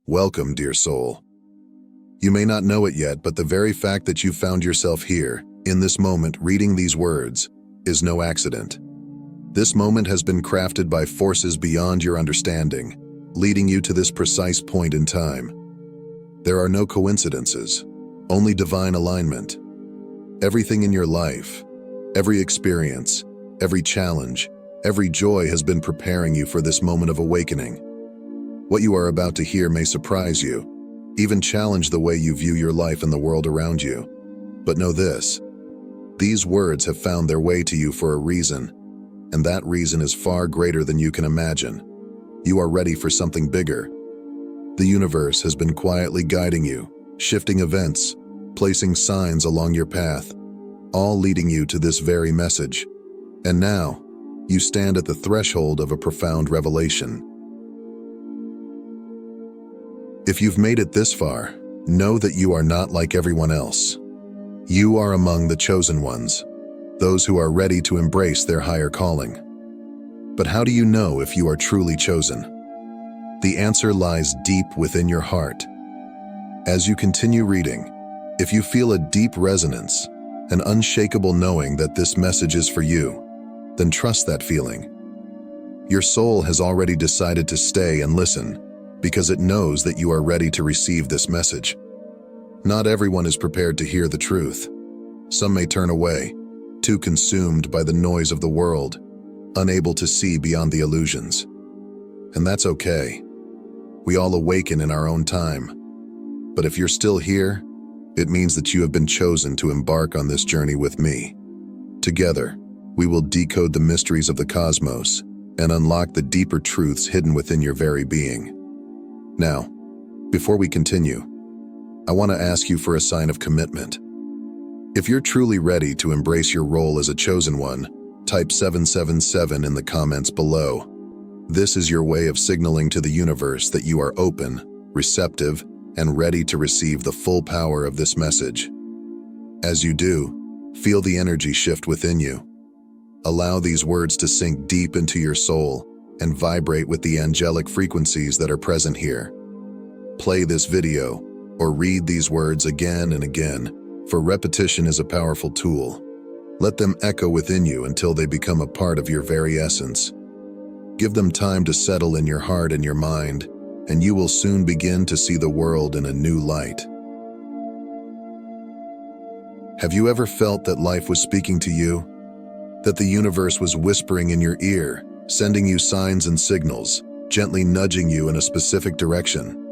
Welcome, dear soul. You may not know it yet, but the very fact that you found yourself here, in this moment, reading these words, is no accident. This moment has been crafted by forces beyond your understanding, leading you to this precise point in time. There are no coincidences, only divine alignment. Everything in your life, every experience, every challenge, every joy has been preparing you for this moment of awakening. What you are about to hear may surprise you, even challenge the way you view your life and the world around you. But know this: these words have found their way to you for a reason, and that reason is far greater than you can imagine. You are ready for something bigger. The universe has been quietly guiding you, shifting events, placing signs along your path, all leading you to this very message. And now, you stand at the threshold of a profound revelation. If you've made it this far, know that you are not like everyone else. You are among the chosen ones, those who are ready to embrace their higher calling. But how do you know if you are truly chosen? The answer lies deep within your heart. As you continue reading, if you feel a deep resonance, an unshakable knowing that this message is for you, then trust that feeling. Your soul has already decided to stay and listen, because it knows that you are ready to receive this message. Not everyone is prepared to hear the truth. Some may turn away, too consumed by the noise of the world, unable to see beyond the illusions. And that's okay. We all awaken in our own time. But if you're still here, it means that you have been chosen to embark on this journey with me. Together, we will decode the mysteries of the cosmos and unlock the deeper truths hidden within your very being. Now, before we continue, I want to ask you for a sign of commitment. If you're truly ready to embrace your role as a chosen one, type 777 in the comments below. This is your way of signaling to the universe that you are open, receptive, and ready to receive the full power of this message. As you do, feel the energy shift within you. Allow these words to sink deep into your soul and vibrate with the angelic frequencies that are present here. Play this video or read these words again and again, for repetition is a powerful tool. Let them echo within you until they become a part of your very essence. Give them time to settle in your heart and your mind, and you will soon begin to see the world in a new light. Have you ever felt that life was speaking to you? That the universe was whispering in your ear, sending you signs and signals, gently nudging you in a specific direction?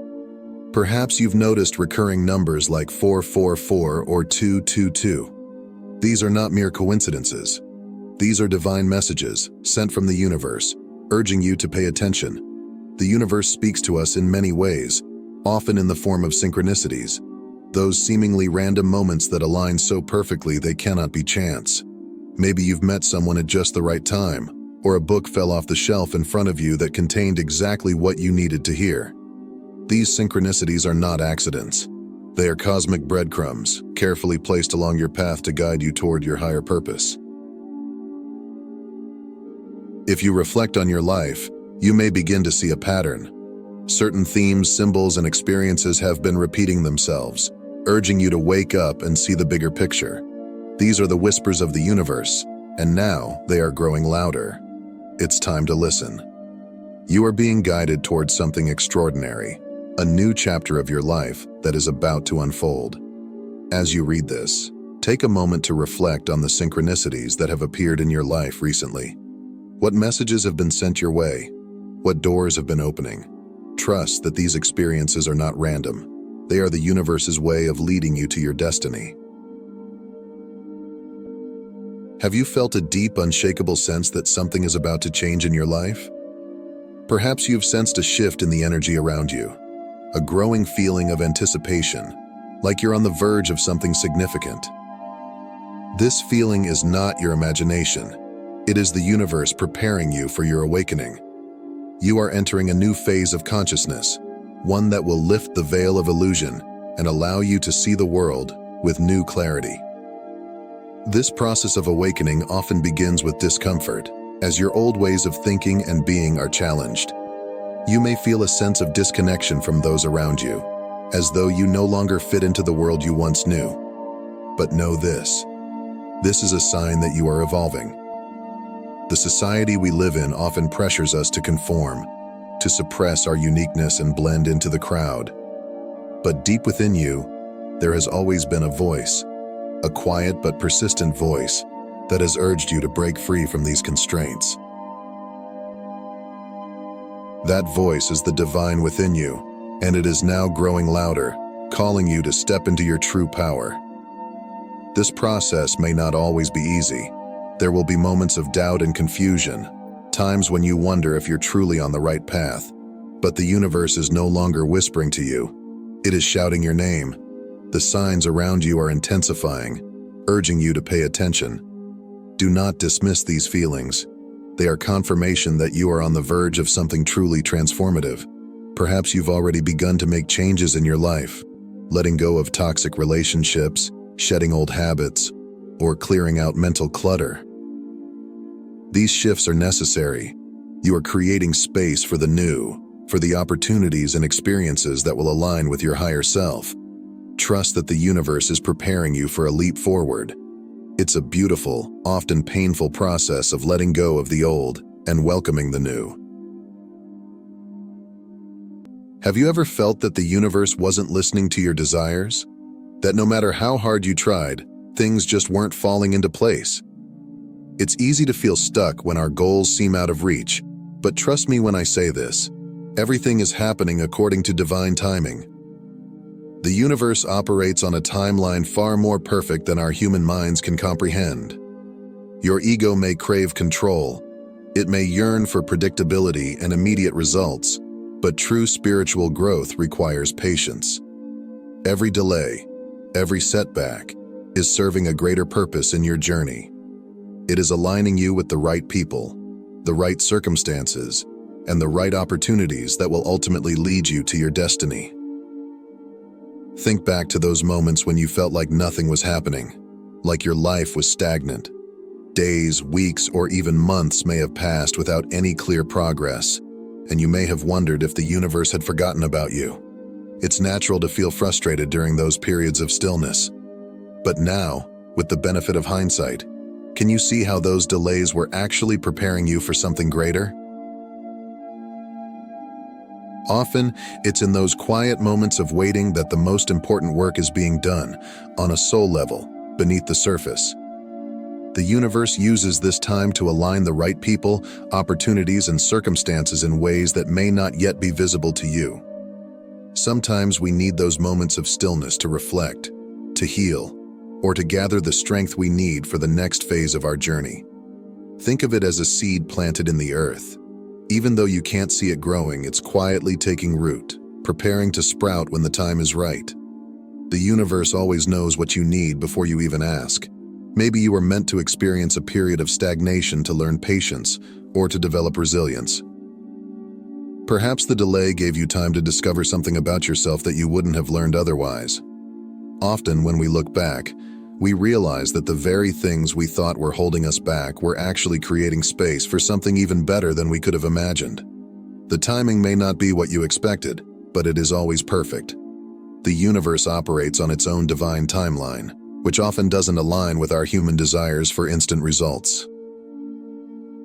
Perhaps you've noticed recurring numbers like 444 or 222. These are not mere coincidences. These are divine messages sent from the universe, urging you to pay attention. The universe speaks to us in many ways, often in the form of synchronicities, those seemingly random moments that align so perfectly they cannot be chance. Maybe you've met someone at just the right time, or a book fell off the shelf in front of you that contained exactly what you needed to hear. These synchronicities are not accidents. They are cosmic breadcrumbs, carefully placed along your path to guide you toward your higher purpose. If you reflect on your life, you may begin to see a pattern. Certain themes, symbols, and experiences have been repeating themselves, urging you to wake up and see the bigger picture. These are the whispers of the universe, and now they are growing louder. It's time to listen. You are being guided towards something extraordinary, a new chapter of your life that is about to unfold. As you read this, take a moment to reflect on the synchronicities that have appeared in your life recently. What messages have been sent your way? What doors have been opening? Trust that these experiences are not random. They are the universe's way of leading you to your destiny. Have you felt a deep, unshakable sense that something is about to change in your life? Perhaps you've sensed a shift in the energy around you, a growing feeling of anticipation, like you're on the verge of something significant. This feeling is not your imagination. It is the universe preparing you for your awakening. You are entering a new phase of consciousness, one that will lift the veil of illusion and allow you to see the world with new clarity. This process of awakening often begins with discomfort, as your old ways of thinking and being are challenged. You may feel a sense of disconnection from those around you, as though you no longer fit into the world you once knew. But know this. This is a sign that you are evolving. The society we live in often pressures us to conform, to suppress our uniqueness and blend into the crowd. But deep within you, there has always been a voice, a quiet but persistent voice that has urged you to break free from these constraints. That voice is the divine within you, and it is now growing louder, calling you to step into your true power. This process may not always be easy. There will be moments of doubt and confusion, times when you wonder if you're truly on the right path. But the universe is no longer whispering to you. It is shouting your name. The signs around you are intensifying, urging you to pay attention. Do not dismiss these feelings. They are confirmation that you are on the verge of something truly transformative. Perhaps you've already begun to make changes in your life, letting go of toxic relationships, shedding old habits, or clearing out mental clutter. These shifts are necessary. You are creating space for the new, for the opportunities and experiences that will align with your higher self. Trust that the universe is preparing you for a leap forward. It's a beautiful, often painful process of letting go of the old and welcoming the new. Have you ever felt that the universe wasn't listening to your desires? That no matter how hard you tried, things just weren't falling into place? It's easy to feel stuck when our goals seem out of reach, but trust me when I say this, everything is happening according to divine timing. The universe operates on a timeline far more perfect than our human minds can comprehend. Your ego may crave control. It may yearn for predictability and immediate results, but true spiritual growth requires patience. Every delay, every setback, is serving a greater purpose in your journey. It is aligning you with the right people, the right circumstances, and the right opportunities that will ultimately lead you to your destiny. Think back to those moments when you felt like nothing was happening, like your life was stagnant. Days, weeks, or even months may have passed without any clear progress, and you may have wondered if the universe had forgotten about you. It's natural to feel frustrated during those periods of stillness. But now, with the benefit of hindsight, can you see how those delays were actually preparing you for something greater? Often, it's in those quiet moments of waiting that the most important work is being done, on a soul level, beneath the surface. The universe uses this time to align the right people, opportunities, and circumstances in ways that may not yet be visible to you. Sometimes we need those moments of stillness to reflect, to heal, or to gather the strength we need for the next phase of our journey. Think of it as a seed planted in the earth. Even though you can't see it growing, it's quietly taking root, preparing to sprout when the time is right. The universe always knows what you need before you even ask. Maybe you were meant to experience a period of stagnation to learn patience or to develop resilience. Perhaps the delay gave you time to discover something about yourself that you wouldn't have learned otherwise. Often, when we look back, we realize that the very things we thought were holding us back were actually creating space for something even better than we could have imagined. The timing may not be what you expected, but it is always perfect. The universe operates on its own divine timeline, which often doesn't align with our human desires for instant results.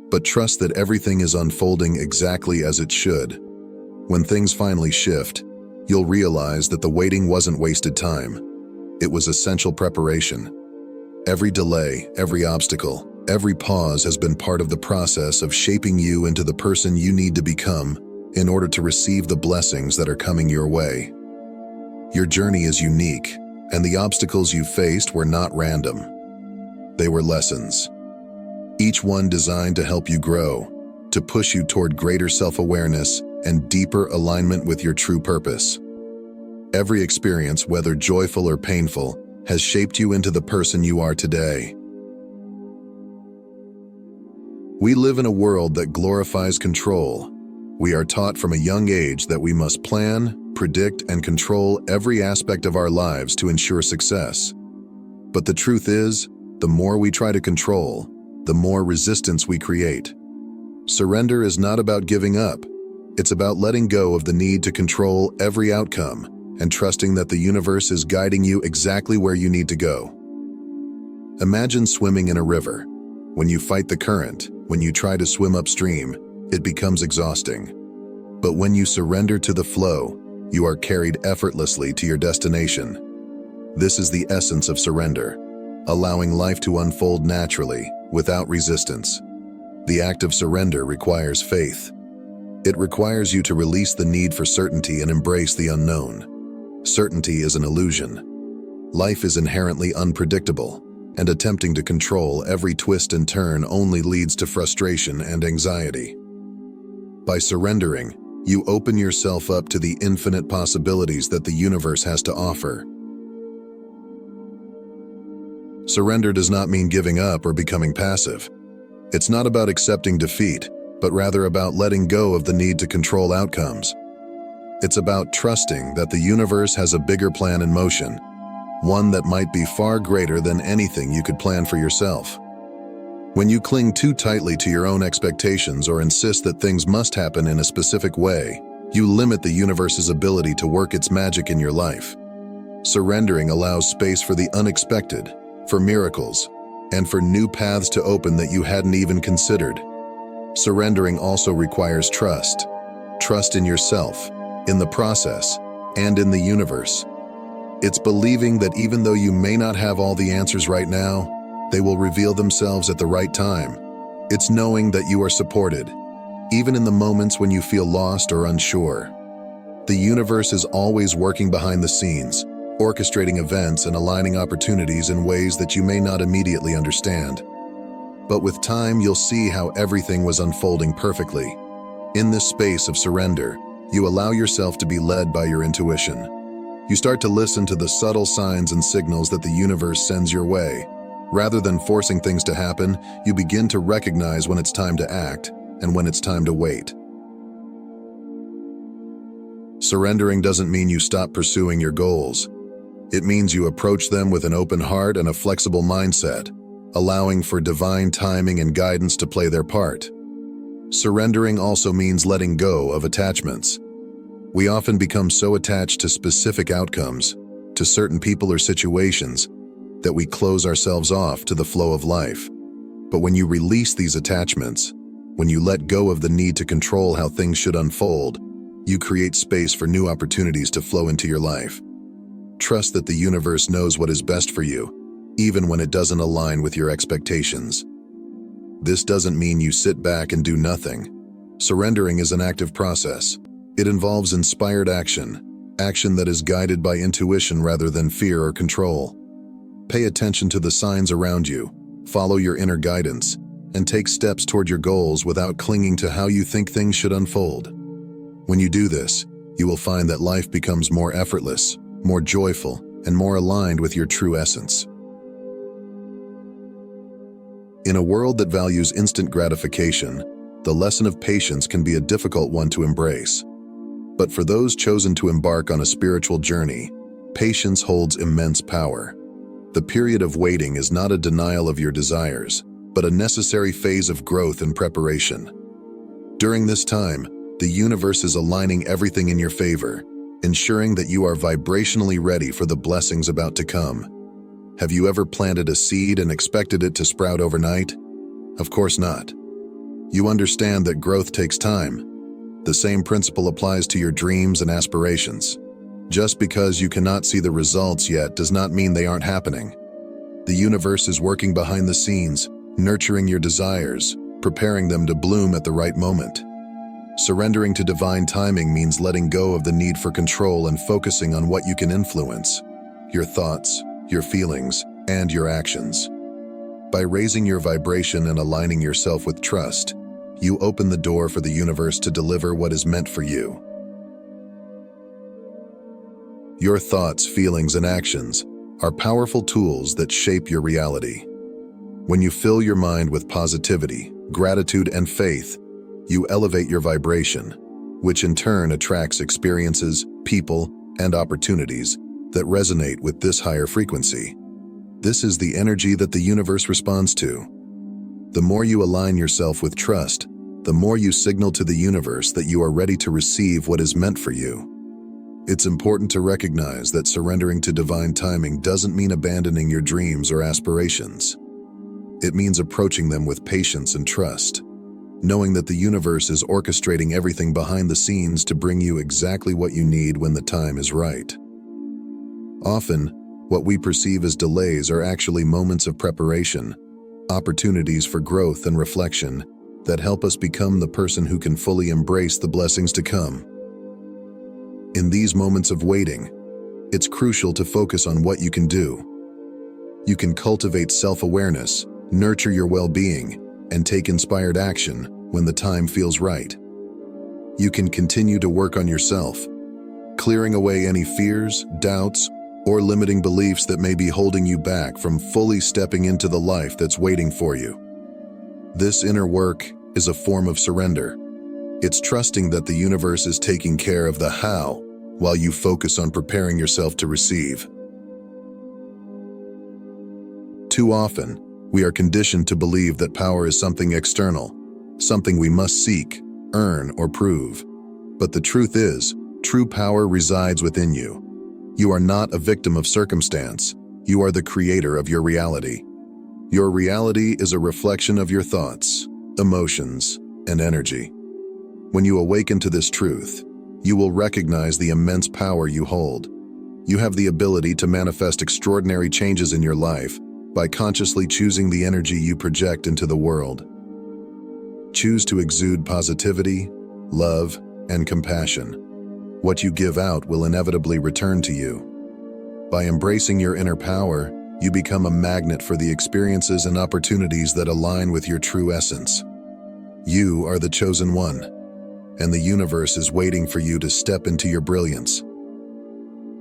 But trust that everything is unfolding exactly as it should. When things finally shift, you'll realize that the waiting wasn't wasted time. It was essential preparation. Every delay, every obstacle, every pause has been part of the process of shaping you into the person you need to become in order to receive the blessings that are coming your way. Your journey is unique, and the obstacles you faced were not random. They were lessons. Each one designed to help you grow, to push you toward greater self-awareness and deeper alignment with your true purpose. Every experience, whether joyful or painful, has shaped you into the person you are today. We live in a world that glorifies control. We are taught from a young age that we must plan, predict, and control every aspect of our lives to ensure success. But the truth is, the more we try to control, the more resistance we create. Surrender is not about giving up. It's about letting go of the need to control every outcome and trusting that the universe is guiding you exactly where you need to go. Imagine swimming in a river. When you fight the current, when you try to swim upstream, it becomes exhausting. But when you surrender to the flow, you are carried effortlessly to your destination. This is the essence of surrender, allowing life to unfold naturally, without resistance. The act of surrender requires faith. It requires you to release the need for certainty and embrace the unknown. Certainty is an illusion. Life is inherently unpredictable, and attempting to control every twist and turn only leads to frustration and anxiety. By surrendering, you open yourself up to the infinite possibilities that the universe has to offer. Surrender does not mean giving up or becoming passive. It's not about accepting defeat, but rather about letting go of the need to control outcomes. It's about trusting that the universe has a bigger plan in motion, one that might be far greater than anything you could plan for yourself. When you cling too tightly to your own expectations or insist that things must happen in a specific way, you limit the universe's ability to work its magic in your life. Surrendering allows space for the unexpected, for miracles, and for new paths to open that you hadn't even considered. Surrendering also requires trust. Trust in yourself, in the process, and in the universe. It's believing that even though you may not have all the answers right now, they will reveal themselves at the right time. It's knowing that you are supported, even in the moments when you feel lost or unsure. The universe is always working behind the scenes, orchestrating events and aligning opportunities in ways that you may not immediately understand. But with time, you'll see how everything was unfolding perfectly. In this space of surrender, you allow yourself to be led by your intuition. You start to listen to the subtle signs and signals that the universe sends your way. Rather than forcing things to happen, you begin to recognize when it's time to act and when it's time to wait. Surrendering doesn't mean you stop pursuing your goals. It means you approach them with an open heart and a flexible mindset, allowing for divine timing and guidance to play their part. Surrendering also means letting go of attachments. We often become so attached to specific outcomes, to certain people or situations, that we close ourselves off to the flow of life. But when you release these attachments, when you let go of the need to control how things should unfold, you create space for new opportunities to flow into your life. Trust that the universe knows what is best for you, even when it doesn't align with your expectations. This doesn't mean you sit back and do nothing. Surrendering is an active process. It involves inspired action, action that is guided by intuition rather than fear or control. Pay attention to the signs around you, follow your inner guidance, and take steps toward your goals without clinging to how you think things should unfold. When you do this, you will find that life becomes more effortless, more joyful, and more aligned with your true essence. In a world that values instant gratification, the lesson of patience can be a difficult one to embrace. But for those chosen to embark on a spiritual journey, patience holds immense power. The period of waiting is not a denial of your desires, but a necessary phase of growth and preparation. During this time, the universe is aligning everything in your favor, ensuring that you are vibrationally ready for the blessings about to come. Have you ever planted a seed and expected it to sprout overnight? Of course not. You understand that growth takes time. The same principle applies to your dreams and aspirations. Just because you cannot see the results yet does not mean they aren't happening. The universe is working behind the scenes, nurturing your desires, preparing them to bloom at the right moment. Surrendering to divine timing means letting go of the need for control and focusing on what you can influence: your thoughts, your feelings, and your actions. By raising your vibration and aligning yourself with trust, you open the door for the universe to deliver what is meant for you. Your thoughts, feelings, and actions are powerful tools that shape your reality. When you fill your mind with positivity, gratitude, and faith, you elevate your vibration, which in turn attracts experiences, people, and opportunities that resonate with this higher frequency. This is the energy that the universe responds to. The more you align yourself with trust, the more you signal to the universe that you are ready to receive what is meant for you. It's important to recognize that surrendering to divine timing doesn't mean abandoning your dreams or aspirations. It means approaching them with patience and trust, knowing that the universe is orchestrating everything behind the scenes to bring you exactly what you need when the time is right. Often, what we perceive as delays are actually moments of preparation, opportunities for growth and reflection that help us become the person who can fully embrace the blessings to come. In these moments of waiting, it's crucial to focus on what you can do. You can cultivate self-awareness, nurture your well-being, and take inspired action when the time feels right. You can continue to work on yourself, clearing away any fears, doubts, or limiting beliefs that may be holding you back from fully stepping into the life that's waiting for you. This inner work is a form of surrender. It's trusting that the universe is taking care of the how while you focus on preparing yourself to receive. Too often, we are conditioned to believe that power is something external, something we must seek, earn, or prove. But the truth is, true power resides within you. You are not a victim of circumstance. You are the creator of your reality. Your reality is a reflection of your thoughts, emotions, and energy. When you awaken to this truth, you will recognize the immense power you hold. You have the ability to manifest extraordinary changes in your life by consciously choosing the energy you project into the world. Choose to exude positivity, love, and compassion. What you give out will inevitably return to you. By embracing your inner power, you become a magnet for the experiences and opportunities that align with your true essence. You are the chosen one, and the universe is waiting for you to step into your brilliance.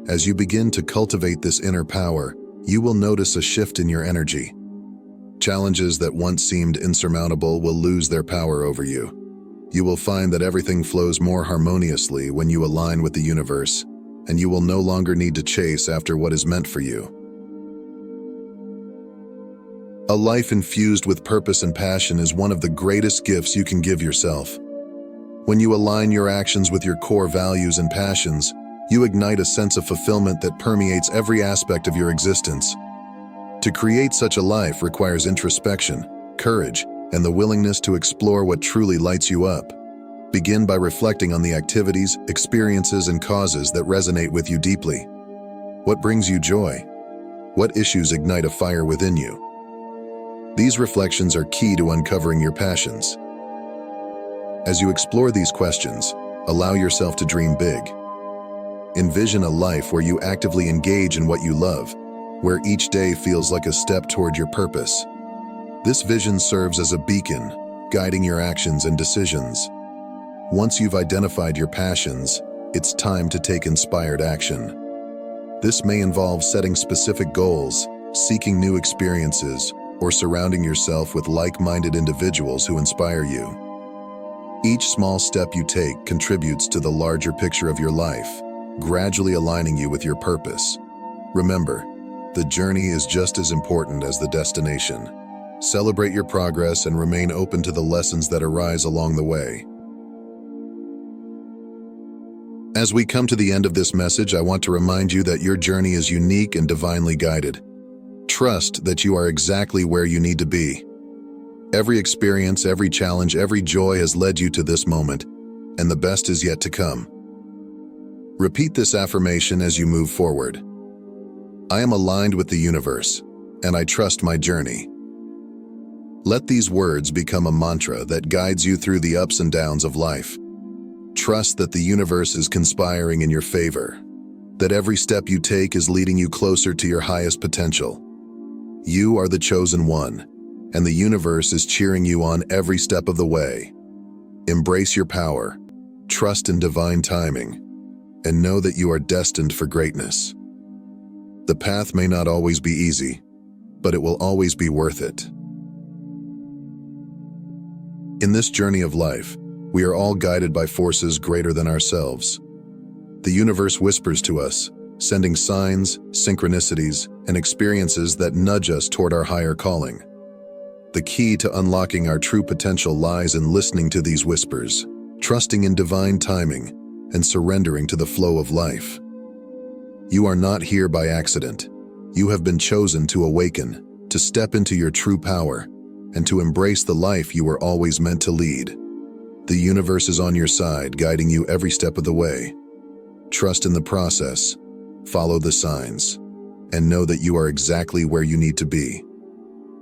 As you begin to cultivate this inner power, you will notice a shift in your energy. Challenges that once seemed insurmountable will lose their power over you. You will find that everything flows more harmoniously when you align with the universe, and you will no longer need to chase after what is meant for you. A life infused with purpose and passion is one of the greatest gifts you can give yourself. When you align your actions with your core values and passions, you ignite a sense of fulfillment that permeates every aspect of your existence. To create such a life requires introspection, courage, and the willingness to explore what truly lights you up. Begin by reflecting on the activities, experiences, and causes that resonate with you deeply. What brings you joy? What issues ignite a fire within you? These reflections are key to uncovering your passions. As you explore these questions, allow yourself to dream big. Envision a life where you actively engage in what you love, where each day feels like a step toward your purpose. This vision serves as a beacon, guiding your actions and decisions. Once you've identified your passions, it's time to take inspired action. This may involve setting specific goals, seeking new experiences, or surrounding yourself with like-minded individuals who inspire you. Each small step you take contributes to the larger picture of your life, gradually aligning you with your purpose. Remember, the journey is just as important as the destination. Celebrate your progress and remain open to the lessons that arise along the way. As we come to the end of this message, I want to remind you that your journey is unique and divinely guided. Trust that you are exactly where you need to be. Every experience, every challenge, every joy has led you to this moment, and the best is yet to come. Repeat this affirmation as you move forward. I am aligned with the universe, and I trust my journey. Let these words become a mantra that guides you through the ups and downs of life. Trust that the universe is conspiring in your favor, that every step you take is leading you closer to your highest potential. You are the chosen one, and the universe is cheering you on every step of the way. Embrace your power, trust in divine timing, and know that you are destined for greatness. The path may not always be easy, but it will always be worth it. In this journey of life, we are all guided by forces greater than ourselves. The universe whispers to us, sending signs, synchronicities, and experiences that nudge us toward our higher calling. The key to unlocking our true potential lies in listening to these whispers, trusting in divine timing, and surrendering to the flow of life. You are not here by accident. You have been chosen to awaken, to step into your true power, and to embrace the life you were always meant to lead. The universe is on your side, guiding you every step of the way. Trust in the process, follow the signs, and know that you are exactly where you need to be.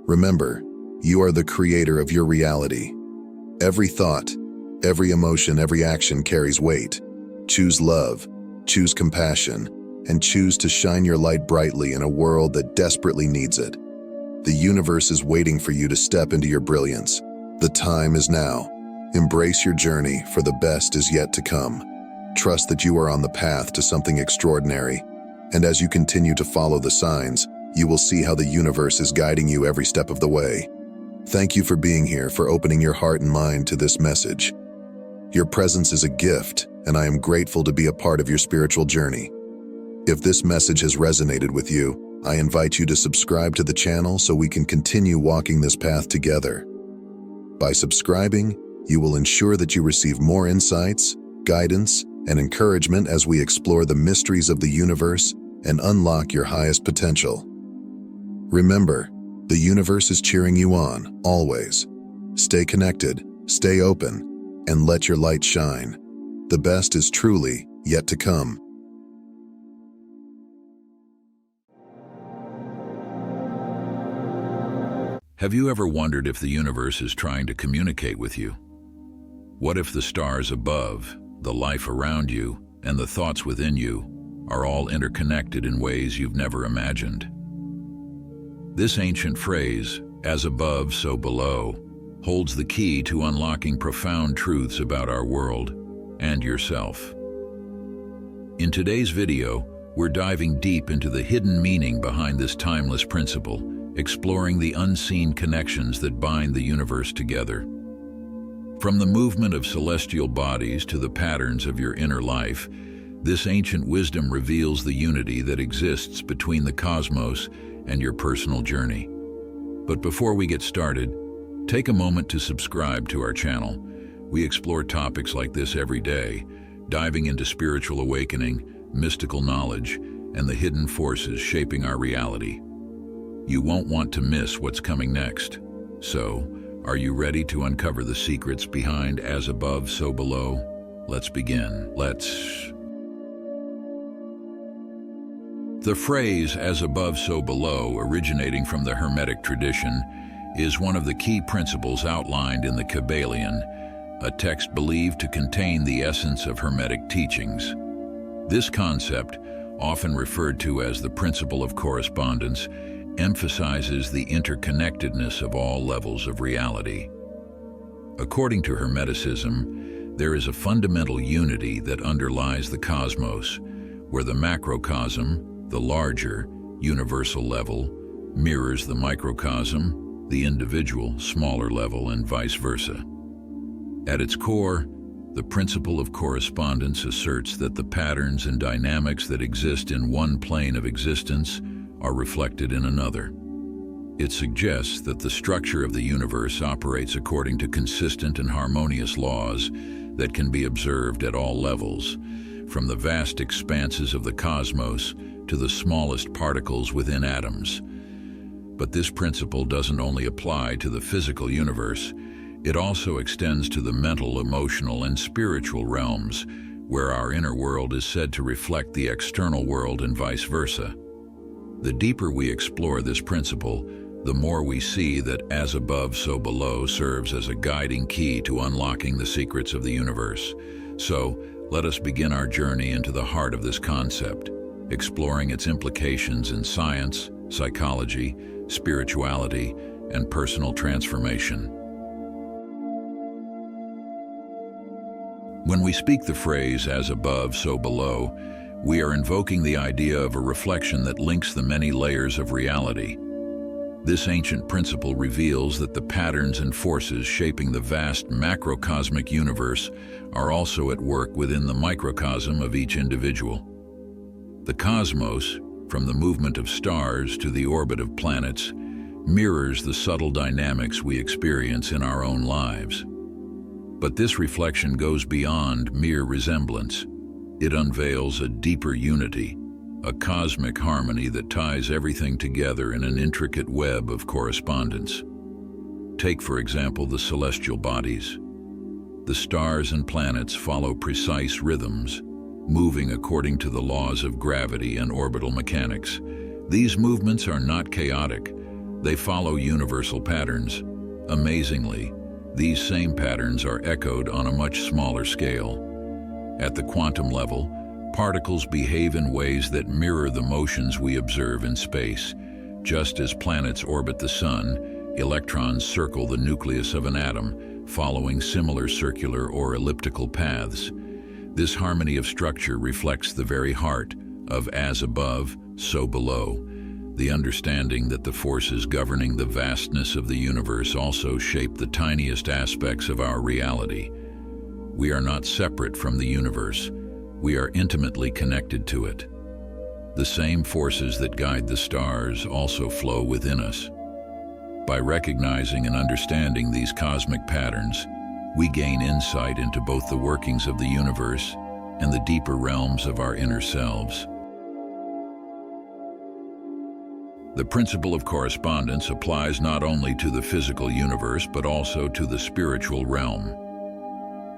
Remember, you are the creator of your reality. Every thought, every emotion, every action carries weight. Choose love, choose compassion, and choose to shine your light brightly in a world that desperately needs it. The universe is waiting for you to step into your brilliance. The time is now. Embrace your journey, for the best is yet to come. Trust that you are on the path to something extraordinary, and as you continue to follow the signs, you will see how the universe is guiding you every step of the way. Thank you for being here, for opening your heart and mind to this message. Your presence is a gift, and I am grateful to be a part of your spiritual journey. If this message has resonated with you, I invite you to subscribe to the channel so we can continue walking this path together. By subscribing, you will ensure that you receive more insights, guidance, and encouragement as we explore the mysteries of the universe and unlock your highest potential. Remember, the universe is cheering you on, always. Stay connected, stay open, and let your light shine. The best is truly yet to come. Have you ever wondered if the universe is trying to communicate with you? What if the stars above, the life around you, and the thoughts within you are all interconnected in ways you've never imagined? This ancient phrase, "as above, so below," holds the key to unlocking profound truths about our world and yourself. In today's video, we're diving deep into the hidden meaning behind this timeless principle, exploring the unseen connections that bind the universe together. From the movement of celestial bodies to the patterns of your inner life, this ancient wisdom reveals the unity that exists between the cosmos and your personal journey. But before we get started, take a moment to subscribe to our channel. We explore topics like this every day, diving into spiritual awakening, mystical knowledge, and the hidden forces shaping our reality. You won't want to miss what's coming next. So, are you ready to uncover the secrets behind "as above, so below"? Let's begin. The phrase "as above, so below," originating from the Hermetic tradition, is one of the key principles outlined in the Kybalion, a text believed to contain the essence of Hermetic teachings. This concept, often referred to as the principle of correspondence, emphasizes the interconnectedness of all levels of reality. According to Hermeticism, there is a fundamental unity that underlies the cosmos, where the macrocosm, the larger, universal level, mirrors the microcosm, the individual, smaller level, and vice versa. At its core, the principle of correspondence asserts that the patterns and dynamics that exist in one plane of existence are reflected in another. It suggests that the structure of the universe operates according to consistent and harmonious laws that can be observed at all levels, from the vast expanses of the cosmos to the smallest particles within atoms. But this principle doesn't only apply to the physical universe, it also extends to the mental, emotional, and spiritual realms, where our inner world is said to reflect the external world and vice versa. The deeper we explore this principle, the more we see that "as above, so below" serves as a guiding key to unlocking the secrets of the universe. So, let us begin our journey into the heart of this concept, exploring its implications in science, psychology, spirituality, and personal transformation. When we speak the phrase "as above, so below," we are invoking the idea of a reflection that links the many layers of reality. This ancient principle reveals that the patterns and forces shaping the vast macrocosmic universe are also at work within the microcosm of each individual. The cosmos, from the movement of stars to the orbit of planets, mirrors the subtle dynamics we experience in our own lives. But this reflection goes beyond mere resemblance. It unveils a deeper unity, a cosmic harmony that ties everything together in an intricate web of correspondence. Take, for example, the celestial bodies. The stars and planets follow precise rhythms, moving according to the laws of gravity and orbital mechanics. These movements are not chaotic. They follow universal patterns. Amazingly, these same patterns are echoed on a much smaller scale. At the quantum level, particles behave in ways that mirror the motions we observe in space. Just as planets orbit the sun, electrons circle the nucleus of an atom, following similar circular or elliptical paths. This harmony of structure reflects the very heart of as above, so below, the understanding that the forces governing the vastness of the universe also shape the tiniest aspects of our reality. We are not separate from the universe. We are intimately connected to it. The same forces that guide the stars also flow within us. By recognizing and understanding these cosmic patterns, we gain insight into both the workings of the universe and the deeper realms of our inner selves. The principle of correspondence applies not only to the physical universe but also to the spiritual realm.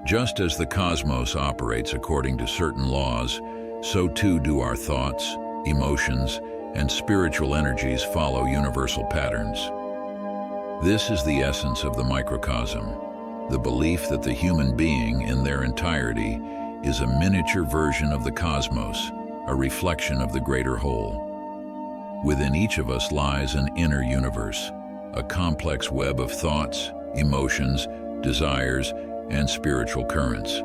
Just as the cosmos operates according to certain laws, so too do our thoughts, emotions, and spiritual energies follow universal patterns. This is the essence of the microcosm, the belief that the human being in their entirety is a miniature version of the cosmos, a reflection of the greater whole. Within each of us lies an inner universe, a complex web of thoughts, emotions, desires, and spiritual currents.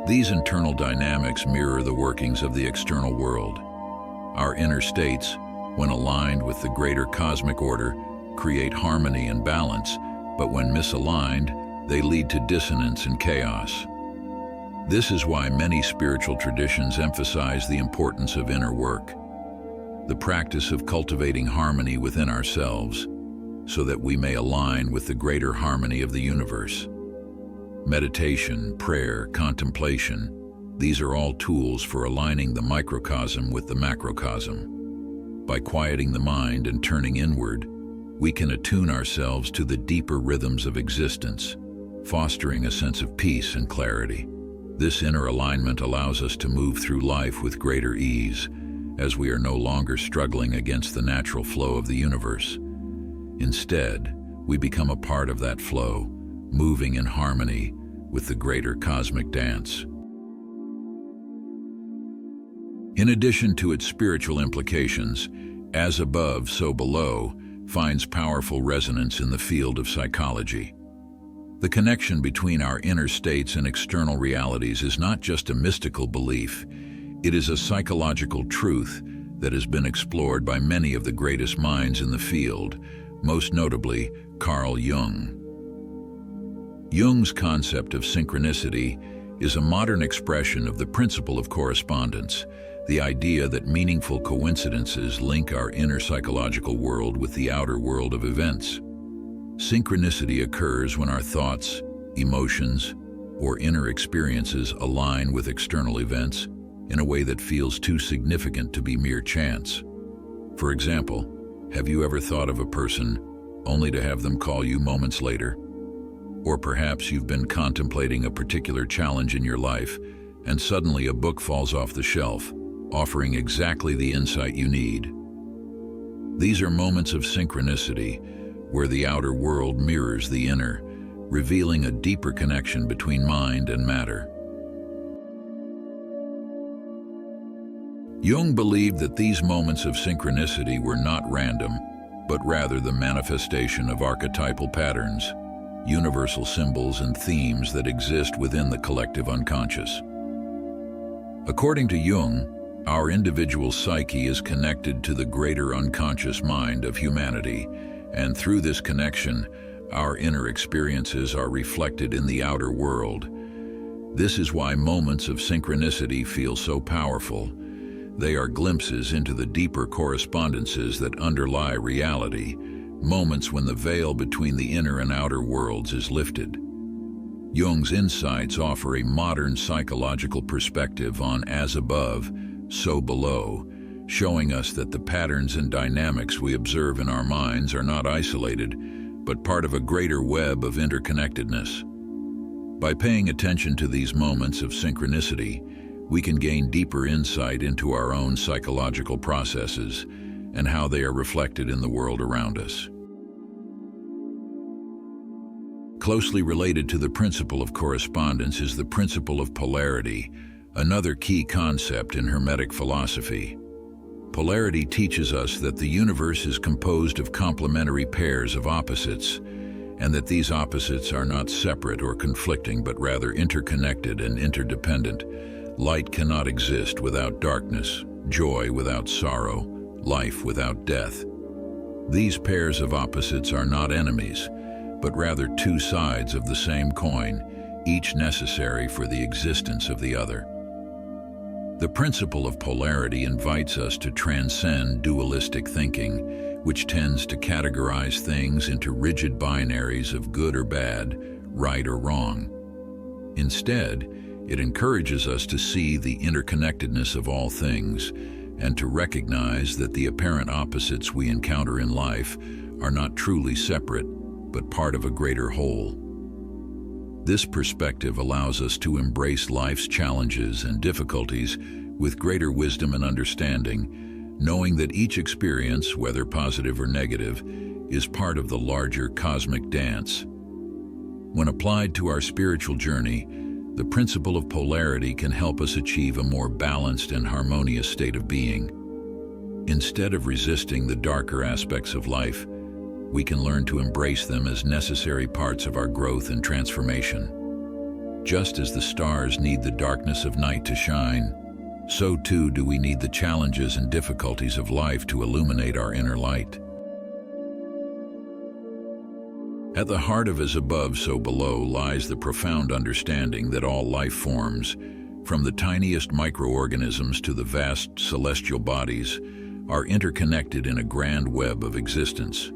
These internal dynamics mirror the workings of the external world. Our inner states, when aligned with the greater cosmic order, create harmony and balance, but when misaligned, they lead to dissonance and chaos. This is why many spiritual traditions emphasize the importance of inner work, the practice of cultivating harmony within ourselves, so that we may align with the greater harmony of the universe. Meditation, prayer, contemplation, these are all tools for aligning the microcosm with the macrocosm. By quieting the mind and turning inward, we can attune ourselves to the deeper rhythms of existence, fostering a sense of peace and clarity. This inner alignment allows us to move through life with greater ease, as we are no longer struggling against the natural flow of the universe. Instead, we become a part of that flow, moving in harmony with the greater cosmic dance. In addition to its spiritual implications, as above, so below finds powerful resonance in the field of psychology. The connection between our inner states and external realities is not just a mystical belief. It is a psychological truth that has been explored by many of the greatest minds in the field, most notably Carl Jung. Jung's concept of synchronicity is a modern expression of the principle of correspondence, the idea that meaningful coincidences link our inner psychological world with the outer world of events. Synchronicity occurs when our thoughts, emotions, or inner experiences align with external events in a way that feels too significant to be mere chance. For example, have you ever thought of a person only to have them call you moments later? Or perhaps you've been contemplating a particular challenge in your life, and suddenly a book falls off the shelf, offering exactly the insight you need. These are moments of synchronicity, where the outer world mirrors the inner, revealing a deeper connection between mind and matter. Jung believed that these moments of synchronicity were not random, but rather the manifestation of archetypal patterns, universal symbols and themes that exist within the collective unconscious. According to Jung, our individual psyche is connected to the greater unconscious mind of humanity, and through this connection, our inner experiences are reflected in the outer world. This is why moments of synchronicity feel so powerful. They are glimpses into the deeper correspondences that underlie reality, moments when the veil between the inner and outer worlds is lifted. Jung's insights offer a modern psychological perspective on as above, so below, showing us that the patterns and dynamics we observe in our minds are not isolated, but part of a greater web of interconnectedness. By paying attention to these moments of synchronicity, we can gain deeper insight into our own psychological processes and how they are reflected in the world around us. Closely related to the principle of correspondence is the principle of polarity, another key concept in Hermetic philosophy. Polarity teaches us that the universe is composed of complementary pairs of opposites, and that these opposites are not separate or conflicting, but rather interconnected and interdependent. Light cannot exist without darkness, joy without sorrow, life without death. These pairs of opposites are not enemies, but rather two sides of the same coin, each necessary for the existence of the other. The principle of polarity invites us to transcend dualistic thinking, which tends to categorize things into rigid binaries of good or bad, right or wrong. Instead, it encourages us to see the interconnectedness of all things and to recognize that the apparent opposites we encounter in life are not truly separate, but part of a greater whole. This perspective allows us to embrace life's challenges and difficulties with greater wisdom and understanding, knowing that each experience, whether positive or negative, is part of the larger cosmic dance. When applied to our spiritual journey, the principle of polarity can help us achieve a more balanced and harmonious state of being. Instead of resisting the darker aspects of life, we can learn to embrace them as necessary parts of our growth and transformation. Just as the stars need the darkness of night to shine, so too do we need the challenges and difficulties of life to illuminate our inner light. At the heart of as above, so below lies the profound understanding that all life forms, from the tiniest microorganisms to the vast celestial bodies, are interconnected in a grand web of existence.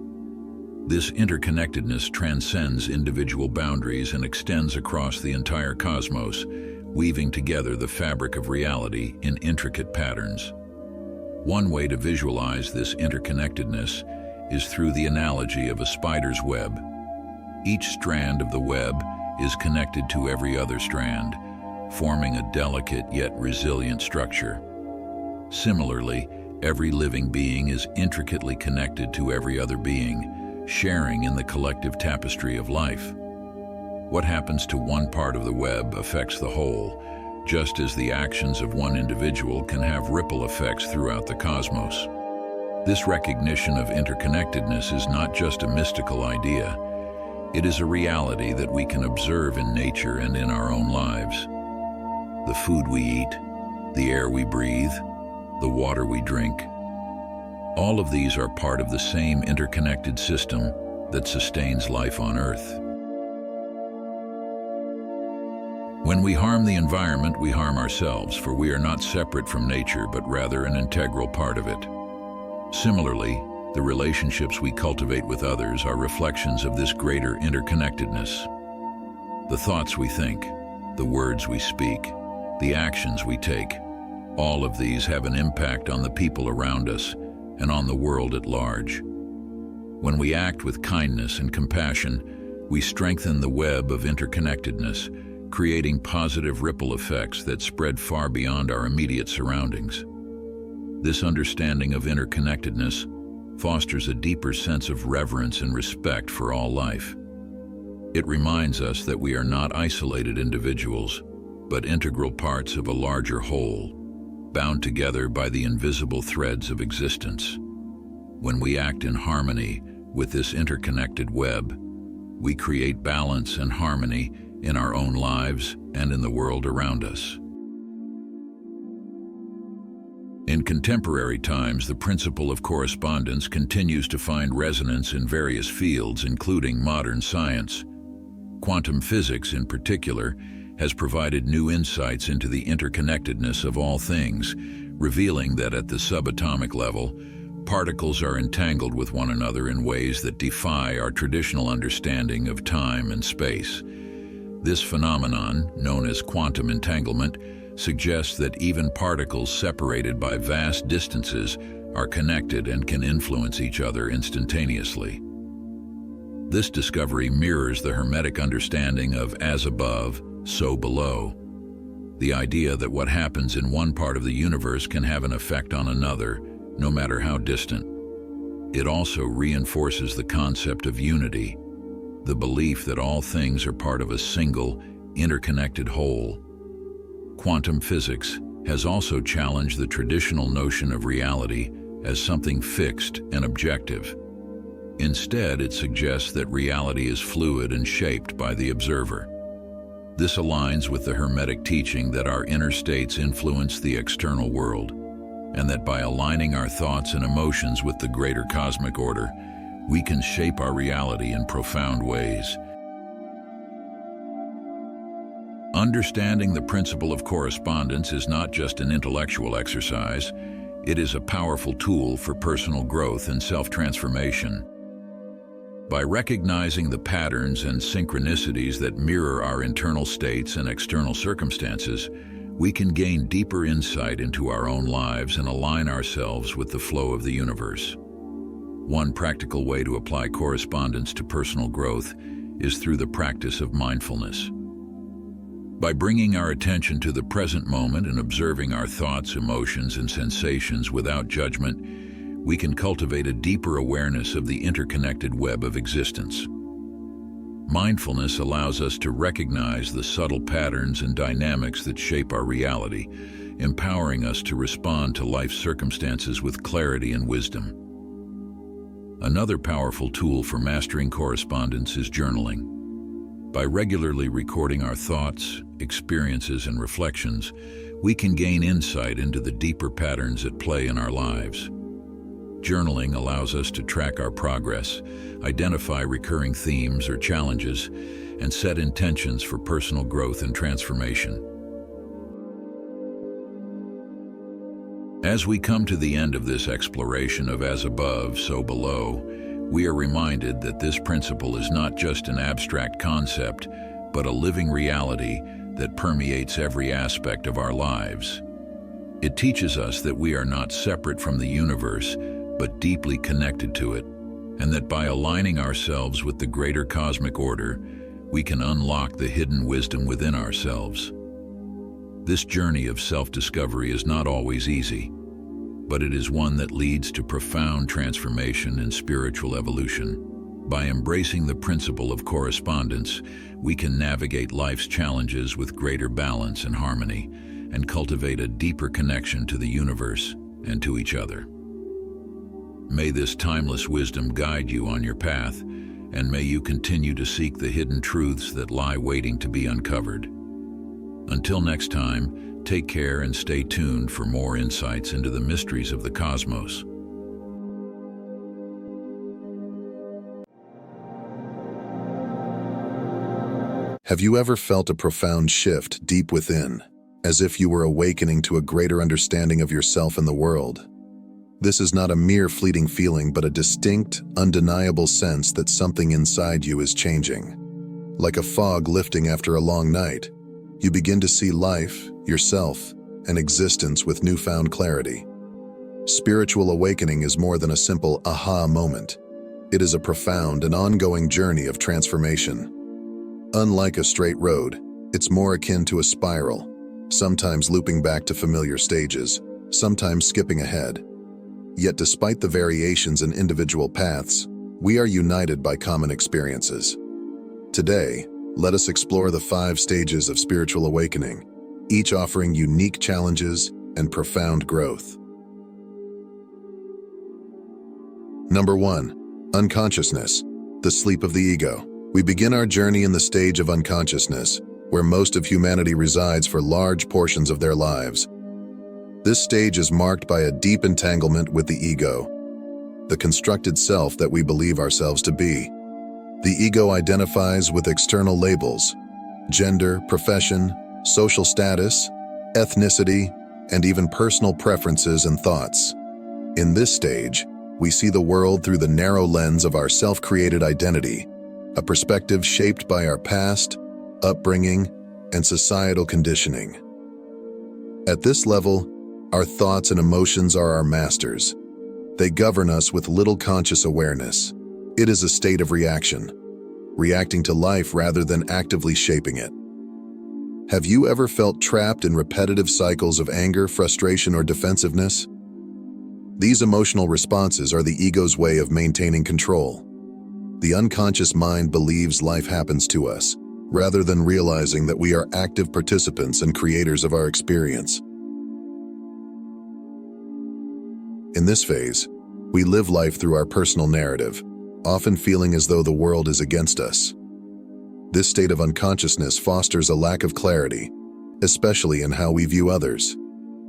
This interconnectedness transcends individual boundaries and extends across the entire cosmos, weaving together the fabric of reality in intricate patterns. One way to visualize this interconnectedness is through the analogy of a spider's web. Each strand of the web is connected to every other strand, forming a delicate yet resilient structure. Similarly, every living being is intricately connected to every other being, sharing in the collective tapestry of life. What happens to one part of the web affects the whole, just as the actions of one individual can have ripple effects throughout the cosmos. This recognition of interconnectedness is not just a mystical idea. It is a reality that we can observe in nature and in our own lives. The food we eat, the air we breathe, the water we drink, all of these are part of the same interconnected system that sustains life on Earth. When we harm the environment, we harm ourselves, for we are not separate from nature, but rather an integral part of it. Similarly, the relationships we cultivate with others are reflections of this greater interconnectedness. The thoughts we think, the words we speak, the actions we take, all of these have an impact on the people around us and on the world at large. When we act with kindness and compassion, we strengthen the web of interconnectedness, creating positive ripple effects that spread far beyond our immediate surroundings. This understanding of interconnectedness fosters a deeper sense of reverence and respect for all life. It reminds us that we are not isolated individuals, but integral parts of a larger whole, bound together by the invisible threads of existence. When we act in harmony with this interconnected web, we create balance and harmony in our own lives and in the world around us. In contemporary times, the principle of correspondence continues to find resonance in various fields, including modern science. Quantum physics, in particular, has provided new insights into the interconnectedness of all things, revealing that at the subatomic level, Particles are entangled with one another in ways that defy our traditional understanding of time and space. This phenomenon, known as quantum entanglement, suggests that even particles separated by vast distances are connected and can influence each other instantaneously. This discovery mirrors the Hermetic understanding of as above, so below. The idea that what happens in one part of the universe can have an effect on another, no matter how distant. It also reinforces the concept of unity, the belief that all things are part of a single, interconnected whole. Quantum physics has also challenged the traditional notion of reality as something fixed and objective. Instead, it suggests that reality is fluid and shaped by the observer. This aligns with the Hermetic teaching that our inner states influence the external world, and that by aligning our thoughts and emotions with the greater cosmic order, we can shape our reality in profound ways. Understanding the principle of correspondence is not just an intellectual exercise, it is a powerful tool for personal growth and self-transformation. By recognizing the patterns and synchronicities that mirror our internal states and external circumstances, we can gain deeper insight into our own lives and align ourselves with the flow of the universe. One practical way to apply correspondence to personal growth is through the practice of mindfulness. By bringing our attention to the present moment and observing our thoughts, emotions, and sensations without judgment, we can cultivate a deeper awareness of the interconnected web of existence. Mindfulness allows us to recognize the subtle patterns and dynamics that shape our reality, empowering us to respond to life's circumstances with clarity and wisdom. Another powerful tool for mastering correspondence is journaling. By regularly recording our thoughts, experiences, and reflections, we can gain insight into the deeper patterns at play in our lives. Journaling allows us to track our progress, identify recurring themes or challenges, and set intentions for personal growth and transformation. As we come to the end of this exploration of as above, so below, we are reminded that this principle is not just an abstract concept, but a living reality that permeates every aspect of our lives. It teaches us that we are not separate from the universe, but deeply connected to it, and that by aligning ourselves with the greater cosmic order, we can unlock the hidden wisdom within ourselves. This journey of self-discovery is not always easy, but it is one that leads to profound transformation and spiritual evolution. By embracing the principle of correspondence, we can navigate life's challenges with greater balance and harmony, and cultivate a deeper connection to the universe and to each other. May this timeless wisdom guide you on your path, and may you continue to seek the hidden truths that lie waiting to be uncovered. Until next time, take care and stay tuned for more insights into the mysteries of the cosmos. Have you ever felt a profound shift deep within, as if you were awakening to a greater understanding of yourself and the world? This is not a mere fleeting feeling, but a distinct, undeniable sense that something inside you is changing. Like a fog lifting after a long night, you begin to see life, yourself, and existence with newfound clarity. Spiritual awakening is more than a simple aha moment. It is a profound and ongoing journey of transformation. Unlike a straight road, it's more akin to a spiral, sometimes looping back to familiar stages, sometimes skipping ahead. Yet despite the variations in individual paths, we are united by common experiences. Today, let us explore the 5 stages of spiritual awakening, each offering unique challenges and profound growth. Number 1. Unconsciousness, the sleep of the ego. We begin our journey in the stage of unconsciousness, where most of humanity resides for large portions of their lives. This stage is marked by a deep entanglement with the ego, the constructed self that we believe ourselves to be. The ego identifies with external labels, gender, profession, social status, ethnicity, and even personal preferences and thoughts. In this stage, We see the world through the narrow lens of our self-created identity, a perspective shaped by our past, upbringing, and societal conditioning. At this level, our thoughts and emotions are our masters. They govern us with little conscious awareness. It is a state of reaction, reacting to life rather than actively shaping it. Have you ever felt trapped in repetitive cycles of anger, frustration, or defensiveness? These emotional responses are the ego's way of maintaining control. The unconscious mind believes life happens to us, rather than realizing that we are active participants and creators of our experience. In this phase, we live life through our personal narrative, often feeling as though the world is against us. This state of unconsciousness fosters a lack of clarity, especially in how we view others.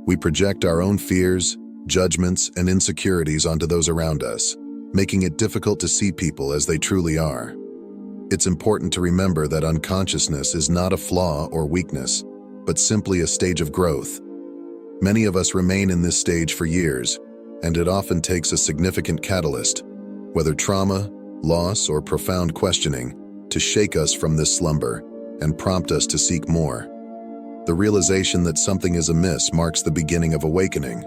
We project our own fears, judgments, and insecurities onto those around us, making it difficult to see people as they truly are. It's important to remember that unconsciousness is not a flaw or weakness, but simply a stage of growth. Many of us remain in this stage for years, and it often takes a significant catalyst, whether trauma, loss, or profound questioning, to shake us from this slumber and prompt us to seek more. The realization that something is amiss marks the beginning of awakening.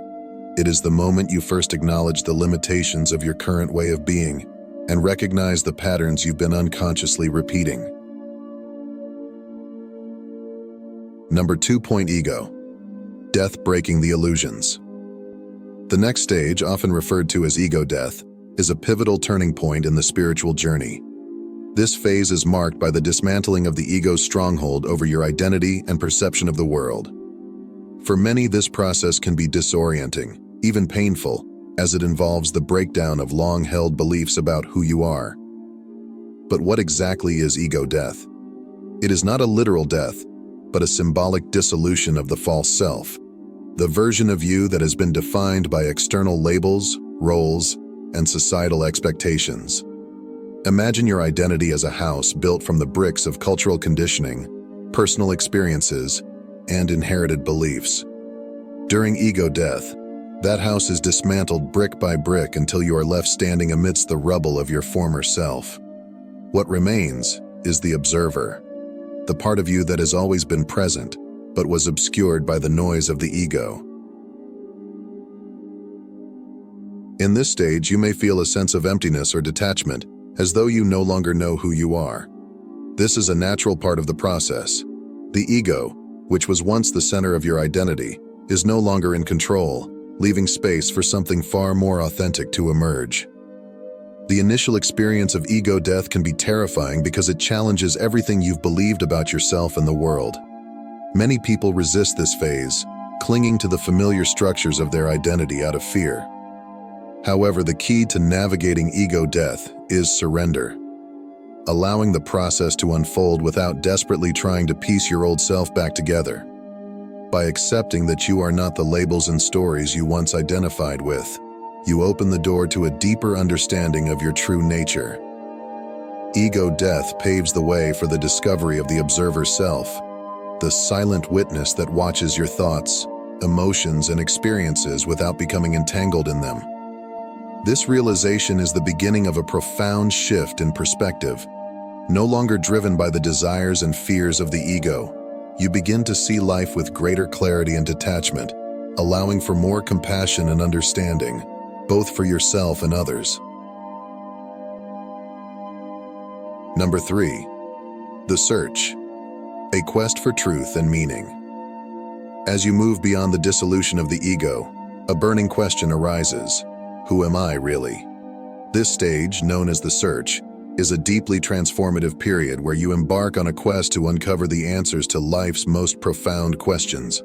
It is the moment you first acknowledge the limitations of your current way of being and recognize the patterns you've been unconsciously repeating. Number 2. Ego. Death breaking the illusions. The next stage, often referred to as ego death, is a pivotal turning point in the spiritual journey. This phase is marked by the dismantling of the ego's stronghold over your identity and perception of the world. For many, this process can be disorienting, even painful, as it involves the breakdown of long-held beliefs about who you are. But what exactly is ego death? It is not a literal death, but a symbolic dissolution of the false self, the version of you that has been defined by external labels, roles, and societal expectations. Imagine your identity as a house built from the bricks of cultural conditioning, personal experiences, and inherited beliefs. During ego death, that house is dismantled brick by brick until you are left standing amidst the rubble of your former self. What remains is the observer, the part of you that has always been present, but was obscured by the noise of the ego. In this stage, you may feel a sense of emptiness or detachment, as though you no longer know who you are. This is a natural part of the process. The ego, which was once the center of your identity, is no longer in control, leaving space for something far more authentic to emerge. The initial experience of ego death can be terrifying because it challenges everything you've believed about yourself and the world. Many people resist this phase, clinging to the familiar structures of their identity out of fear. However, the key to navigating ego death is surrender, allowing the process to unfold without desperately trying to piece your old self back together. By accepting that you are not the labels and stories you once identified with, you open the door to a deeper understanding of your true nature. Ego death paves the way for the discovery of the observer self, the silent witness that watches your thoughts, emotions, and experiences without becoming entangled in them. This realization is the beginning of a profound shift in perspective. No longer driven by the desires and fears of the ego, you begin to see life with greater clarity and detachment, allowing for more compassion and understanding, both for yourself and others. Number 3. The Search. A quest for truth and meaning. As you move beyond the dissolution of the ego, a burning question arises. Who am I really? This stage, known as the search, is a deeply transformative period where you embark on a quest to uncover the answers to life's most profound questions.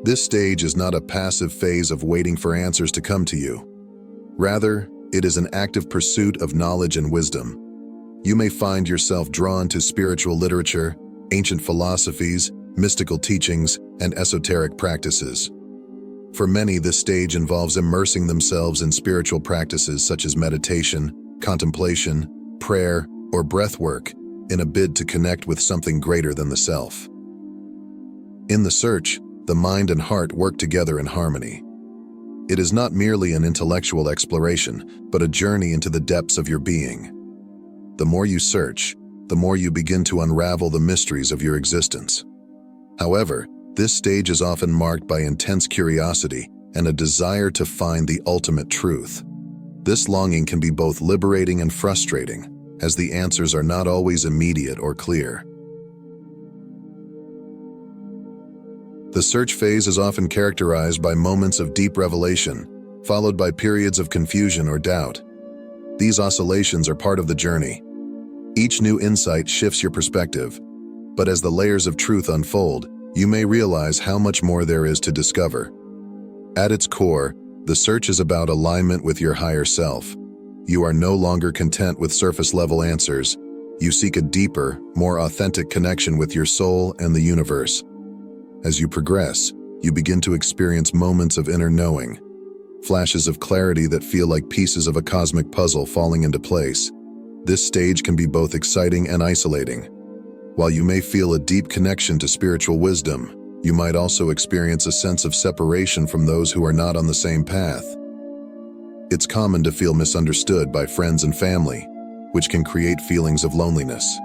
This stage is not a passive phase of waiting for answers to come to you. Rather, it is an active pursuit of knowledge and wisdom. You may find yourself drawn to spiritual literature, ancient philosophies, mystical teachings, and esoteric practices. For many, this stage involves immersing themselves in spiritual practices such as meditation, contemplation, prayer, or breath work in a bid to connect with something greater than the self. In the search, the mind and heart work together in harmony. It is not merely an intellectual exploration, but a journey into the depths of your being. The more you search, the more you begin to unravel the mysteries of your existence. However, this stage is often marked by intense curiosity and a desire to find the ultimate truth. This longing can be both liberating and frustrating, as the answers are not always immediate or clear. The search phase is often characterized by moments of deep revelation, followed by periods of confusion or doubt. These oscillations are part of the journey. Each new insight shifts your perspective, but as the layers of truth unfold, you may realize how much more there is to discover. At its core, the search is about alignment with your higher self. You are no longer content with surface-level answers. You seek a deeper, more authentic connection with your soul and the universe. As you progress, you begin to experience moments of inner knowing, flashes of clarity that feel like pieces of a cosmic puzzle falling into place. This stage can be both exciting and isolating. While you may feel a deep connection to spiritual wisdom, you might also experience a sense of separation from those who are not on the same path. It's common to feel misunderstood by friends and family, which can create feelings of loneliness.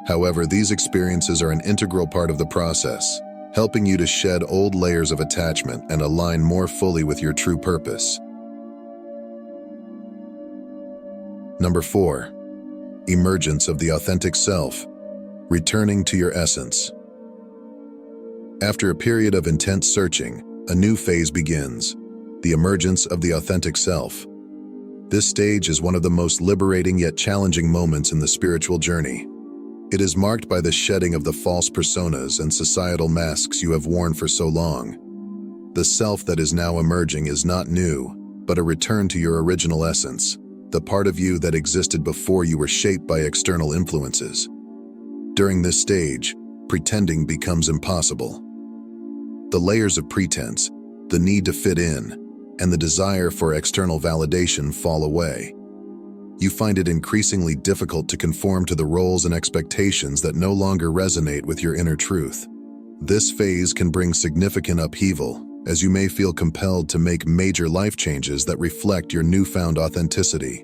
However, these experiences are an integral part of the process, helping you to shed old layers of attachment and align more fully with your true purpose. Number 4. Emergence of the authentic self, returning to your essence. After a period of intense searching, a new phase begins, the emergence of the authentic self. This stage is one of the most liberating yet challenging moments in the spiritual journey. It is marked by the shedding of the false personas and societal masks you have worn for so long. The self that is now emerging is not new, but a return to your original essence, the part of you that existed before you were shaped by external influences. During this stage, pretending becomes impossible. The layers of pretense, the need to fit in, and the desire for external validation fall away. You find it increasingly difficult to conform to the roles and expectations that no longer resonate with your inner truth. This phase can bring significant upheaval, as you may feel compelled to make major life changes that reflect your newfound authenticity.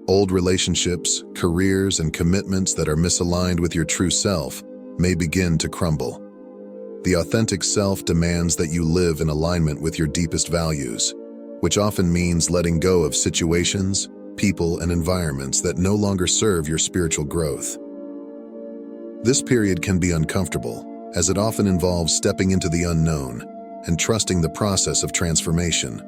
Old relationships, careers, and commitments that are misaligned with your true self may begin to crumble. The authentic self demands that you live in alignment with your deepest values, which often means letting go of situations, people, and environments that no longer serve your spiritual growth. This period can be uncomfortable, as it often involves stepping into the unknown and trusting the process of transformation.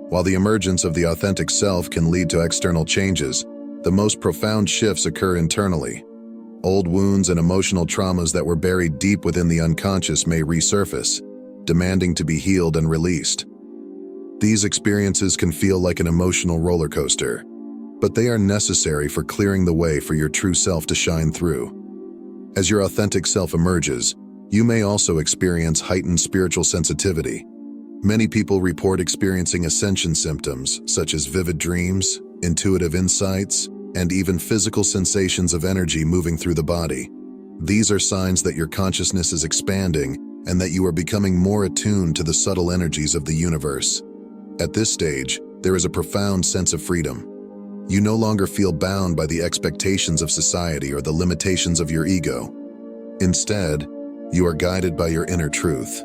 While the emergence of the authentic self can lead to external changes, the most profound shifts occur internally. Old wounds and emotional traumas that were buried deep within the unconscious may resurface, demanding to be healed and released. These experiences can feel like an emotional roller coaster, but they are necessary for clearing the way for your true self to shine through. As your authentic self emerges, you may also experience heightened spiritual sensitivity. Many people report experiencing ascension symptoms, such as vivid dreams, intuitive insights, and even physical sensations of energy moving through the body. These are signs that your consciousness is expanding and that you are becoming more attuned to the subtle energies of the universe. At this stage, there is a profound sense of freedom. You no longer feel bound by the expectations of society or the limitations of your ego. Instead, you are guided by your inner truth,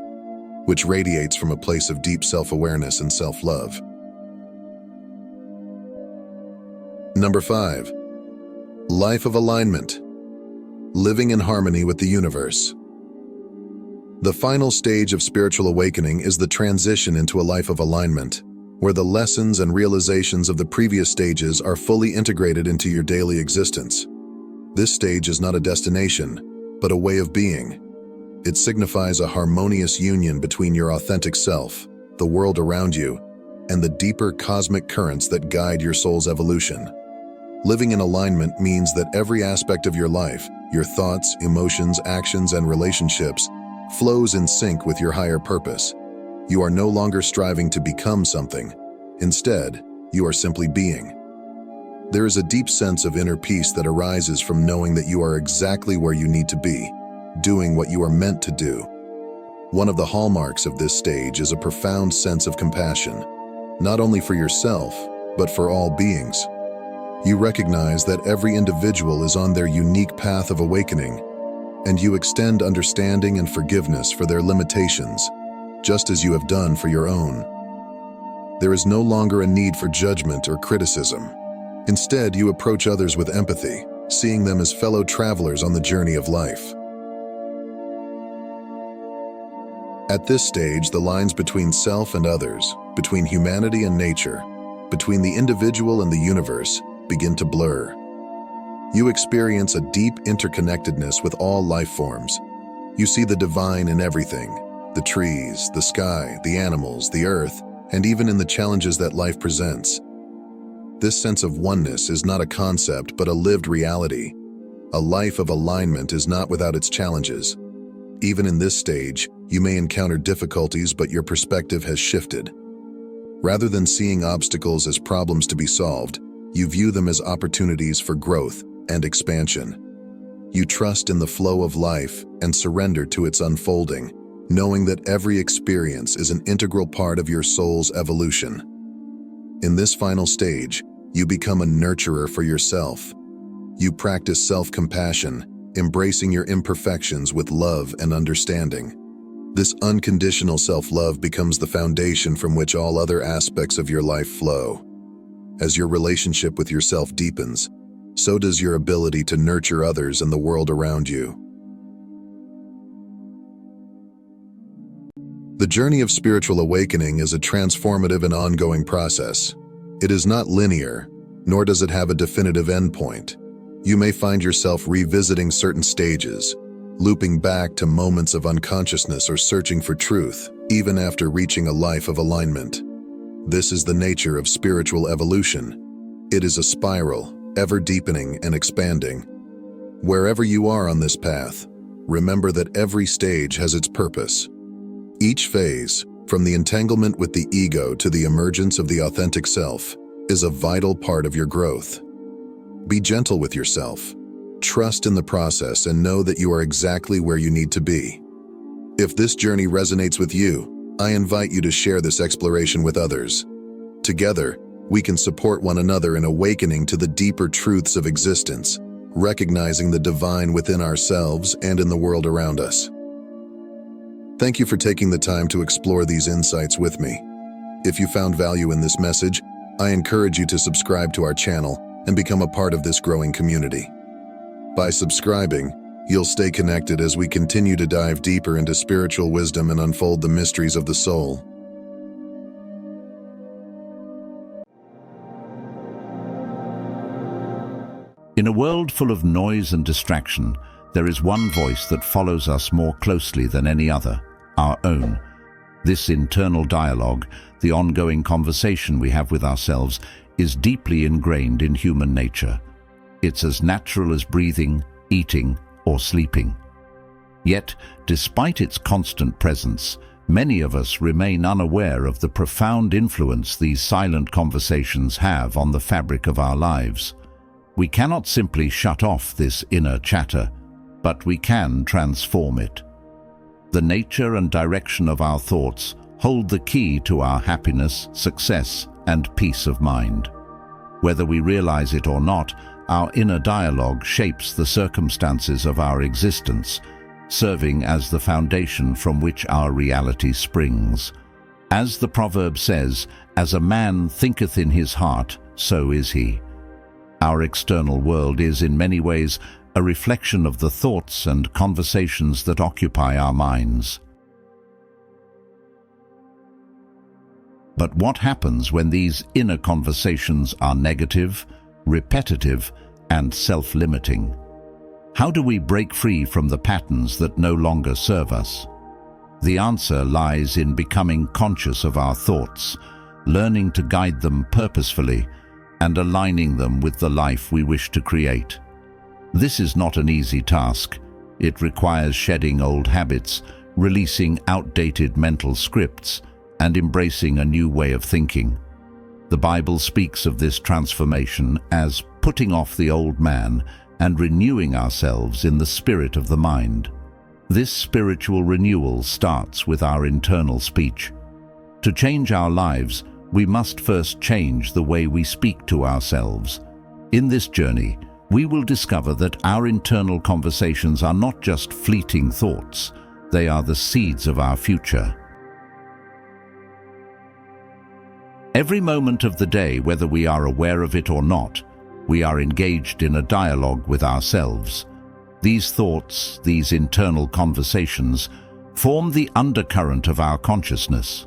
which radiates from a place of deep self-awareness and self-love. Number 5. Life of alignment. Living in harmony with the universe. The final stage of spiritual awakening is the transition into a life of alignment, where the lessons and realizations of the previous stages are fully integrated into your daily existence. This stage is not a destination, but a way of being. It signifies a harmonious union between your authentic self, the world around you, and the deeper cosmic currents that guide your soul's evolution. Living in alignment means that every aspect of your life, your thoughts, emotions, actions, and relationships, flows in sync with your higher purpose. You are no longer striving to become something. Instead, you are simply being. There is a deep sense of inner peace that arises from knowing that you are exactly where you need to be, doing what you are meant to do. One of the hallmarks of this stage is a profound sense of compassion, not only for yourself, but for all beings. You recognize that every individual is on their unique path of awakening, and you extend understanding and forgiveness for their limitations, just as you have done for your own. There is no longer a need for judgment or criticism. Instead, you approach others with empathy, seeing them as fellow travelers on the journey of life. At this stage, the lines between self and others, between humanity and nature, between the individual and the universe, begin to blur. You experience a deep interconnectedness with all life forms. You see the divine in everything, the trees, the sky, the animals, the earth, and even in the challenges that life presents. This sense of oneness is not a concept, but a lived reality. A life of alignment is not without its challenges. Even in this stage, you may encounter difficulties, but your perspective has shifted. Rather than seeing obstacles as problems to be solved, you view them as opportunities for growth and expansion. You trust in the flow of life and surrender to its unfolding, knowing that every experience is an integral part of your soul's evolution. In this final stage, you become a nurturer for yourself. You practice self-compassion, embracing your imperfections with love and understanding. This unconditional self-love becomes the foundation from which all other aspects of your life flow. As your relationship with yourself deepens, so does your ability to nurture others and the world around you. The journey of spiritual awakening is a transformative and ongoing process. It is not linear, nor does it have a definitive endpoint. You may find yourself revisiting certain stages, looping back to moments of unconsciousness or searching for truth, even after reaching a life of alignment. This is the nature of spiritual evolution. It is a spiral, ever deepening and expanding. Wherever you are on this path, remember that every stage has its purpose. Each phase, from the entanglement with the ego to the emergence of the authentic self, is a vital part of your growth. Be gentle with yourself. Trust in the process and know that you are exactly where you need to be. If this journey resonates with you, I invite you to share this exploration with others. Together, we can support one another in awakening to the deeper truths of existence, recognizing the divine within ourselves and in the world around us. Thank you for taking the time to explore these insights with me. If you found value in this message, I encourage you to subscribe to our channel and become a part of this growing community. By subscribing, you'll stay connected as we continue to dive deeper into spiritual wisdom and unfold the mysteries of the soul. In a world full of noise and distraction, there is one voice that follows us more closely than any other, our own. This internal dialogue, the ongoing conversation we have with ourselves, is deeply ingrained in human nature. It's as natural as breathing, eating, or sleeping. Yet, despite its constant presence, many of us remain unaware of the profound influence these silent conversations have on the fabric of our lives. We cannot simply shut off this inner chatter, but we can transform it. The nature and direction of our thoughts hold the key to our happiness, success, and peace of mind. Whether we realize it or not, our inner dialogue shapes the circumstances of our existence, serving as the foundation from which our reality springs. As the proverb says, "As a man thinketh in his heart, so is he." Our external world is, in many ways, a reflection of the thoughts and conversations that occupy our minds. But what happens when these inner conversations are negative, repetitive, and self-limiting? How do we break free from the patterns that no longer serve us? The answer lies in becoming conscious of our thoughts, learning to guide them purposefully, and aligning them with the life we wish to create. This is not an easy task. It requires shedding old habits, releasing outdated mental scripts, and embracing a new way of thinking. The Bible speaks of this transformation as putting off the old man and renewing ourselves in the spirit of the mind. This spiritual renewal starts with our internal speech. To change our lives, we must first change the way we speak to ourselves. In this journey, we will discover that our internal conversations are not just fleeting thoughts, they are the seeds of our future. Every moment of the day, whether we are aware of it or not, we are engaged in a dialogue with ourselves. These thoughts, these internal conversations, form the undercurrent of our consciousness.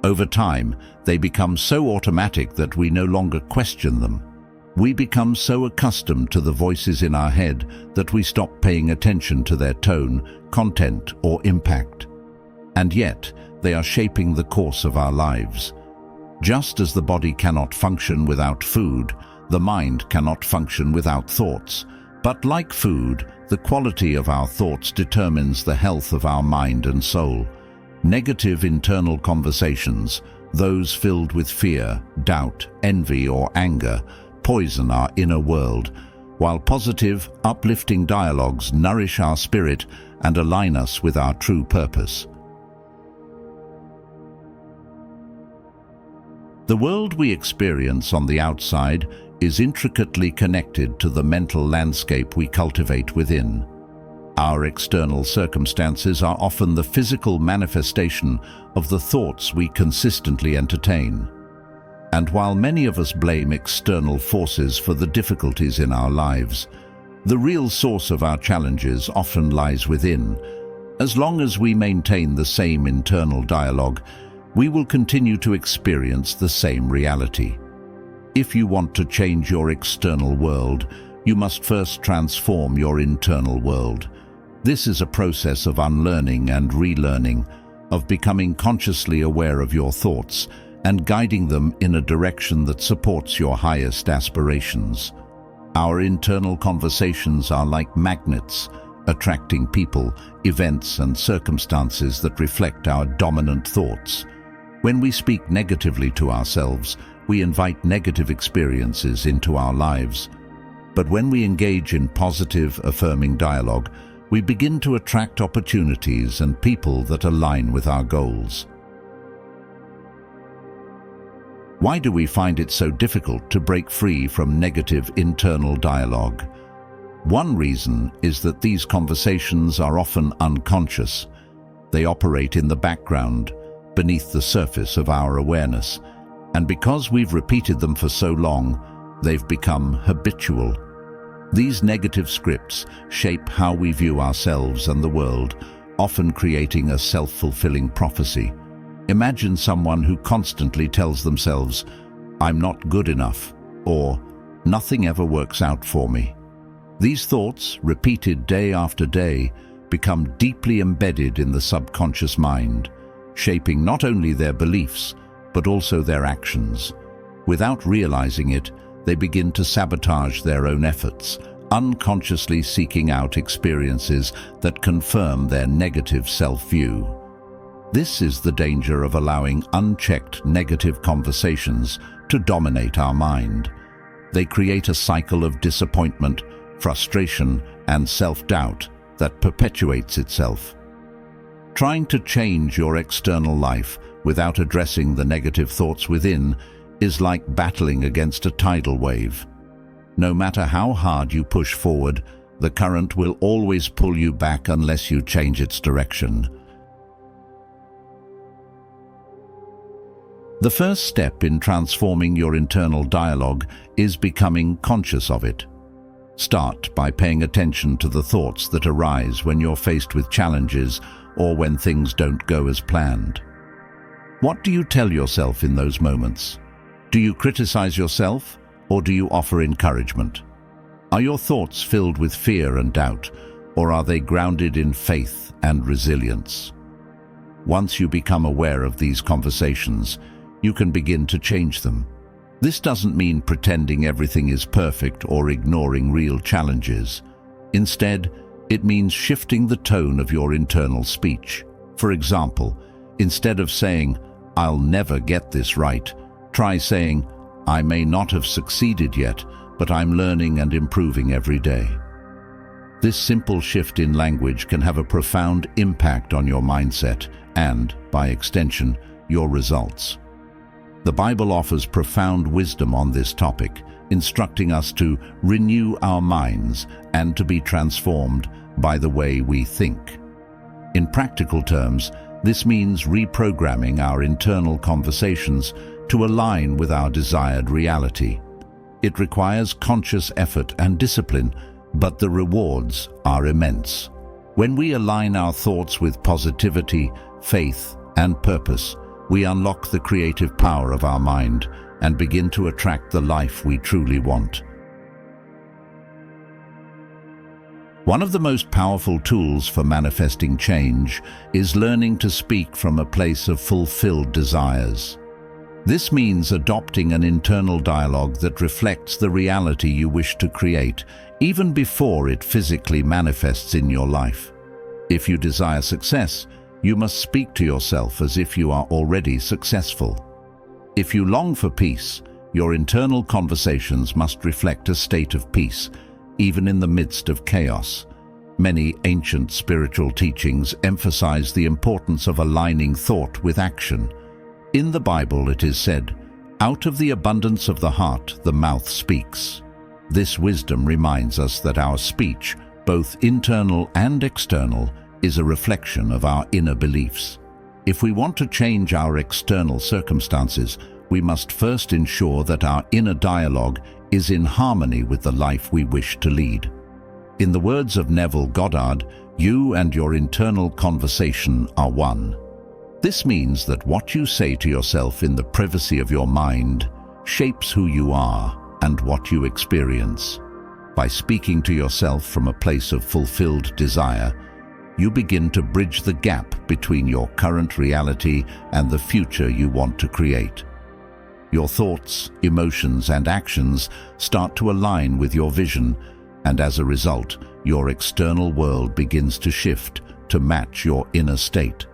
Over time, they become so automatic that we no longer question them. We become so accustomed to the voices in our head that we stop paying attention to their tone, content, or impact. And yet, they are shaping the course of our lives. Just as the body cannot function without food, the mind cannot function without thoughts. But like food, the quality of our thoughts determines the health of our mind and soul. Negative internal conversations, those filled with fear, doubt, envy, or anger, poison our inner world, while positive, uplifting dialogues nourish our spirit and align us with our true purpose. The world we experience on the outside is intricately connected to the mental landscape we cultivate within. Our external circumstances are often the physical manifestation of the thoughts we consistently entertain. And while many of us blame external forces for the difficulties in our lives, the real source of our challenges often lies within. As long as we maintain the same internal dialogue, we will continue to experience the same reality. If you want to change your external world, you must first transform your internal world. This is a process of unlearning and relearning, of becoming consciously aware of your thoughts and guiding them in a direction that supports your highest aspirations. Our internal conversations are like magnets, attracting people, events, and circumstances that reflect our dominant thoughts. When we speak negatively to ourselves, we invite negative experiences into our lives. But when we engage in positive, affirming dialogue, we begin to attract opportunities and people that align with our goals. Why do we find it so difficult to break free from negative internal dialogue? One reason is that these conversations are often unconscious. They operate in the background, beneath the surface of our awareness. And because we've repeated them for so long, they've become habitual. These negative scripts shape how we view ourselves and the world, often creating a self-fulfilling prophecy. Imagine someone who constantly tells themselves, "I'm not good enough," or "Nothing ever works out for me." These thoughts, repeated day after day, become deeply embedded in the subconscious mind, shaping not only their beliefs, but also their actions. Without realizing it, they begin to sabotage their own efforts, unconsciously seeking out experiences that confirm their negative self-view. This is the danger of allowing unchecked negative conversations to dominate our mind. They create a cycle of disappointment, frustration, and self-doubt that perpetuates itself. Trying to change your external life without addressing the negative thoughts within is like battling against a tidal wave. No matter how hard you push forward, the current will always pull you back unless you change its direction. The first step in transforming your internal dialogue is becoming conscious of it. Start by paying attention to the thoughts that arise when you're faced with challenges or when things don't go as planned. What do you tell yourself in those moments? Do you criticize yourself, or do you offer encouragement? Are your thoughts filled with fear and doubt, or are they grounded in faith and resilience? Once you become aware of these conversations, you can begin to change them. This doesn't mean pretending everything is perfect or ignoring real challenges. Instead, it means shifting the tone of your internal speech. For example, instead of saying, "I'll never get this right," try saying, "I may not have succeeded yet, but I'm learning and improving every day." This simple shift in language can have a profound impact on your mindset and, by extension, your results. The Bible offers profound wisdom on this topic, instructing us to renew our minds and to be transformed by the way we think. In practical terms, this means reprogramming our internal conversations to align with our desired reality. It requires conscious effort and discipline, but the rewards are immense. When we align our thoughts with positivity, faith, and purpose, we unlock the creative power of our mind and begin to attract the life we truly want. One of the most powerful tools for manifesting change is learning to speak from a place of fulfilled desires. This means adopting an internal dialogue that reflects the reality you wish to create, even before it physically manifests in your life. If you desire success, you must speak to yourself as if you are already successful. If you long for peace, your internal conversations must reflect a state of peace, even in the midst of chaos. Many ancient spiritual teachings emphasize the importance of aligning thought with action. In the Bible it is said, "Out of the abundance of the heart, the mouth speaks." This wisdom reminds us that our speech, both internal and external, is a reflection of our inner beliefs. If we want to change our external circumstances, we must first ensure that our inner dialogue is in harmony with the life we wish to lead. In the words of Neville Goddard, you and your internal conversation are one. This means that what you say to yourself in the privacy of your mind shapes who you are and what you experience. By speaking to yourself from a place of fulfilled desire, you begin to bridge the gap between your current reality and the future you want to create. Your thoughts, emotions, and actions start to align with your vision, and as a result, your external world begins to shift to match your inner state.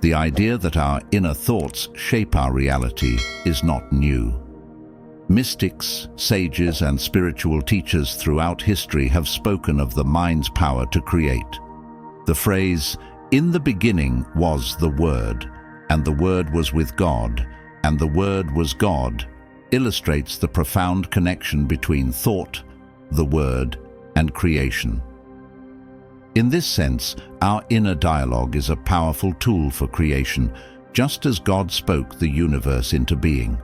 The idea that our inner thoughts shape our reality is not new. Mystics, sages, and spiritual teachers throughout history have spoken of the mind's power to create. The phrase, "In the beginning was the Word, and the Word was with God, and the Word was God," illustrates the profound connection between thought, the Word, and creation. In this sense, our inner dialogue is a powerful tool for creation, just as God spoke the universe into being.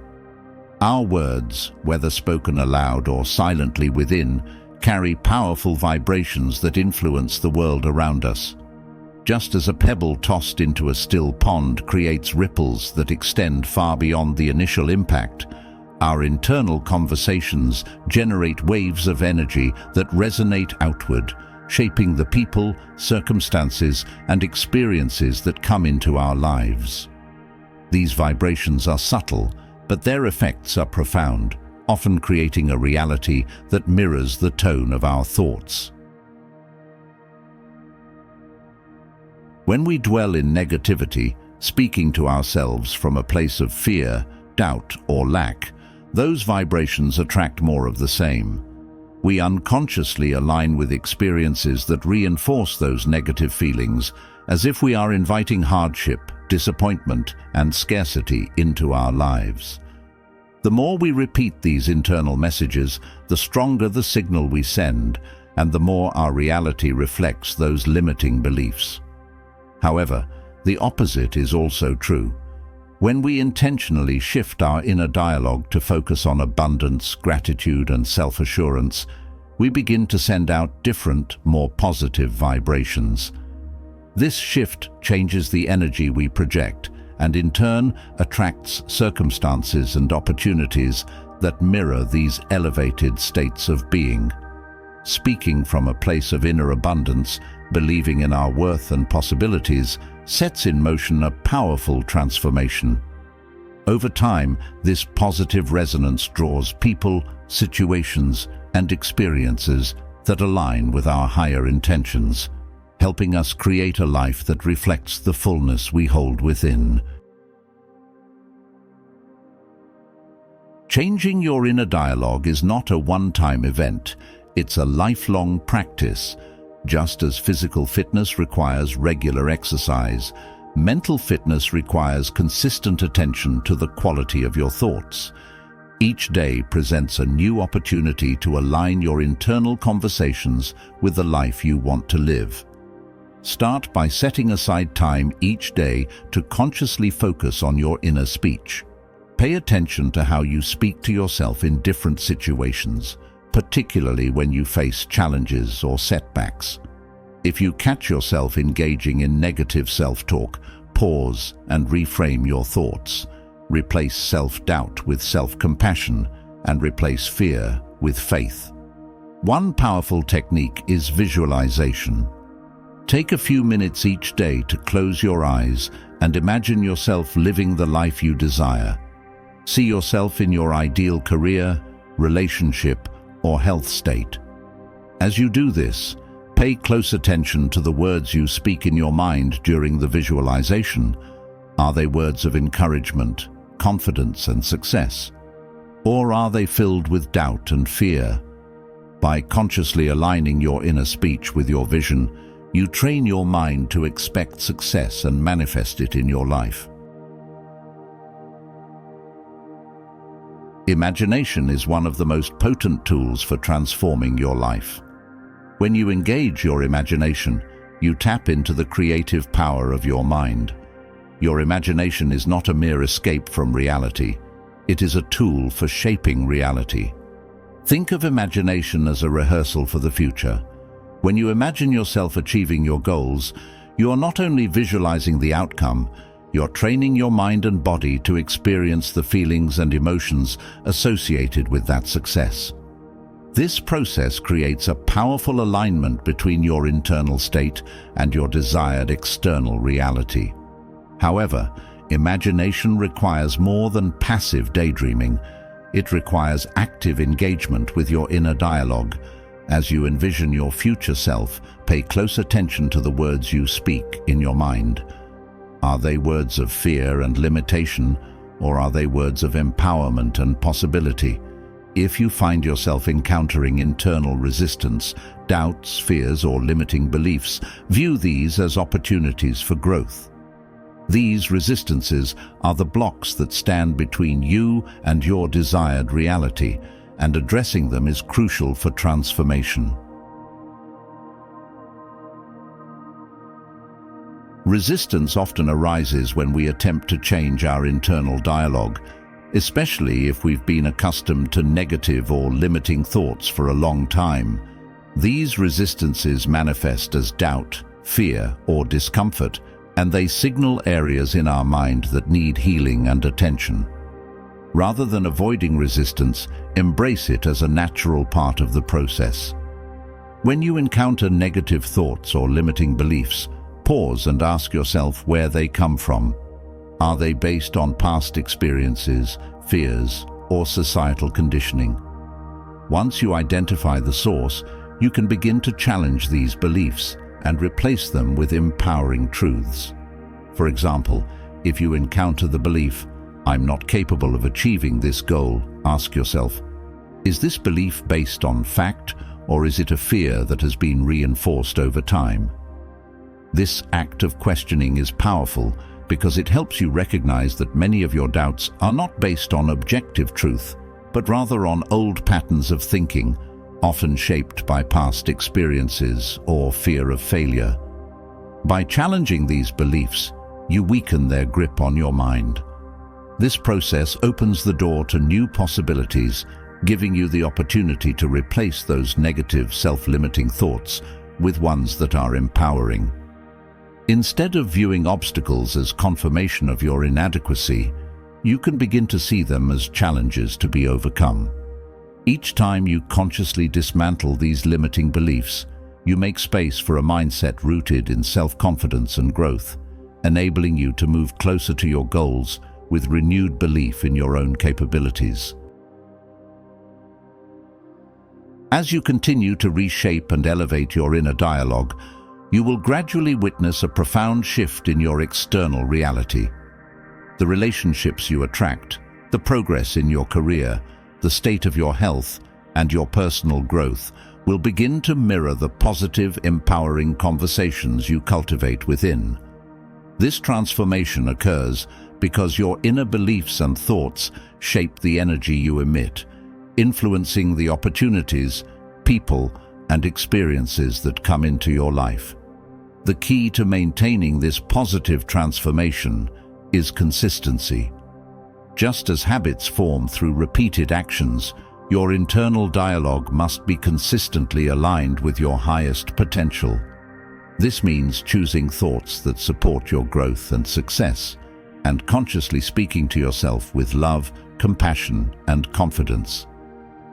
Our words, whether spoken aloud or silently within, carry powerful vibrations that influence the world around us. Just as a pebble tossed into a still pond creates ripples that extend far beyond the initial impact, our internal conversations generate waves of energy that resonate outward, shaping the people, circumstances, and experiences that come into our lives. These vibrations are subtle, but their effects are profound, often creating a reality that mirrors the tone of our thoughts. When we dwell in negativity, speaking to ourselves from a place of fear, doubt, or lack, those vibrations attract more of the same. We unconsciously align with experiences that reinforce those negative feelings, as if we are inviting hardship, disappointment, and scarcity into our lives. The more we repeat these internal messages, the stronger the signal we send, and the more our reality reflects those limiting beliefs. However, the opposite is also true. When we intentionally shift our inner dialogue to focus on abundance, gratitude, and self-assurance, we begin to send out different, more positive vibrations. This shift changes the energy we project and in turn attracts circumstances and opportunities that mirror these elevated states of being. Speaking from a place of inner abundance, believing in our worth and possibilities, sets in motion a powerful transformation. Over time, this positive resonance draws people, situations, and experiences that align with our higher intentions, helping us create a life that reflects the fullness we hold within. Changing your inner dialogue is not a one-time event. It's a lifelong practice. Just as physical fitness requires regular exercise, mental fitness requires consistent attention to the quality of your thoughts. Each day presents a new opportunity to align your internal conversations with the life you want to live. Start by setting aside time each day to consciously focus on your inner speech. Pay attention to how you speak to yourself in different situations, particularly when you face challenges or setbacks. If you catch yourself engaging in negative self-talk, pause and reframe your thoughts. Replace self-doubt with self-compassion and replace fear with faith. One powerful technique is visualization. Take a few minutes each day to close your eyes and imagine yourself living the life you desire. See yourself in your ideal career, relationship, or health state. As you do this, pay close attention to the words you speak in your mind during the visualization. Are they words of encouragement, confidence, and success? Or are they filled with doubt and fear? By consciously aligning your inner speech with your vision, you train your mind to expect success and manifest it in your life. Imagination is one of the most potent tools for transforming your life. When you engage your imagination, you tap into the creative power of your mind. Your imagination is not a mere escape from reality. It is a tool for shaping reality. Think of imagination as a rehearsal for the future. When you imagine yourself achieving your goals, you are not only visualizing the outcome, you're training your mind and body to experience the feelings and emotions associated with that success. This process creates a powerful alignment between your internal state and your desired external reality. However, imagination requires more than passive daydreaming. It requires active engagement with your inner dialogue. As you envision your future self, pay close attention to the words you speak in your mind. Are they words of fear and limitation, or are they words of empowerment and possibility? If you find yourself encountering internal resistance, doubts, fears, or limiting beliefs, view these as opportunities for growth. These resistances are the blocks that stand between you and your desired reality, and addressing them is crucial for transformation. Resistance often arises when we attempt to change our internal dialogue, especially if we've been accustomed to negative or limiting thoughts for a long time. These resistances manifest as doubt, fear, or discomfort, and they signal areas in our mind that need healing and attention. Rather than avoiding resistance, embrace it as a natural part of the process. When you encounter negative thoughts or limiting beliefs, pause and ask yourself where they come from. Are they based on past experiences, fears, or societal conditioning? Once you identify the source, you can begin to challenge these beliefs and replace them with empowering truths. For example, if you encounter the belief, "I'm not capable of achieving this goal," ask yourself, is this belief based on fact, or is it a fear that has been reinforced over time? This act of questioning is powerful because it helps you recognize that many of your doubts are not based on objective truth, but rather on old patterns of thinking, often shaped by past experiences or fear of failure. By challenging these beliefs, you weaken their grip on your mind. This process opens the door to new possibilities, giving you the opportunity to replace those negative, self-limiting thoughts with ones that are empowering. Instead of viewing obstacles as confirmation of your inadequacy, you can begin to see them as challenges to be overcome. Each time you consciously dismantle these limiting beliefs, you make space for a mindset rooted in self-confidence and growth, enabling you to move closer to your goals with renewed belief in your own capabilities. As you continue to reshape and elevate your inner dialogue, you will gradually witness a profound shift in your external reality. The relationships you attract, The progress in your career, the state of your health, and your personal growth will begin to mirror the positive, empowering conversations you cultivate within. This transformation occurs because your inner beliefs and thoughts shape the energy you emit, influencing the opportunities, people, and experiences that come into your life. The key to maintaining this positive transformation is consistency. Just as habits form through repeated actions, your internal dialogue must be consistently aligned with your highest potential. This means choosing thoughts that support your growth and success, and consciously speaking to yourself with love, compassion, and confidence.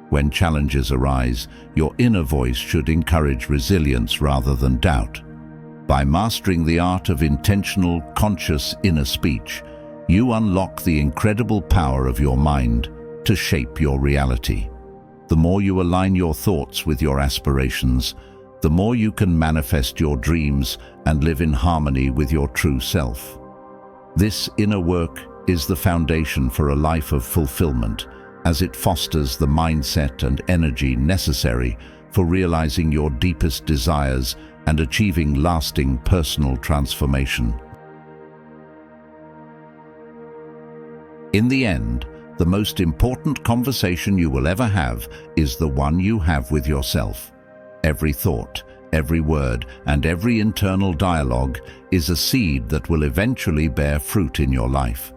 When challenges arise, your inner voice should encourage resilience rather than doubt. By mastering the art of intentional, conscious inner speech, you unlock the incredible power of your mind to shape your reality. The more you align your thoughts with your aspirations, the more you can manifest your dreams and live in harmony with your true self. This inner work is the foundation for a life of fulfillment, as it fosters the mindset and energy necessary for realizing your deepest desires and achieving lasting personal transformation. In the end, the most important conversation you will ever have is the one you have with yourself. Every thought, every word, and every internal dialogue is a seed that will eventually bear fruit in your life.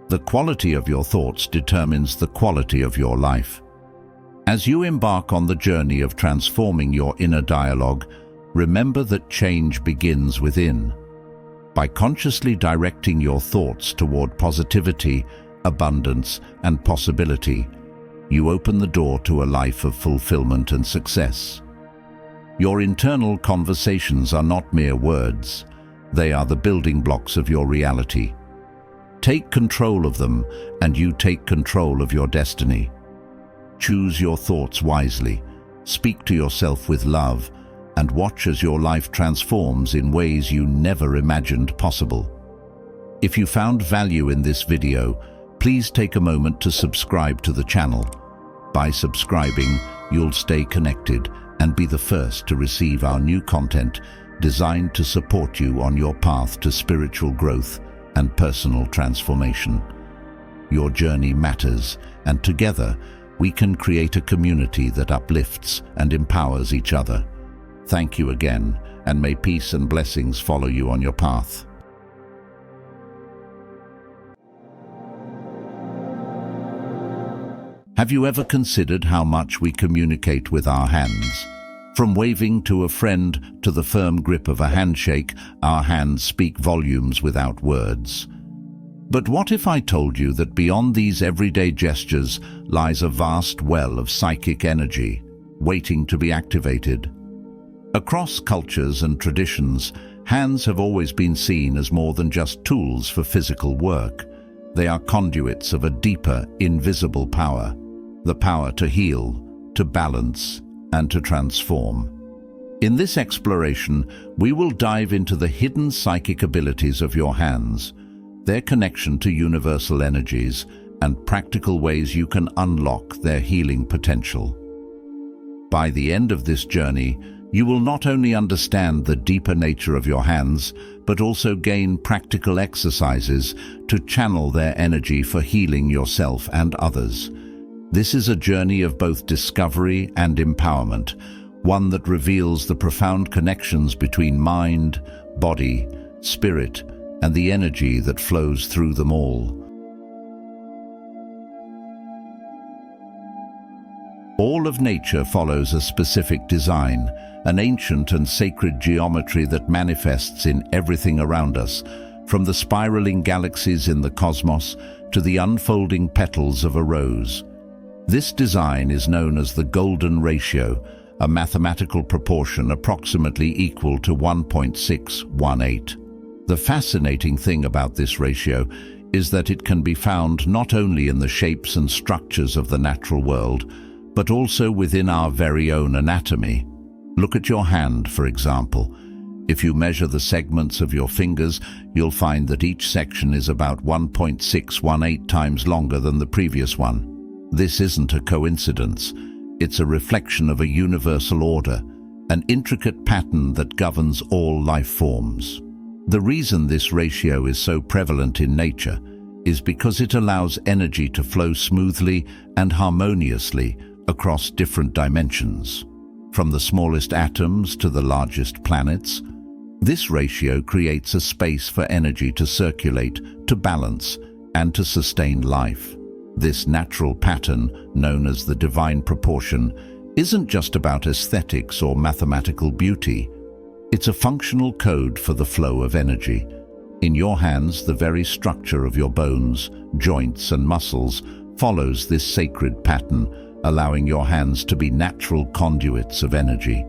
The quality of your thoughts determines the quality of your life. As you embark on the journey of transforming your inner dialogue, remember that change begins within. By consciously directing your thoughts toward positivity, abundance, and possibility, you open the door to a life of fulfillment and success. Your internal conversations are not mere words. They are the building blocks of your reality. Take control of them, and you take control of your destiny. Choose your thoughts wisely, speak to yourself with love, and watch as your life transforms in ways you never imagined possible. If you found value in this video, please take a moment to subscribe to the channel. By subscribing, you'll stay connected and be the first to receive our new content designed to support you on your path to spiritual growth and personal transformation. Your journey matters, and together we can create a community that uplifts and empowers each other. Thank you again, and may peace and blessings follow you on your path. Have you ever considered how much we communicate with our hands? From waving to a friend to the firm grip of a handshake, our hands speak volumes without words. But what if I told you that beyond these everyday gestures lies a vast well of psychic energy, waiting to be activated? Across cultures and traditions, hands have always been seen as more than just tools for physical work. They are conduits of a deeper, invisible power, the power to heal, to balance, and to transform. In this exploration, we will dive into the hidden psychic abilities of your hands, their connection to universal energies, and practical ways you can unlock their healing potential. By the end of this journey, you will not only understand the deeper nature of your hands, but also gain practical exercises to channel their energy for healing yourself and others. This is a journey of both discovery and empowerment, one that reveals the profound connections between mind, body, spirit, and the energy that flows through them all. All of nature follows a specific design, an ancient and sacred geometry that manifests in everything around us, from the spiraling galaxies in the cosmos to the unfolding petals of a rose. This design is known as the golden ratio, a mathematical proportion approximately equal to 1.618. The fascinating thing about this ratio is that it can be found not only in the shapes and structures of the natural world, but also within our very own anatomy. Look at your hand, for example. If you measure the segments of your fingers, you'll find that each section is about 1.618 times longer than the previous one. This isn't a coincidence. It's a reflection of a universal order, an intricate pattern that governs all life forms. The reason this ratio is so prevalent in nature is because it allows energy to flow smoothly and harmoniously across different dimensions. From the smallest atoms to the largest planets, this ratio creates a space for energy to circulate, to balance, and to sustain life. This natural pattern, known as the divine proportion, isn't just about aesthetics or mathematical beauty. It's a functional code for the flow of energy. In your hands, the very structure of your bones, joints, and muscles follows this sacred pattern, allowing your hands to be natural conduits of energy.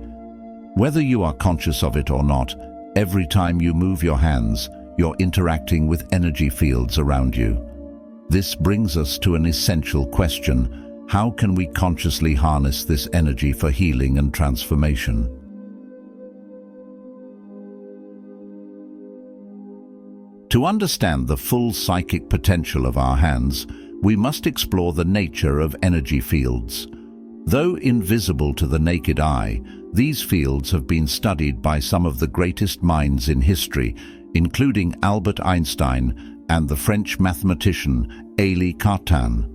Whether you are conscious of it or not, every time you move your hands, you're interacting with energy fields around you. This brings us to an essential question: how can we consciously harness this energy for healing and transformation? To understand the full psychic potential of our hands, we must explore the nature of energy fields. Though invisible to the naked eye, these fields have been studied by some of the greatest minds in history, including Albert Einstein and the French mathematician Élie Cartan.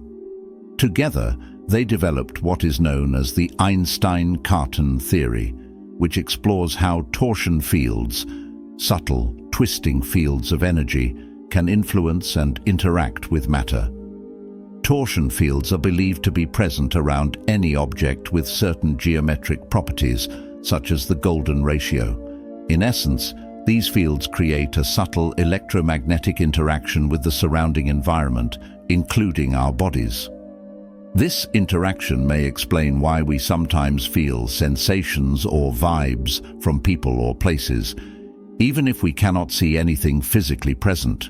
Together, they developed what is known as the Einstein-Cartan theory, which explores how torsion fields, subtle, twisting fields of energy, can influence and interact with matter. Torsion fields are believed to be present around any object with certain geometric properties, such as the golden ratio. In essence, these fields create a subtle electromagnetic interaction with the surrounding environment, including our bodies. This interaction may explain why we sometimes feel sensations or vibes from people or places, even if we cannot see anything physically present.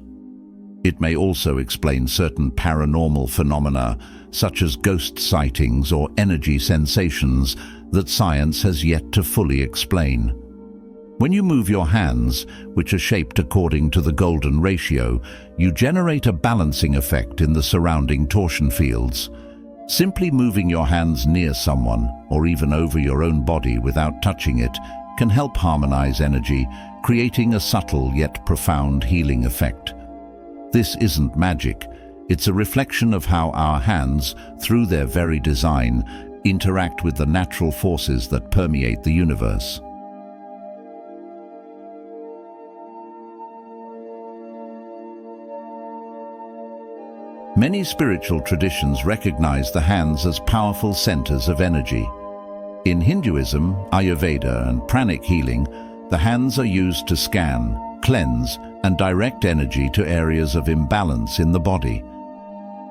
It may also explain certain paranormal phenomena, such as ghost sightings or energy sensations, that science has yet to fully explain. When you move your hands, which are shaped according to the golden ratio, you generate a balancing effect in the surrounding torsion fields. Simply moving your hands near someone, or even over your own body without touching it, can help harmonize energy, creating a subtle yet profound healing effect. This isn't magic. It's a reflection of how our hands, through their very design, interact with the natural forces that permeate the universe. Many spiritual traditions recognize the hands as powerful centers of energy. In Hinduism, Ayurveda, and pranic healing, the hands are used to scan, cleanse, and direct energy to areas of imbalance in the body.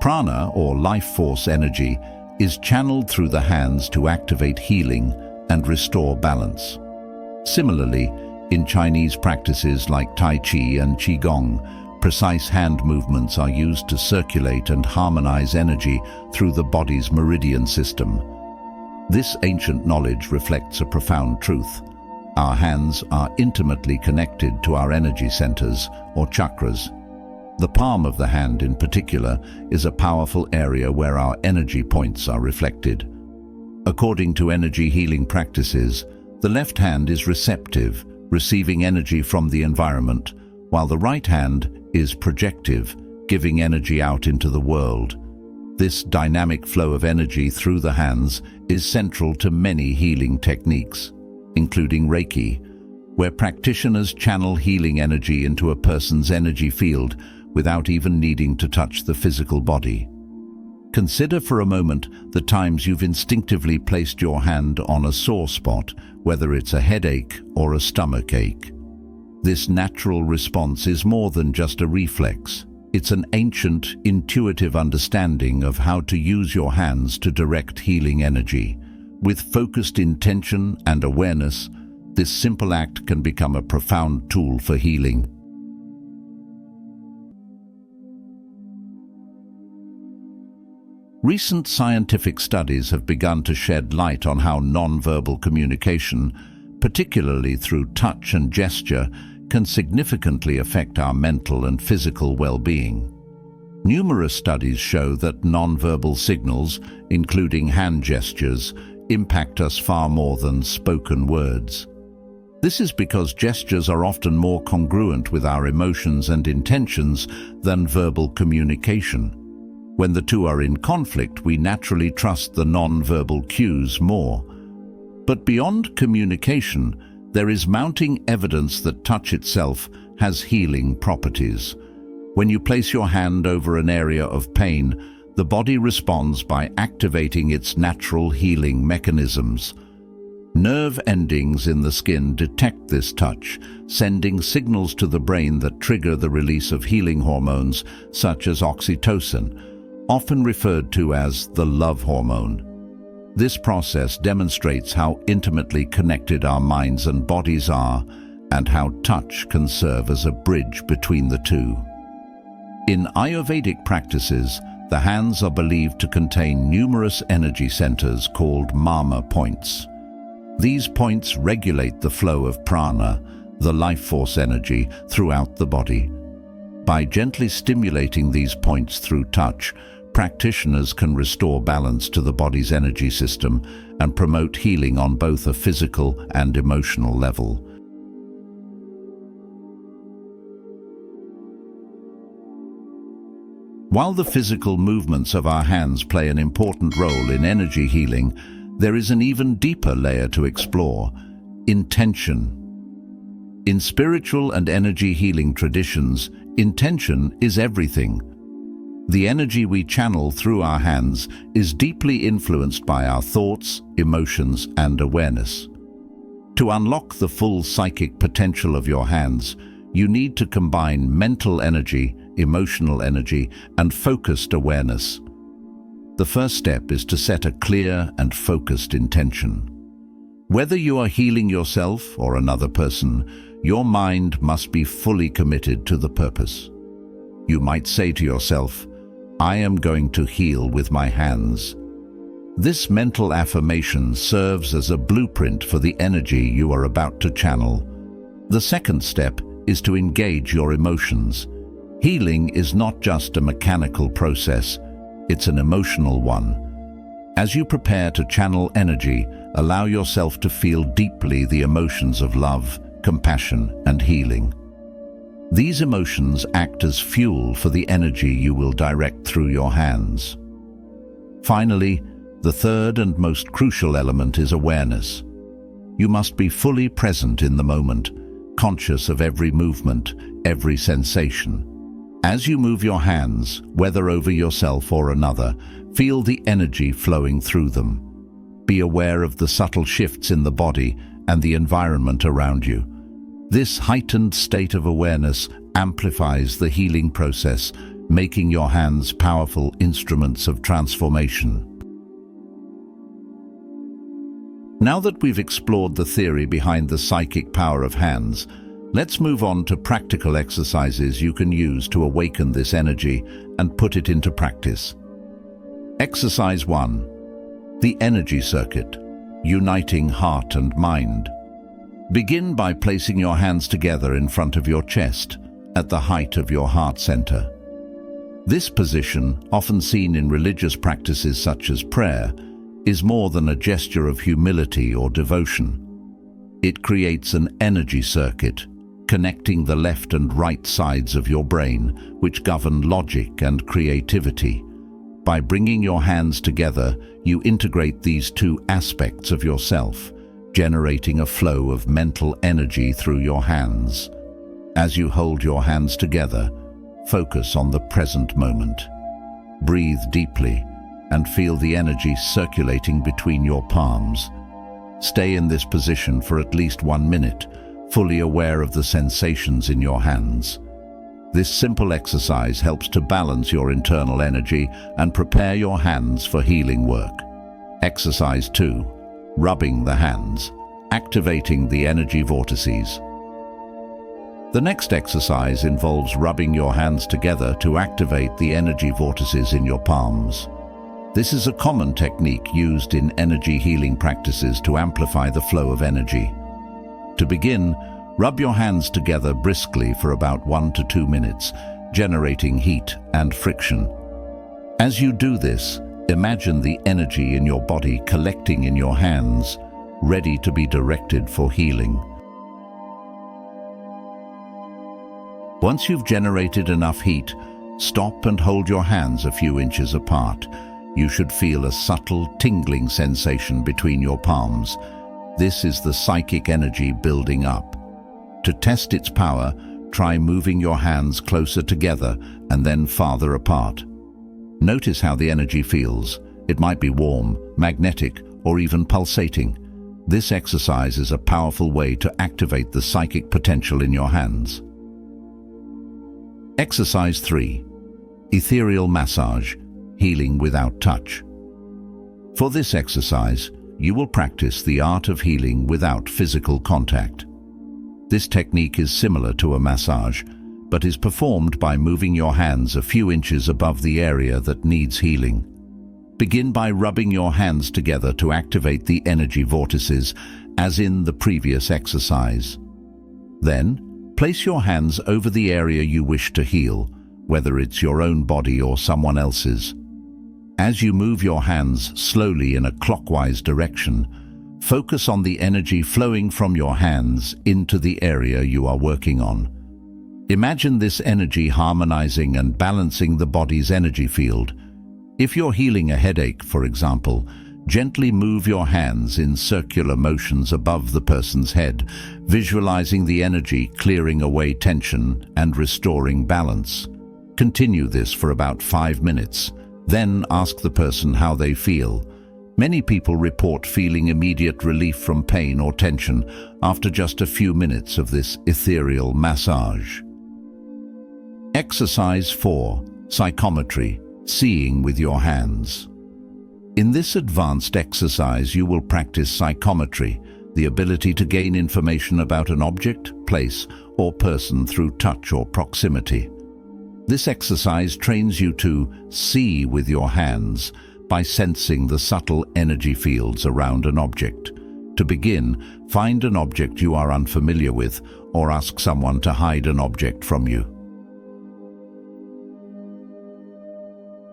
Prana, or life force energy, is channeled through the hands to activate healing and restore balance. Similarly, in Chinese practices like Tai Chi and Qigong, precise hand movements are used to circulate and harmonize energy through the body's meridian system. This ancient knowledge reflects a profound truth. Our hands are intimately connected to our energy centers, or chakras. The palm of the hand in particular is a powerful area where our energy points are reflected. According to energy healing practices, the left hand is receptive, receiving energy from the environment, while the right hand is projective, giving energy out into the world. This dynamic flow of energy through the hands is central to many healing techniques, including Reiki, where practitioners channel healing energy into a person's energy field without even needing to touch the physical body. Consider for a moment the times you've instinctively placed your hand on a sore spot, whether it's a headache or a stomach ache. This natural response is more than just a reflex. It's an ancient, intuitive understanding of how to use your hands to direct healing energy. With focused intention and awareness, this simple act can become a profound tool for healing. Recent scientific studies have begun to shed light on how nonverbal communication, particularly through touch and gesture, can significantly affect our mental and physical well-being. Numerous studies show that nonverbal signals, including hand gestures, impact us far more than spoken words. This is because gestures are often more congruent with our emotions and intentions than verbal communication. When the two are in conflict, we naturally trust the non-verbal cues more. But beyond communication, there is mounting evidence that touch itself has healing properties. When you place your hand over an area of pain, the body responds by activating its natural healing mechanisms. Nerve endings in the skin detect this touch, sending signals to the brain that trigger the release of healing hormones such as oxytocin, often referred to as the love hormone. This process demonstrates how intimately connected our minds and bodies are, and how touch can serve as a bridge between the two. In Ayurvedic practices, the hands are believed to contain numerous energy centers called mama points. These points regulate the flow of prana, the life force energy, throughout the body. By gently stimulating these points through touch, practitioners can restore balance to the body's energy system and promote healing on both a physical and emotional level. While the physical movements of our hands play an important role in energy healing, there is an even deeper layer to explore: intention. In spiritual and energy healing traditions, intention is everything. The energy we channel through our hands is deeply influenced by our thoughts, emotions, and awareness. To unlock the full psychic potential of your hands, you need to combine mental energy, emotional energy, and focused awareness. The first step is to set a clear and focused intention. Whether you are healing yourself or another person, your mind must be fully committed to the purpose. You might say to yourself, "I am going to heal with my hands." This mental affirmation serves as a blueprint for the energy you are about to channel. The second step is to engage your emotions. Healing is not just a mechanical process, it's an emotional one. As you prepare to channel energy, allow yourself to feel deeply the emotions of love, compassion, and healing. These emotions act as fuel for the energy you will direct through your hands. Finally, the third and most crucial element is awareness. You must be fully present in the moment, conscious of every movement, every sensation. As you move your hands, whether over yourself or another, feel the energy flowing through them. Be aware of the subtle shifts in the body and the environment around you. This heightened state of awareness amplifies the healing process, making your hands powerful instruments of transformation. Now that we've explored the theory behind the psychic power of hands, let's move on to practical exercises you can use to awaken this energy and put it into practice. Exercise 1. The energy circuit, uniting heart and mind. Begin by placing your hands together in front of your chest, at the height of your heart center. This position, often seen in religious practices such as prayer, is more than a gesture of humility or devotion. It creates an energy circuit, connecting the left and right sides of your brain, which govern logic and creativity. By bringing your hands together, you integrate these two aspects of yourself, generating a flow of mental energy through your hands. As you hold your hands together, focus on the present moment. Breathe deeply and feel the energy circulating between your palms. Stay in this position for at least 1 minute, fully aware of the sensations in your hands. This simple exercise helps to balance your internal energy and prepare your hands for healing work. Exercise 2. Rubbing the hands, activating the energy vortices. The next exercise involves rubbing your hands together to activate the energy vortices in your palms. This is a common technique used in energy healing practices to amplify the flow of energy. To begin, rub your hands together briskly for about 1 to 2 minutes, generating heat and friction. As you do this, imagine the energy in your body collecting in your hands, ready to be directed for healing. Once you've generated enough heat, stop and hold your hands a few inches apart. You should feel a subtle tingling sensation between your palms. This is the psychic energy building up. To test its power, try moving your hands closer together and then farther apart. Notice how the energy feels. It might be warm, magnetic, or even pulsating. This exercise is a powerful way to activate the psychic potential in your hands. Exercise 3. Ethereal massage, healing without touch. For this exercise, you will practice the art of healing without physical contact. This technique is similar to a massage, but is performed by moving your hands a few inches above the area that needs healing. Begin by rubbing your hands together to activate the energy vortices, as in the previous exercise. Then, place your hands over the area you wish to heal, whether it's your own body or someone else's. As you move your hands slowly in a clockwise direction, focus on the energy flowing from your hands into the area you are working on. Imagine this energy harmonizing and balancing the body's energy field. If you're healing a headache, for example, gently move your hands in circular motions above the person's head, visualizing the energy clearing away tension and restoring balance. Continue this for about 5 minutes. Then ask the person how they feel. Many people report feeling immediate relief from pain or tension after just a few minutes of this ethereal massage. Exercise 4. Psychometry, seeing with your hands. In this advanced exercise, you will practice psychometry, the ability to gain information about an object, place, or person through touch or proximity. This exercise trains you to see with your hands by sensing the subtle energy fields around an object. To begin, find an object you are unfamiliar with or ask someone to hide an object from you.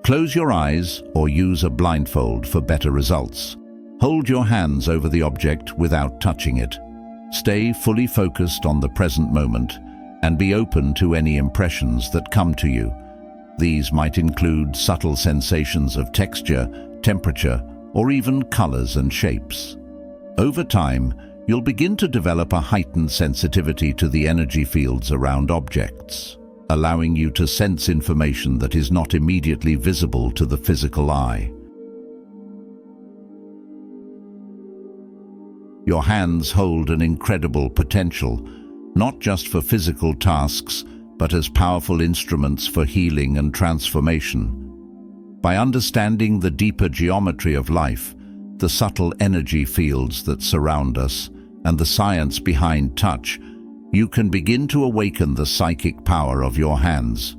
Close your eyes or use a blindfold for better results. Hold your hands over the object without touching it. Stay fully focused on the present moment and be open to any impressions that come to you. These might include subtle sensations of texture, temperature, or even colors and shapes. Over time, you'll begin to develop a heightened sensitivity to the energy fields around objects, allowing you to sense information that is not immediately visible to the physical eye. Your hands hold an incredible potential, not just for physical tasks, but as powerful instruments for healing and transformation. By understanding the deeper geometry of life, the subtle energy fields that surround us, and the science behind touch, you can begin to awaken the psychic power of your hands.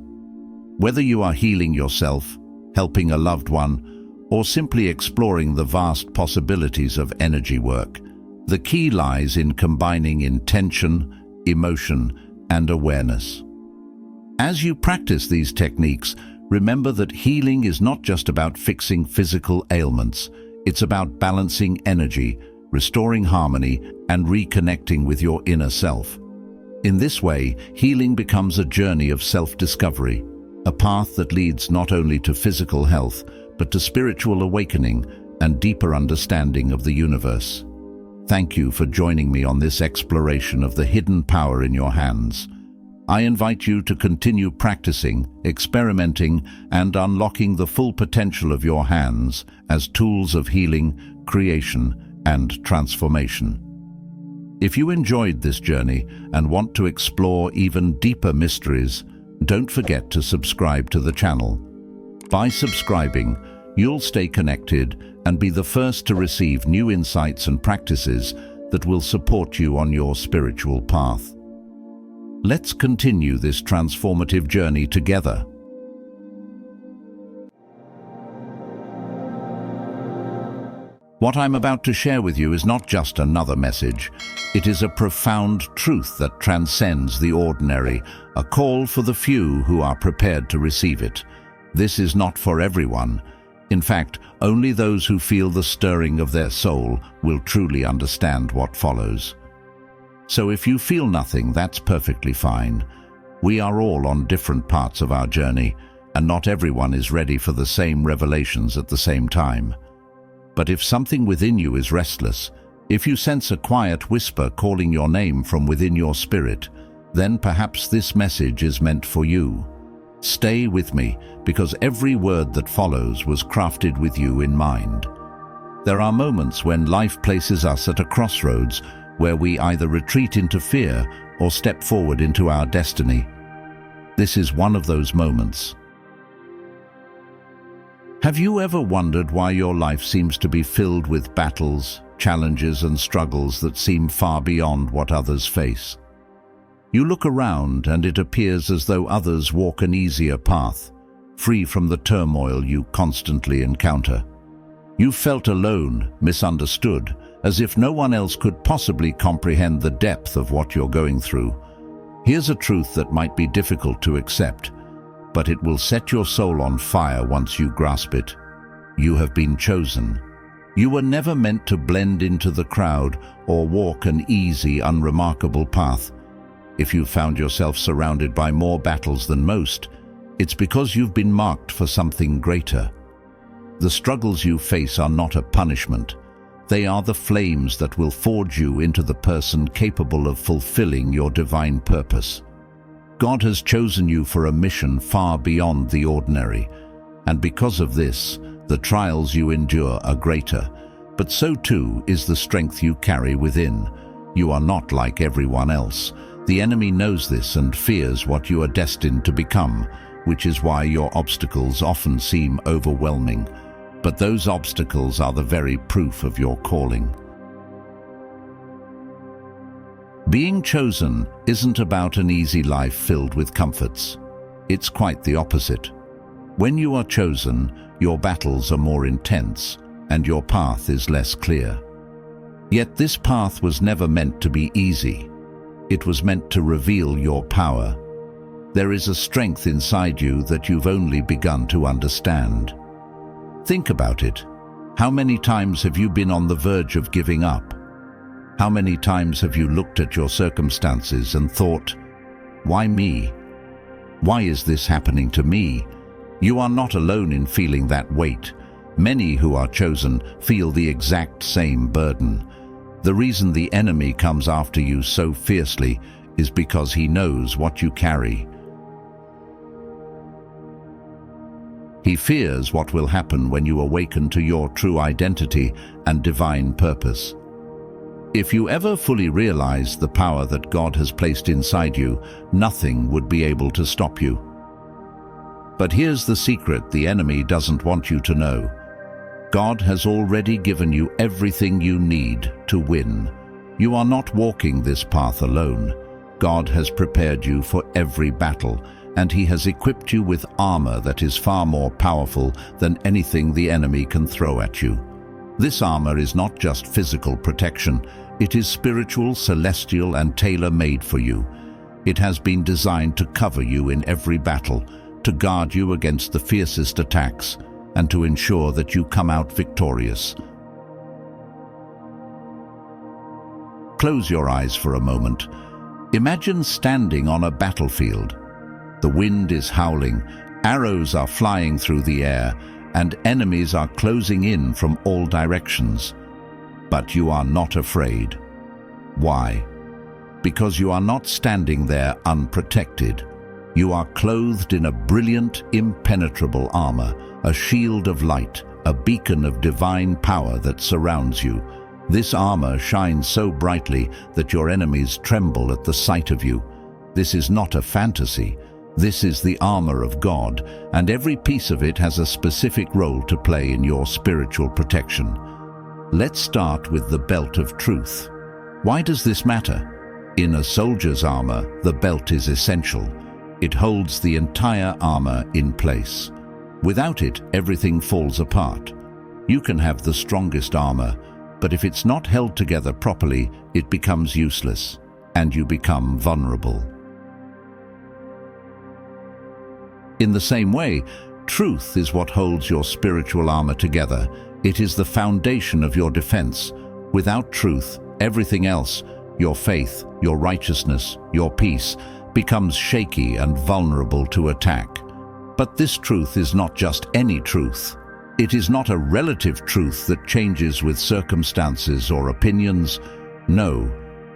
Whether you are healing yourself, helping a loved one, or simply exploring the vast possibilities of energy work, the key lies in combining intention, emotion, and awareness. As you practice these techniques, remember that healing is not just about fixing physical ailments. It's about balancing energy, restoring harmony, and reconnecting with your inner self. In this way, healing becomes a journey of self-discovery, a path that leads not only to physical health, but to spiritual awakening and deeper understanding of the universe. Thank you for joining me on this exploration of the hidden power in your hands. I invite you to continue practicing, experimenting, and unlocking the full potential of your hands as tools of healing, creation, and transformation. If you enjoyed this journey and want to explore even deeper mysteries, don't forget to subscribe to the channel. By subscribing, you'll stay connected and be the first to receive new insights and practices that will support you on your spiritual path. Let's continue this transformative journey together. What I'm about to share with you is not just another message. It is a profound truth that transcends the ordinary, a call for the few who are prepared to receive it. This is not for everyone. In fact, only those who feel the stirring of their soul will truly understand what follows. So if you feel nothing, that's perfectly fine. We are all on different parts of our journey, and not everyone is ready for the same revelations at the same time. But if something within you is restless, if you sense a quiet whisper calling your name from within your spirit, then perhaps this message is meant for you. Stay with me, because every word that follows was crafted with you in mind. There are moments when life places us at a crossroads where we either retreat into fear or step forward into our destiny. This is one of those moments. Have you ever wondered why your life seems to be filled with battles, challenges, and struggles that seem far beyond what others face? You look around and it appears as though others walk an easier path, free from the turmoil you constantly encounter. You felt alone, misunderstood, as if no one else could possibly comprehend the depth of what you're going through. Here's a truth that might be difficult to accept, but it will set your soul on fire once you grasp it. You have been chosen. You were never meant to blend into the crowd or walk an easy, unremarkable path. If you found yourself surrounded by more battles than most, it's because you've been marked for something greater. The struggles you face are not a punishment. They are the flames that will forge you into the person capable of fulfilling your divine purpose. God has chosen you for a mission far beyond the ordinary, and because of this, the trials you endure are greater, but so too is the strength you carry within. You are not like everyone else. The enemy knows this and fears what you are destined to become, which is why your obstacles often seem overwhelming. But those obstacles are the very proof of your calling. Being chosen isn't about an easy life filled with comforts. It's quite the opposite. When you are chosen, your battles are more intense and your path is less clear. Yet this path was never meant to be easy. It was meant to reveal your power. There is a strength inside you that you've only begun to understand. Think about it. How many times have you been on the verge of giving up? How many times have you looked at your circumstances and thought, why me? Why is this happening to me? You are not alone in feeling that weight. Many who are chosen feel the exact same burden. The reason the enemy comes after you so fiercely is because he knows what you carry. He fears what will happen when you awaken to your true identity and divine purpose. If you ever fully realize the power that God has placed inside you, nothing would be able to stop you. But here's the secret the enemy doesn't want you to know. God has already given you everything you need to win. You are not walking this path alone. God has prepared you for every battle, and He has equipped you with armor that is far more powerful than anything the enemy can throw at you. This armor is not just physical protection. It is spiritual, celestial, and tailor-made for you. It has been designed to cover you in every battle, to guard you against the fiercest attacks, and to ensure that you come out victorious. Close your eyes for a moment. Imagine standing on a battlefield. The wind is howling, arrows are flying through the air, and enemies are closing in from all directions. But you are not afraid. Why? Because you are not standing there unprotected. You are clothed in a brilliant, impenetrable armor, a shield of light, a beacon of divine power that surrounds you. This armor shines so brightly that your enemies tremble at the sight of you. This is not a fantasy. This is the armor of God, and every piece of it has a specific role to play in your spiritual protection. Let's start with the belt of truth. Why does this matter? In a soldier's armor, the belt is essential. It holds the entire armor in place. Without it, everything falls apart. You can have the strongest armor, but if it's not held together properly, it becomes useless, and you become vulnerable. In the same way, truth is what holds your spiritual armor together. It is the foundation of your defense. Without truth, everything else, your faith, your righteousness, your peace, becomes shaky and vulnerable to attack. But this truth is not just any truth. It is not a relative truth that changes with circumstances or opinions. No,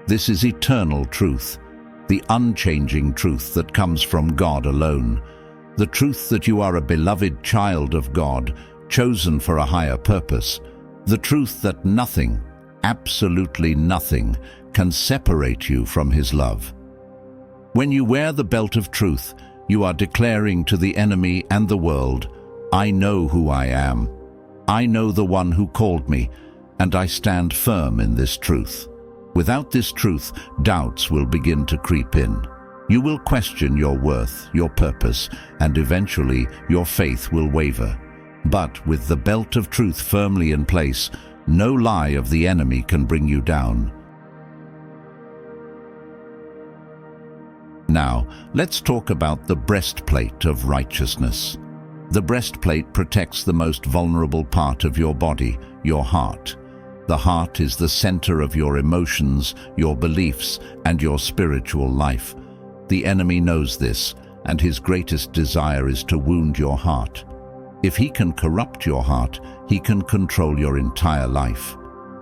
this is eternal truth, the unchanging truth that comes from God alone. The truth that you are a beloved child of God, chosen for a higher purpose. The truth that nothing, absolutely nothing, can separate you from His love. When you wear the belt of truth, you are declaring to the enemy and the world, I know who I am. I know the one who called me, and I stand firm in this truth. Without this truth, doubts will begin to creep in. You will question your worth, your purpose, and eventually your faith will waver. But with the belt of truth firmly in place, no lie of the enemy can bring you down. Now, let's talk about the breastplate of righteousness. The breastplate protects the most vulnerable part of your body, your heart. The heart is the center of your emotions, your beliefs, and your spiritual life. The enemy knows this, and his greatest desire is to wound your heart. If he can corrupt your heart, he can control your entire life.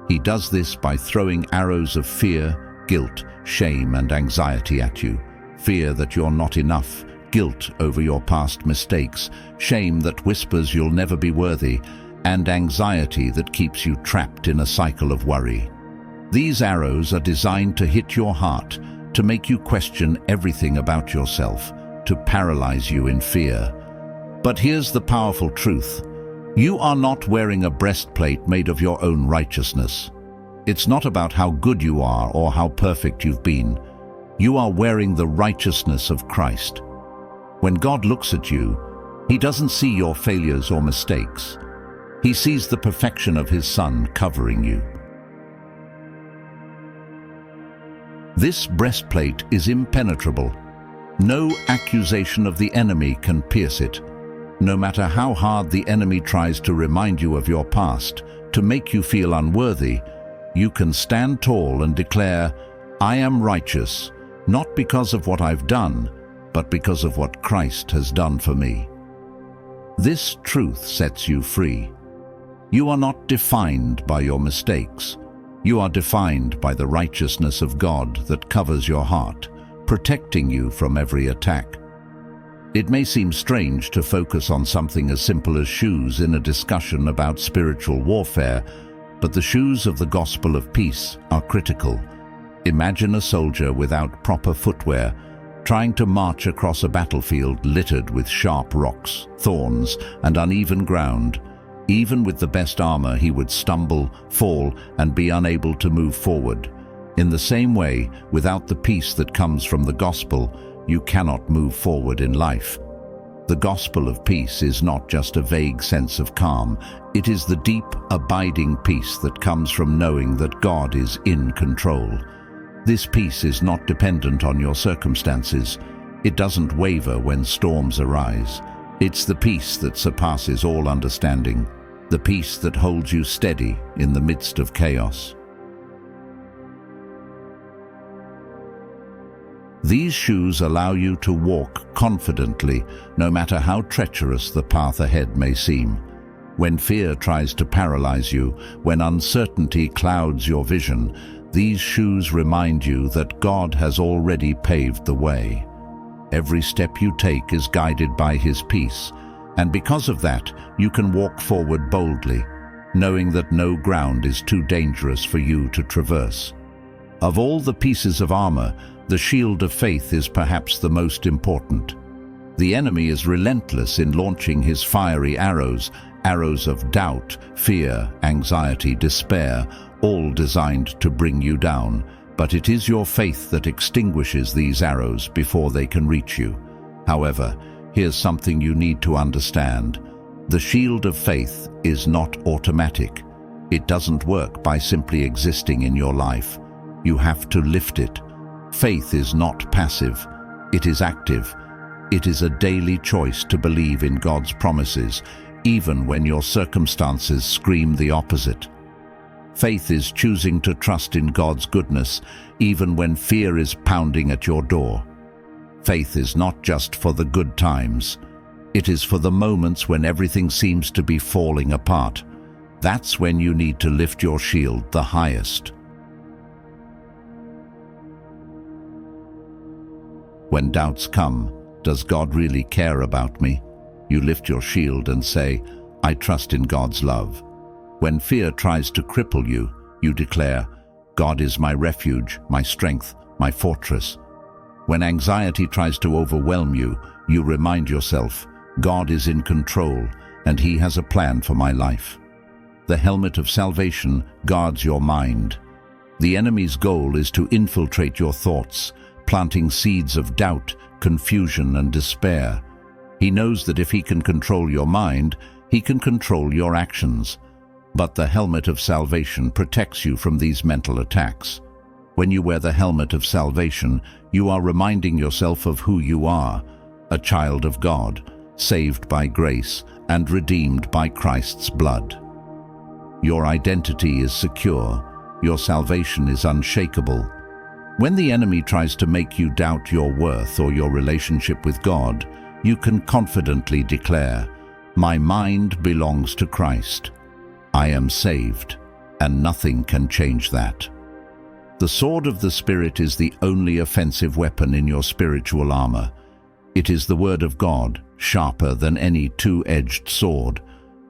He does this by throwing arrows of fear, guilt, shame, and anxiety at you. Fear that you're not enough, guilt over your past mistakes, shame that whispers you'll never be worthy, and anxiety that keeps you trapped in a cycle of worry. These arrows are designed to hit your heart, to make you question everything about yourself, to paralyze you in fear. But here's the powerful truth. You are not wearing a breastplate made of your own righteousness. It's not about how good you are or how perfect you've been. You are wearing the righteousness of Christ. When God looks at you, He doesn't see your failures or mistakes. He sees the perfection of His Son covering you. This breastplate is impenetrable. No accusation of the enemy can pierce it. No matter how hard the enemy tries to remind you of your past, to make you feel unworthy, you can stand tall and declare, I am righteous, not because of what I've done, but because of what Christ has done for me. This truth sets you free. You are not defined by your mistakes. You are defined by the righteousness of God that covers your heart, protecting you from every attack. It may seem strange to focus on something as simple as shoes in a discussion about spiritual warfare, but the shoes of the gospel of peace are critical. Imagine a soldier without proper footwear, trying to march across a battlefield littered with sharp rocks, thorns, and uneven ground. Even with the best armor, he would stumble, fall, and be unable to move forward. In the same way, without the peace that comes from the gospel, you cannot move forward in life. The gospel of peace is not just a vague sense of calm. It is the deep, abiding peace that comes from knowing that God is in control. This peace is not dependent on your circumstances. It doesn't waver when storms arise. It's the peace that surpasses all understanding, the peace that holds you steady in the midst of chaos. These shoes allow you to walk confidently, no matter how treacherous the path ahead may seem. When fear tries to paralyze you, when uncertainty clouds your vision, these shoes remind you that God has already paved the way. Every step you take is guided by His peace, and because of that, you can walk forward boldly, knowing that no ground is too dangerous for you to traverse. Of all the pieces of armor, the shield of faith is perhaps the most important. The enemy is relentless in launching his fiery arrows, arrows of doubt, fear, anxiety, despair, all designed to bring you down. But it is your faith that extinguishes these arrows before they can reach you. However, here's something you need to understand. The shield of faith is not automatic. It doesn't work by simply existing in your life. You have to lift it. Faith is not passive. It is active. It is a daily choice to believe in God's promises, even when your circumstances scream the opposite. Faith is choosing to trust in God's goodness, even when fear is pounding at your door. Faith is not just for the good times. It is for the moments when everything seems to be falling apart. That's when you need to lift your shield the highest. When doubts come, does God really care about me? You lift your shield and say, I trust in God's love. When fear tries to cripple you, you declare, God is my refuge, my strength, my fortress. When anxiety tries to overwhelm you, you remind yourself, God is in control and He has a plan for my life. The helmet of salvation guards your mind. The enemy's goal is to infiltrate your thoughts, planting seeds of doubt, confusion, and despair. He knows that if he can control your mind, he can control your actions. But the helmet of salvation protects you from these mental attacks. When you wear the helmet of salvation, you are reminding yourself of who you are, a child of God, saved by grace and redeemed by Christ's blood. Your identity is secure. Your salvation is unshakable. When the enemy tries to make you doubt your worth or your relationship with God, you can confidently declare, my mind belongs to Christ. I am saved, and nothing can change that. The sword of the Spirit is the only offensive weapon in your spiritual armor. It is the word of God, sharper than any two-edged sword.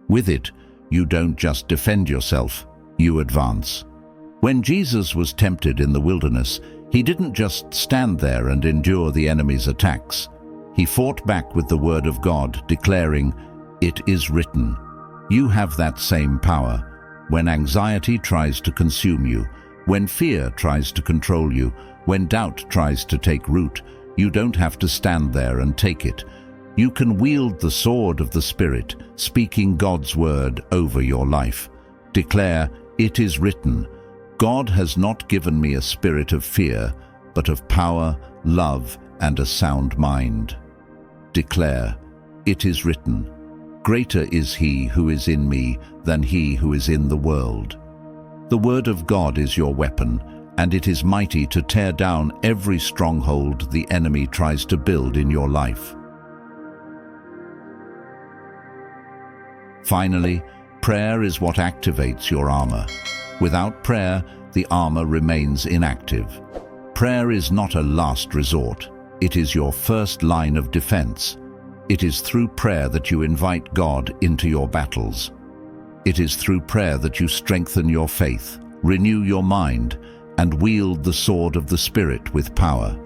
With it, you don't just defend yourself, you advance. When Jesus was tempted in the wilderness, He didn't just stand there and endure the enemy's attacks. He fought back with the word of God, declaring, it is written. You have that same power. When anxiety tries to consume you, when fear tries to control you, when doubt tries to take root, you don't have to stand there and take it. You can wield the sword of the Spirit, speaking God's word over your life. Declare, it is written. God has not given me a spirit of fear, but of power, love, and a sound mind. Declare, it is written. Greater is He who is in me than he who is in the world. The word of God is your weapon, and it is mighty to tear down every stronghold the enemy tries to build in your life. Finally, prayer is what activates your armor. Without prayer, the armor remains inactive. Prayer is not a last resort. It is your first line of defense. It is through prayer that you invite God into your battles. It is through prayer that you strengthen your faith, renew your mind, and wield the sword of the Spirit with power.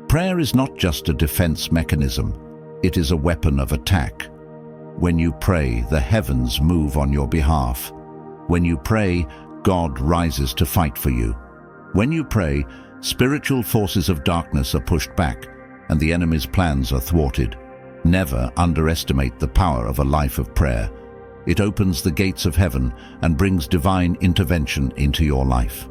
Prayer is not just a defense mechanism. It is a weapon of attack. When you pray, the heavens move on your behalf. When you pray, God rises to fight for you. When you pray, spiritual forces of darkness are pushed back, and the enemy's plans are thwarted. Never underestimate the power of a life of prayer. It opens the gates of heaven and brings divine intervention into your life.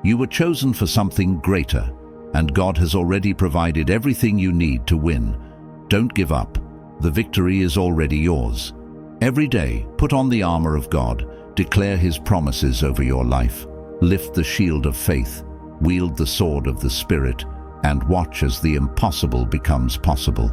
You were chosen for something greater, and God has already provided everything you need to win. Don't give up. The victory is already yours. Every day, put on the armor of God, declare His promises over your life, lift the shield of faith, wield the sword of the Spirit, and watch as the impossible becomes possible.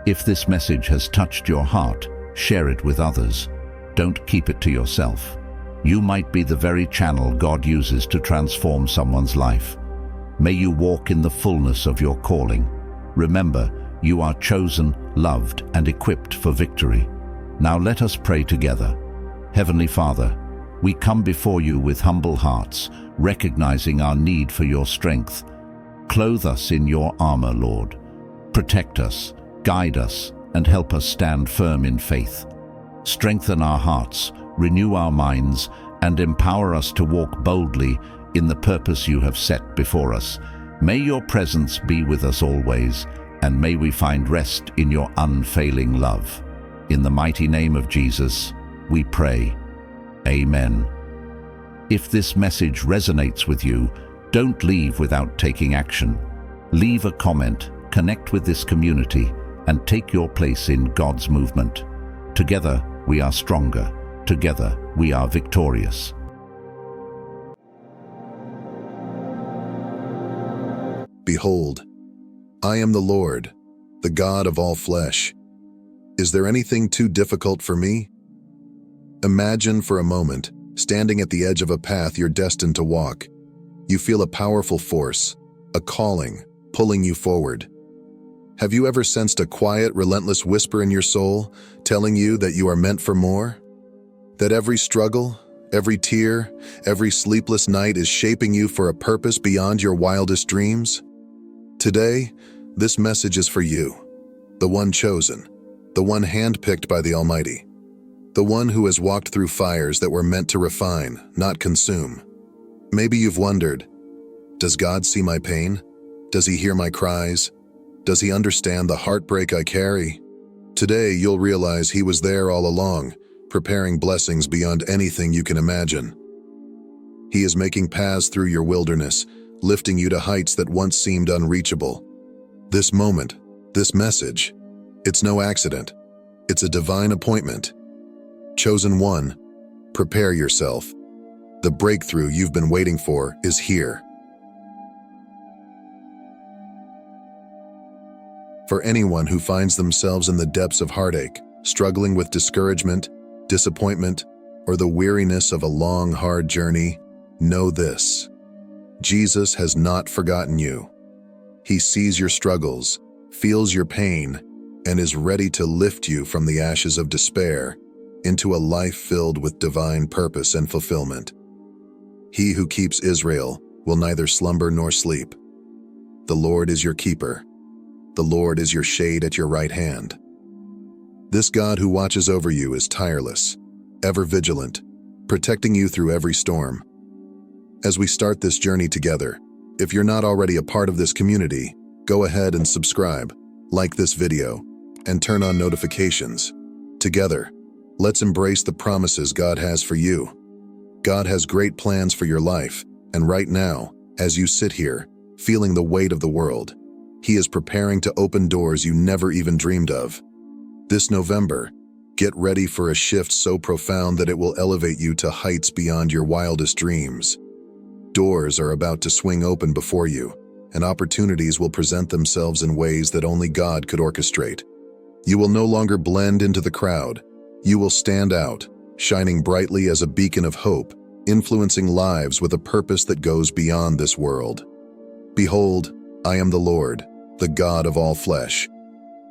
If this message has touched your heart, share it with others. Don't keep it to yourself. You might be the very channel God uses to transform someone's life. May you walk in the fullness of your calling. Remember, you are chosen, loved, and equipped for victory. Now let us pray together. Heavenly Father, we come before you with humble hearts, recognizing our need for your strength. Clothe us in your armor, Lord. Protect us, guide us, and help us stand firm in faith. Strengthen our hearts, renew our minds, and empower us to walk boldly in the purpose you have set before us. May your presence be with us always, and may we find rest in your unfailing love. In the mighty name of Jesus, we pray. Amen. If this message resonates with you, don't leave without taking action. Leave a comment, connect with this community, and take your place in God's movement. Together, we are stronger. Together, we are victorious. Behold, I am the Lord, the God of all flesh. Is there anything too difficult for me? Imagine for a moment, standing at the edge of a path you're destined to walk. You feel a powerful force, a calling, pulling you forward. Have you ever sensed a quiet, relentless whisper in your soul, telling you that you are meant for more? That every struggle, every tear, every sleepless night is shaping you for a purpose beyond your wildest dreams? Today, this message is for you, the one chosen, the one handpicked by the Almighty, the one who has walked through fires that were meant to refine, not consume. Maybe you've wondered, does God see my pain? Does He hear my cries? Does He understand the heartbreak I carry? Today, you'll realize He was there all along, preparing blessings beyond anything you can imagine. He is making paths through your wilderness, lifting you to heights that once seemed unreachable. This moment, this message, it's no accident. It's a divine appointment. Chosen one, prepare yourself. The breakthrough you've been waiting for is here. For anyone who finds themselves in the depths of heartache, struggling with discouragement, disappointment, or the weariness of a long, hard journey, know this: Jesus has not forgotten you. He sees your struggles, feels your pain, and is ready to lift you from the ashes of despair into a life filled with divine purpose and fulfillment. He who keeps Israel will neither slumber nor sleep. The Lord is your keeper. The Lord is your shade at your right hand. This God who watches over you is tireless, ever vigilant, protecting you through every storm. As we start this journey together, if you're not already a part of this community, go ahead and subscribe, like this video, and turn on notifications. Together, let's embrace the promises God has for you. God has great plans for your life, and right now, as you sit here, feeling the weight of the world, He is preparing to open doors you never even dreamed of. This November, get ready for a shift so profound that it will elevate you to heights beyond your wildest dreams. Doors are about to swing open before you, and opportunities will present themselves in ways that only God could orchestrate. You will no longer blend into the crowd. You will stand out, shining brightly as a beacon of hope, influencing lives with a purpose that goes beyond this world. Behold, I am the Lord, the God of all flesh.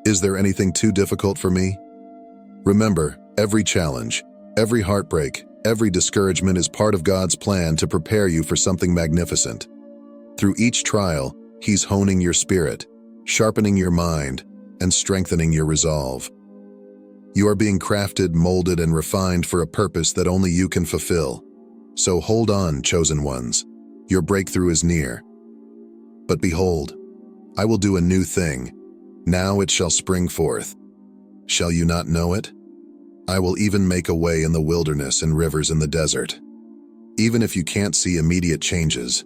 Is there anything too difficult for me? Remember, every challenge, every heartbreak, every discouragement is part of God's plan to prepare you for something magnificent. Through each trial, He's honing your spirit, sharpening your mind, and strengthening your resolve. You are being crafted, molded, and refined for a purpose that only you can fulfill. So hold on, chosen ones. Your breakthrough is near. But behold, I will do a new thing. Now it shall spring forth. Shall you not know it? I will even make a way in the wilderness and rivers in the desert. Even if you can't see immediate changes,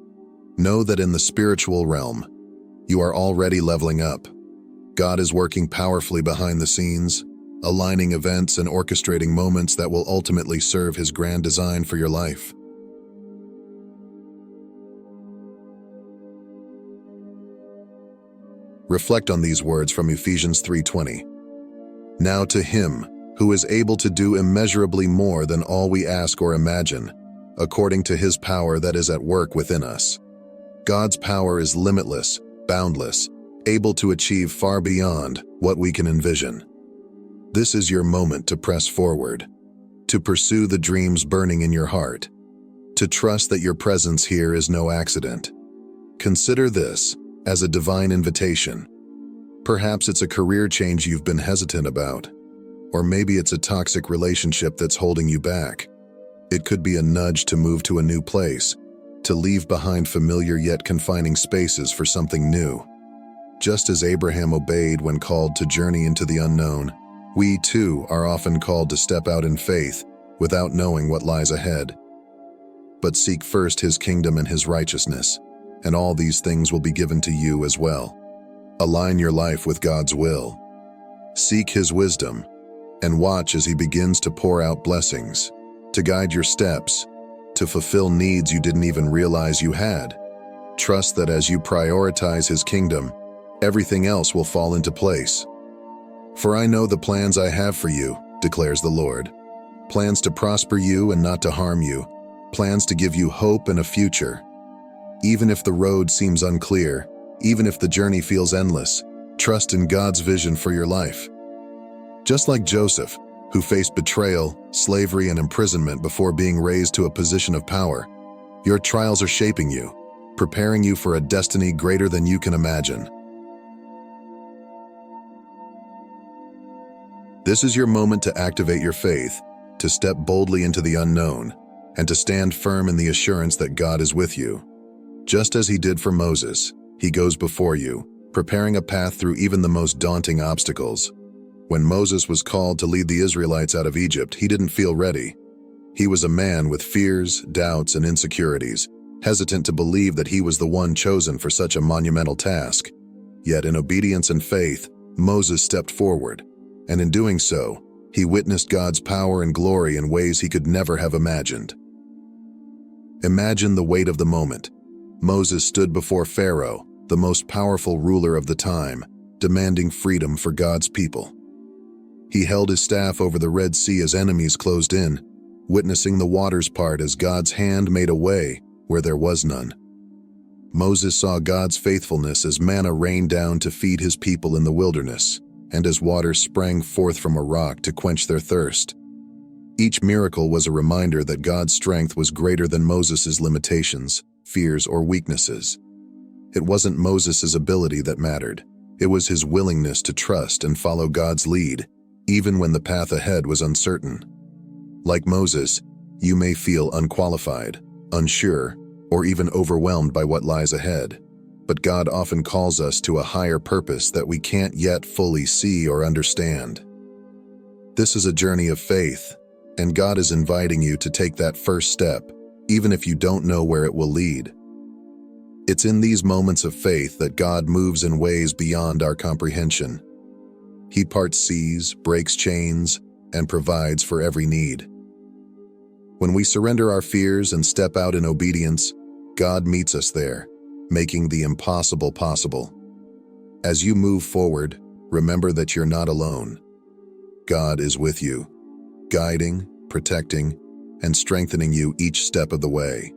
know that in the spiritual realm, you are already leveling up. God is working powerfully behind the scenes, aligning events and orchestrating moments that will ultimately serve His grand design for your life. Reflect on these words from Ephesians 3:20. Now to Him who is able to do immeasurably more than all we ask or imagine, according to His power that is at work within us. God's power is limitless, boundless, able to achieve far beyond what we can envision. This is your moment to press forward, to pursue the dreams burning in your heart, to trust that your presence here is no accident. Consider this as a divine invitation. Perhaps it's a career change you've been hesitant about, or maybe it's a toxic relationship that's holding you back. It could be a nudge to move to a new place, to leave behind familiar yet confining spaces for something new. Just as Abraham obeyed when called to journey into the unknown, we too are often called to step out in faith without knowing what lies ahead. But seek first his kingdom and his righteousness, and all these things will be given to you as well. Align your life with God's will. Seek his wisdom, and watch as he begins to pour out blessings, to guide your steps, to fulfill needs you didn't even realize you had. Trust that as you prioritize his kingdom, everything else will fall into place. For I know the plans I have for you, declares the Lord. Plans to prosper you and not to harm you. Plans to give you hope and a future. Even if the road seems unclear, even if the journey feels endless, trust in God's vision for your life. Just like Joseph, who faced betrayal, slavery, and imprisonment before being raised to a position of power, your trials are shaping you, preparing you for a destiny greater than you can imagine. This is your moment to activate your faith, to step boldly into the unknown, and to stand firm in the assurance that God is with you. Just as he did for Moses, he goes before you, preparing a path through even the most daunting obstacles. When Moses was called to lead the Israelites out of Egypt, he didn't feel ready. He was a man with fears, doubts, and insecurities, hesitant to believe that he was the one chosen for such a monumental task. Yet in obedience and faith, Moses stepped forward, and in doing so, he witnessed God's power and glory in ways he could never have imagined. Imagine the weight of the moment. Moses stood before Pharaoh, the most powerful ruler of the time, demanding freedom for God's people. He held his staff over the Red Sea as enemies closed in, witnessing the waters part as God's hand made a way where there was none. Moses saw God's faithfulness as manna rained down to feed his people in the wilderness, and as water sprang forth from a rock to quench their thirst. Each miracle was a reminder that God's strength was greater than Moses' limitations, fears, or weaknesses. It wasn't Moses' ability that mattered. It was his willingness to trust and follow God's lead, even when the path ahead was uncertain. Like Moses, you may feel unqualified, unsure, or even overwhelmed by what lies ahead. But God often calls us to a higher purpose that we can't yet fully see or understand. This is a journey of faith, and God is inviting you to take that first step, even if you don't know where it will lead. It's in these moments of faith that God moves in ways beyond our comprehension. He parts seas, breaks chains, and provides for every need. When we surrender our fears and step out in obedience, God meets us there, making the impossible possible. As you move forward, remember that you're not alone. God is with you, guiding, protecting, and strengthening you each step of the way.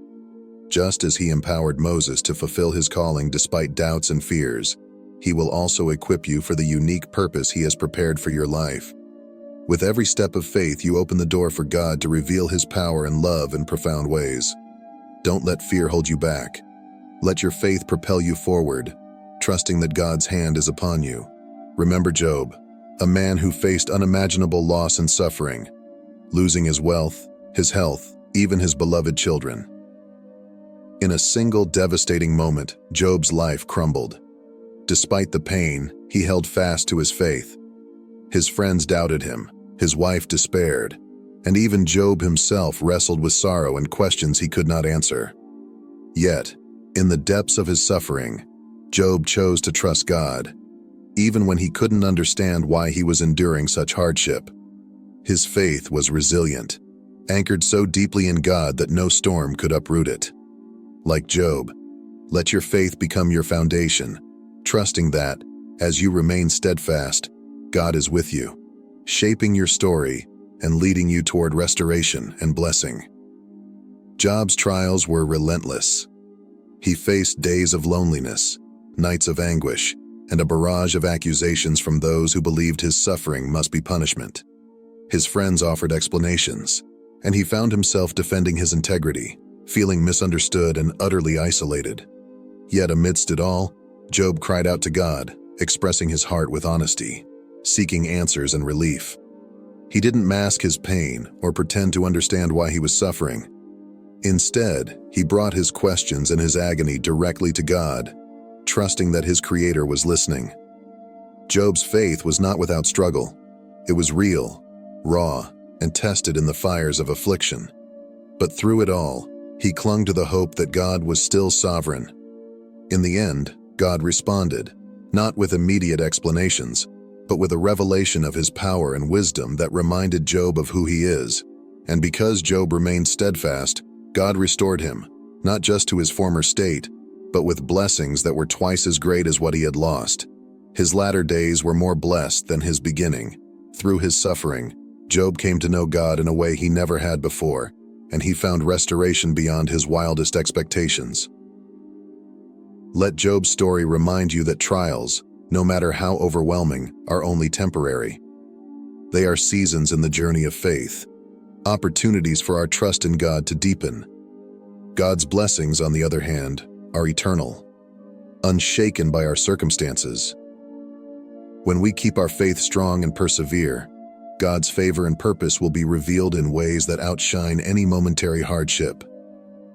Just as he empowered Moses to fulfill his calling despite doubts and fears, he will also equip you for the unique purpose he has prepared for your life. With every step of faith, you open the door for God to reveal his power and love in profound ways. Don't let fear hold you back. Let your faith propel you forward, trusting that God's hand is upon you. Remember Job, a man who faced unimaginable loss and suffering, losing his wealth, his health, even his beloved children. In a single devastating moment, Job's life crumbled. Despite the pain, he held fast to his faith. His friends doubted him, his wife despaired, and even Job himself wrestled with sorrow and questions he could not answer. Yet, in the depths of his suffering, Job chose to trust God, even when he couldn't understand why he was enduring such hardship. His faith was resilient, anchored so deeply in God that no storm could uproot it. Like Job, let your faith become your foundation, trusting that, as you remain steadfast, God is with you, shaping your story and leading you toward restoration and blessing. Job's trials were relentless. He faced days of loneliness, nights of anguish, and a barrage of accusations from those who believed his suffering must be punishment. His friends offered explanations, and he found himself defending his integrity, feeling misunderstood and utterly isolated. Yet amidst it all, Job cried out to God, expressing his heart with honesty, seeking answers and relief. He didn't mask his pain or pretend to understand why he was suffering. Instead, he brought his questions and his agony directly to God, trusting that his Creator was listening. Job's faith was not without struggle. It was real, raw, and tested in the fires of affliction. But through it all, he clung to the hope that God was still sovereign. In the end, God responded, not with immediate explanations, but with a revelation of his power and wisdom that reminded Job of who he is. And because Job remained steadfast, God restored him, not just to his former state, but with blessings that were twice as great as what he had lost. His latter days were more blessed than his beginning. Through his suffering, Job came to know God in a way he never had before, and he found restoration beyond his wildest expectations. Let Job's story remind you that trials, no matter how overwhelming, are only temporary. They are seasons in the journey of faith, opportunities for our trust in God to deepen. God's blessings, on the other hand, are eternal, unshaken by our circumstances. When we keep our faith strong and persevere, God's favor and purpose will be revealed in ways that outshine any momentary hardship.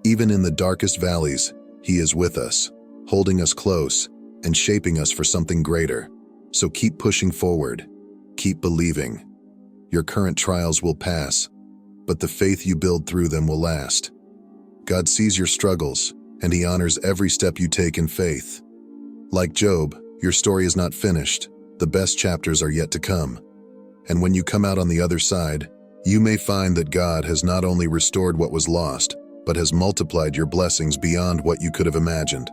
Even in the darkest valleys, He is with us, holding us close and shaping us for something greater. So keep pushing forward, keep believing. Your current trials will pass, but the faith you build through them will last. God sees your struggles, and He honors every step you take in faith. Like Job, your story is not finished. The best chapters are yet to come. And when you come out on the other side, you may find that God has not only restored what was lost, but has multiplied your blessings beyond what you could have imagined.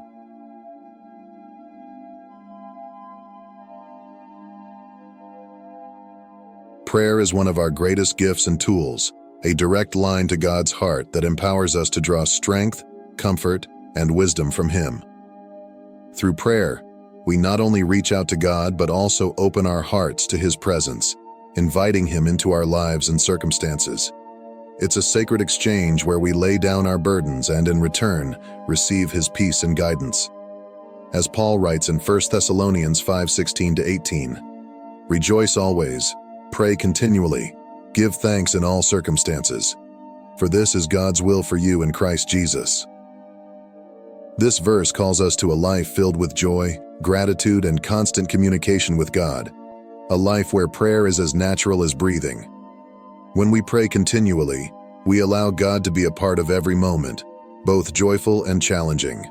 Prayer is one of our greatest gifts and tools, a direct line to God's heart that empowers us to draw strength, comfort, and wisdom from Him. Through prayer, we not only reach out to God but also open our hearts to His presence, inviting Him into our lives and circumstances. It's a sacred exchange where we lay down our burdens and, in return, receive His peace and guidance. As Paul writes in 1 Thessalonians 5:16-18, "Rejoice always, pray continually, give thanks in all circumstances, for this is God's will for you in Christ Jesus." This verse calls us to a life filled with joy, gratitude, and constant communication with God, a life where prayer is as natural as breathing. When we pray continually, we allow God to be a part of every moment, both joyful and challenging.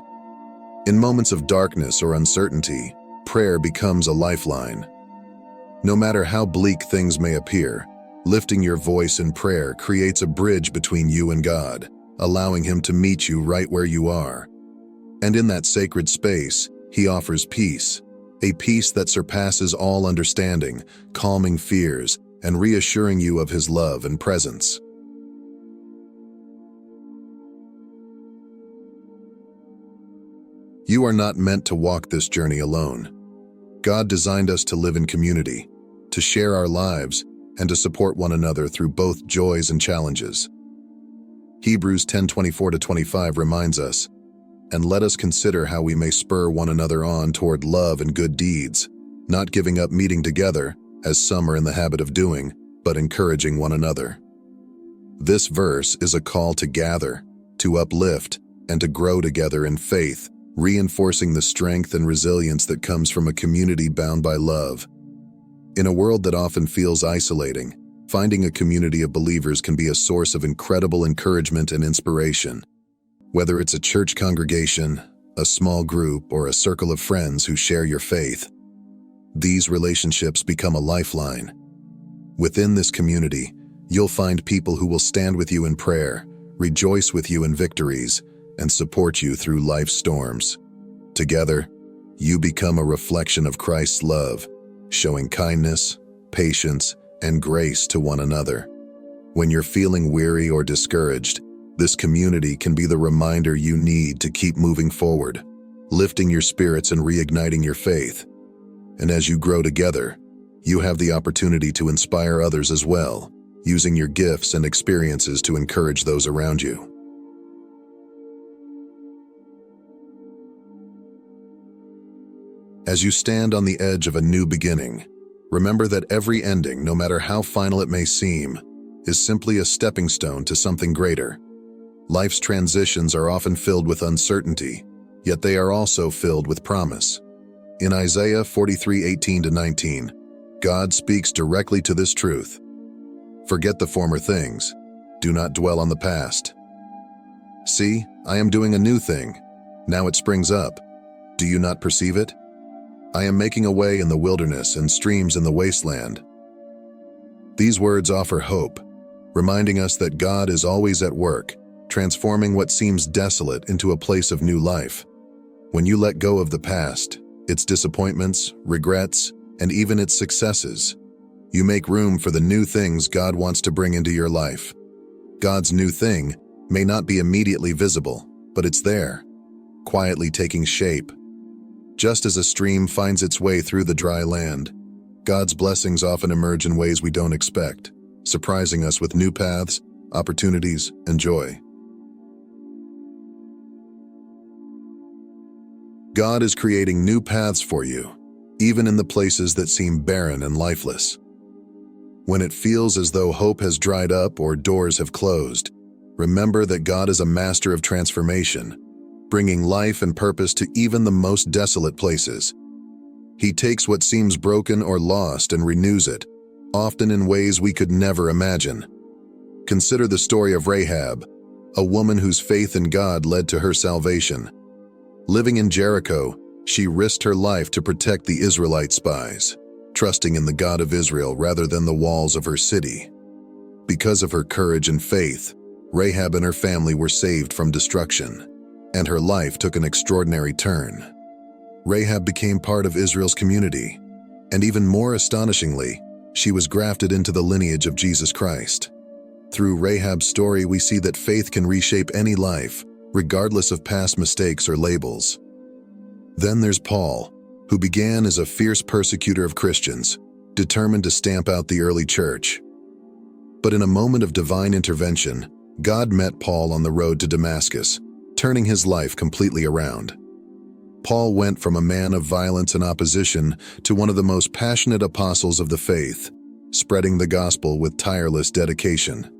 In moments of darkness or uncertainty, prayer becomes a lifeline. No matter how bleak things may appear, lifting your voice in prayer creates a bridge between you and God, allowing Him to meet you right where you are. And in that sacred space, He offers peace, a peace that surpasses all understanding, calming fears, and reassuring you of His love and presence. You are not meant to walk this journey alone. God designed us to live in community, to share our lives, and to support one another through both joys and challenges. Hebrews 10:24-25 reminds us, "And let us consider how we may spur one another on toward love and good deeds, not giving up meeting together, as some are in the habit of doing, but encouraging one another." This verse is a call to gather, to uplift, and to grow together in faith, reinforcing the strength and resilience that comes from a community bound by love. In a world that often feels isolating, finding a community of believers can be a source of incredible encouragement and inspiration. Whether it's a church congregation, a small group, or a circle of friends who share your faith, these relationships become a lifeline. Within this community, you'll find people who will stand with you in prayer, rejoice with you in victories, and support you through life's storms. Together, you become a reflection of Christ's love, showing kindness, patience, and grace to one another. When you're feeling weary or discouraged, this community can be the reminder you need to keep moving forward, lifting your spirits and reigniting your faith. And as you grow together, you have the opportunity to inspire others as well, using your gifts and experiences to encourage those around you. As you stand on the edge of a new beginning, remember that every ending, no matter how final it may seem, is simply a stepping stone to something greater. Life's transitions are often filled with uncertainty, yet they are also filled with promise. In Isaiah 43:18-19, God speaks directly to this truth. Forget the former things. Do not dwell on the past. See, I am doing a new thing. Now it springs up. Do you not perceive it? I am making a way in the wilderness and streams in the wasteland. These words offer hope, reminding us that God is always at work, transforming what seems desolate into a place of new life. When you let go of the past, its disappointments, regrets, and even its successes, you make room for the new things God wants to bring into your life. God's new thing may not be immediately visible, but it's there, quietly taking shape. Just as a stream finds its way through the dry land, God's blessings often emerge in ways we don't expect, surprising us with new paths, opportunities, and joy. God is creating new paths for you, even in the places that seem barren and lifeless. When it feels as though hope has dried up or doors have closed, remember that God is a master of transformation, bringing life and purpose to even the most desolate places. He takes what seems broken or lost and renews it, often in ways we could never imagine. Consider the story of Rahab, a woman whose faith in God led to her salvation. Living in Jericho, she risked her life to protect the Israelite spies, trusting in the God of Israel rather than the walls of her city. Because of her courage and faith, Rahab and her family were saved from destruction, and her life took an extraordinary turn. Rahab became part of Israel's community, and even more astonishingly, she was grafted into the lineage of Jesus Christ. Through Rahab's story, we see that faith can reshape any life, regardless of past mistakes or labels. Then there's Paul, who began as a fierce persecutor of Christians, determined to stamp out the early church. But in a moment of divine intervention, God met Paul on the road to Damascus, turning his life completely around. Paul went from a man of violence and opposition to one of the most passionate apostles of the faith, spreading the gospel with tireless dedication.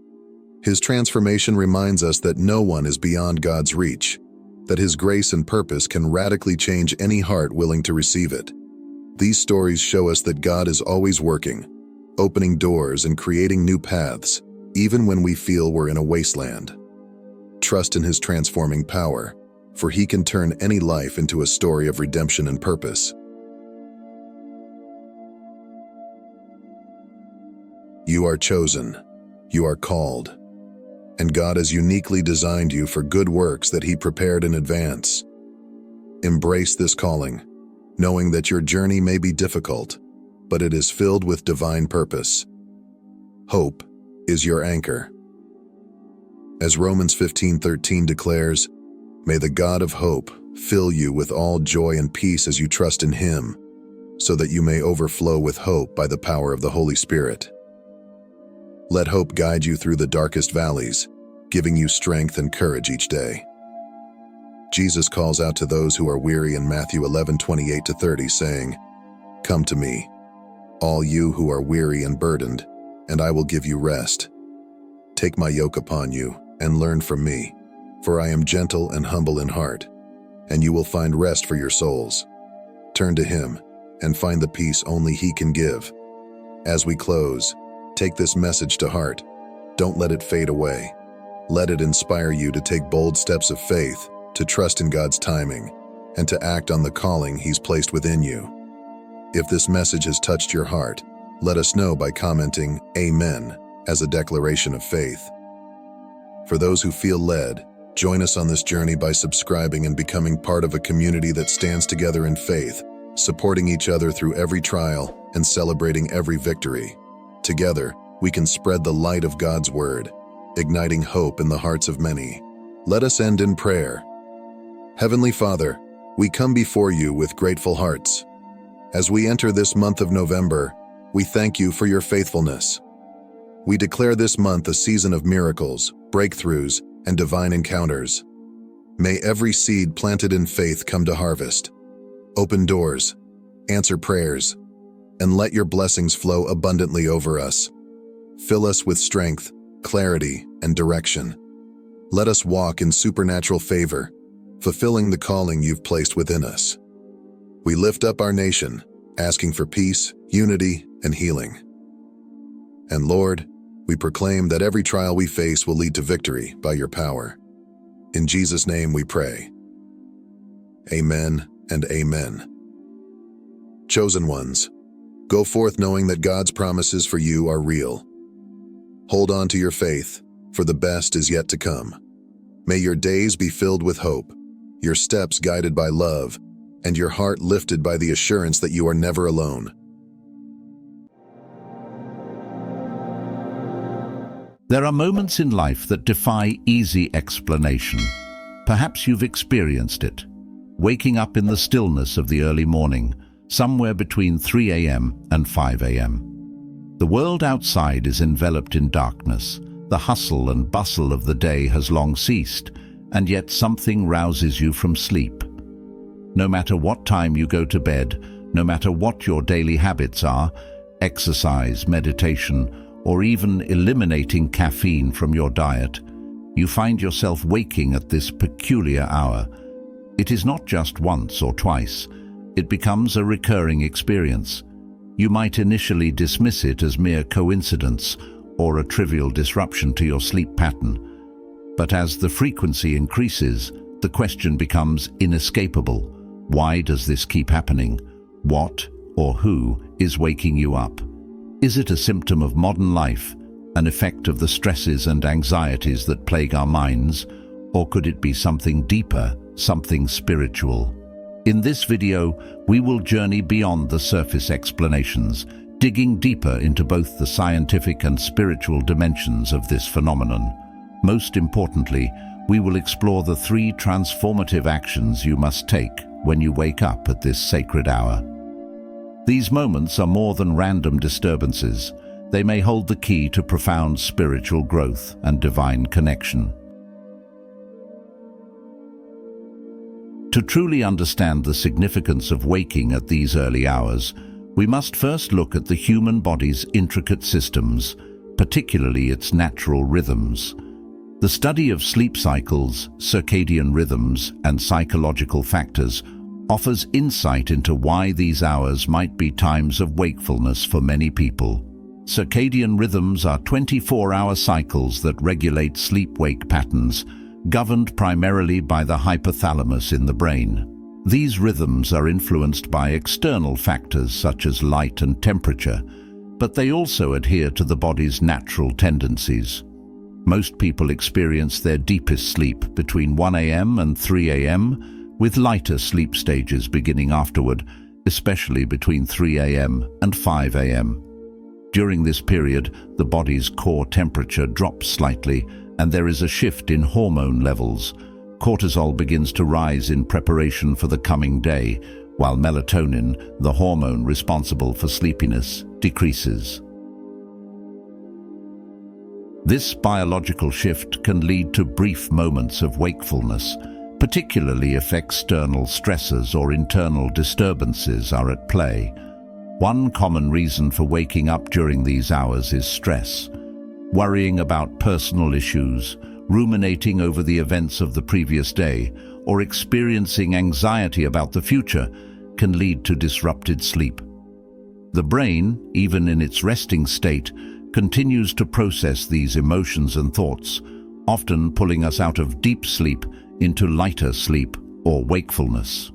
His transformation reminds us that no one is beyond God's reach, that His grace and purpose can radically change any heart willing to receive it. These stories show us that God is always working, opening doors and creating new paths, even when we feel we're in a wasteland. Trust in His transforming power, for He can turn any life into a story of redemption and purpose. You are chosen, you are called, and God has uniquely designed you for good works that He prepared in advance. Embrace this calling, knowing that your journey may be difficult, but it is filled with divine purpose. Hope is your anchor. As Romans 15:13 declares, "May the God of hope fill you with all joy and peace as you trust in Him, so that you may overflow with hope by the power of the Holy Spirit." Let hope guide you through the darkest valleys, giving you strength and courage each day. Jesus calls out to those who are weary in Matthew 11:28-30, saying, "Come to me, all you who are weary and burdened, and I will give you rest. Take my yoke upon you and learn from me, for I am gentle and humble in heart, and you will find rest for your souls." Turn to Him and find the peace only He can give. As we close, take this message to heart. Don't let it fade away. Let it inspire you to take bold steps of faith, to trust in God's timing, and to act on the calling He's placed within you. If this message has touched your heart, let us know by commenting "Amen" as a declaration of faith. For those who feel led, join us on this journey by subscribing and becoming part of a community that stands together in faith, supporting each other through every trial and celebrating every victory. Together, we can spread the light of God's Word, igniting hope in the hearts of many. Let us end in prayer. Heavenly Father, we come before you with grateful hearts. As we enter this month of November, we thank you for your faithfulness. We declare this month a season of miracles, breakthroughs, and divine encounters. May every seed planted in faith come to harvest. Open doors, answer prayers, and let your blessings flow abundantly over us. Fill us with strength, clarity, and direction. Let us walk in supernatural favor, fulfilling the calling you've placed within us. We lift up our nation, asking for peace, unity, and healing. And Lord, we proclaim that every trial we face will lead to victory by your power. In Jesus' name we pray. Amen and amen. Chosen ones, go forth knowing that God's promises for you are real. Hold on to your faith, for the best is yet to come. May your days be filled with hope, your steps guided by love, and your heart lifted by the assurance that you are never alone. There are moments in life that defy easy explanation. Perhaps you've experienced it. Waking up in the stillness of the early morning, somewhere between 3 a.m. and 5 a.m. The world outside is enveloped in darkness. The hustle and bustle of the day has long ceased, and yet something rouses you from sleep. No matter what time you go to bed, no matter what your daily habits are, exercise, meditation, or even eliminating caffeine from your diet, you find yourself waking at this peculiar hour. It is not just once or twice. It becomes a recurring experience. You might initially dismiss it as mere coincidence or a trivial disruption to your sleep pattern. But as the frequency increases, the question becomes inescapable. Why does this keep happening? What or who is waking you up? Is it a symptom of modern life, an effect of the stresses and anxieties that plague our minds, or could it be something deeper, something spiritual? In this video, we will journey beyond the surface explanations, digging deeper into both the scientific and spiritual dimensions of this phenomenon. Most importantly, we will explore the 3 transformative actions you must take when you wake up at this sacred hour. These moments are more than random disturbances. They may hold the key to profound spiritual growth and divine connection. To truly understand the significance of waking at these early hours, we must first look at the human body's intricate systems, particularly its natural rhythms. The study of sleep cycles, circadian rhythms, and psychological factors offers insight into why these hours might be times of wakefulness for many people. Circadian rhythms are 24-hour cycles that regulate sleep-wake patterns, governed primarily by the hypothalamus in the brain. These rhythms are influenced by external factors such as light and temperature, but they also adhere to the body's natural tendencies. Most people experience their deepest sleep between 1 a.m. and 3 a.m., with lighter sleep stages beginning afterward, especially between 3 a.m. and 5 a.m. During this period, the body's core temperature drops slightly and there is a shift in hormone levels. Cortisol begins to rise in preparation for the coming day, while melatonin, the hormone responsible for sleepiness, decreases. This biological shift can lead to brief moments of wakefulness, particularly if external stressors or internal disturbances are at play. One common reason for waking up during these hours is stress. Worrying about personal issues, ruminating over the events of the previous day, or experiencing anxiety about the future can lead to disrupted sleep. The brain, even in its resting state, continues to process these emotions and thoughts, often pulling us out of deep sleep into lighter sleep or wakefulness.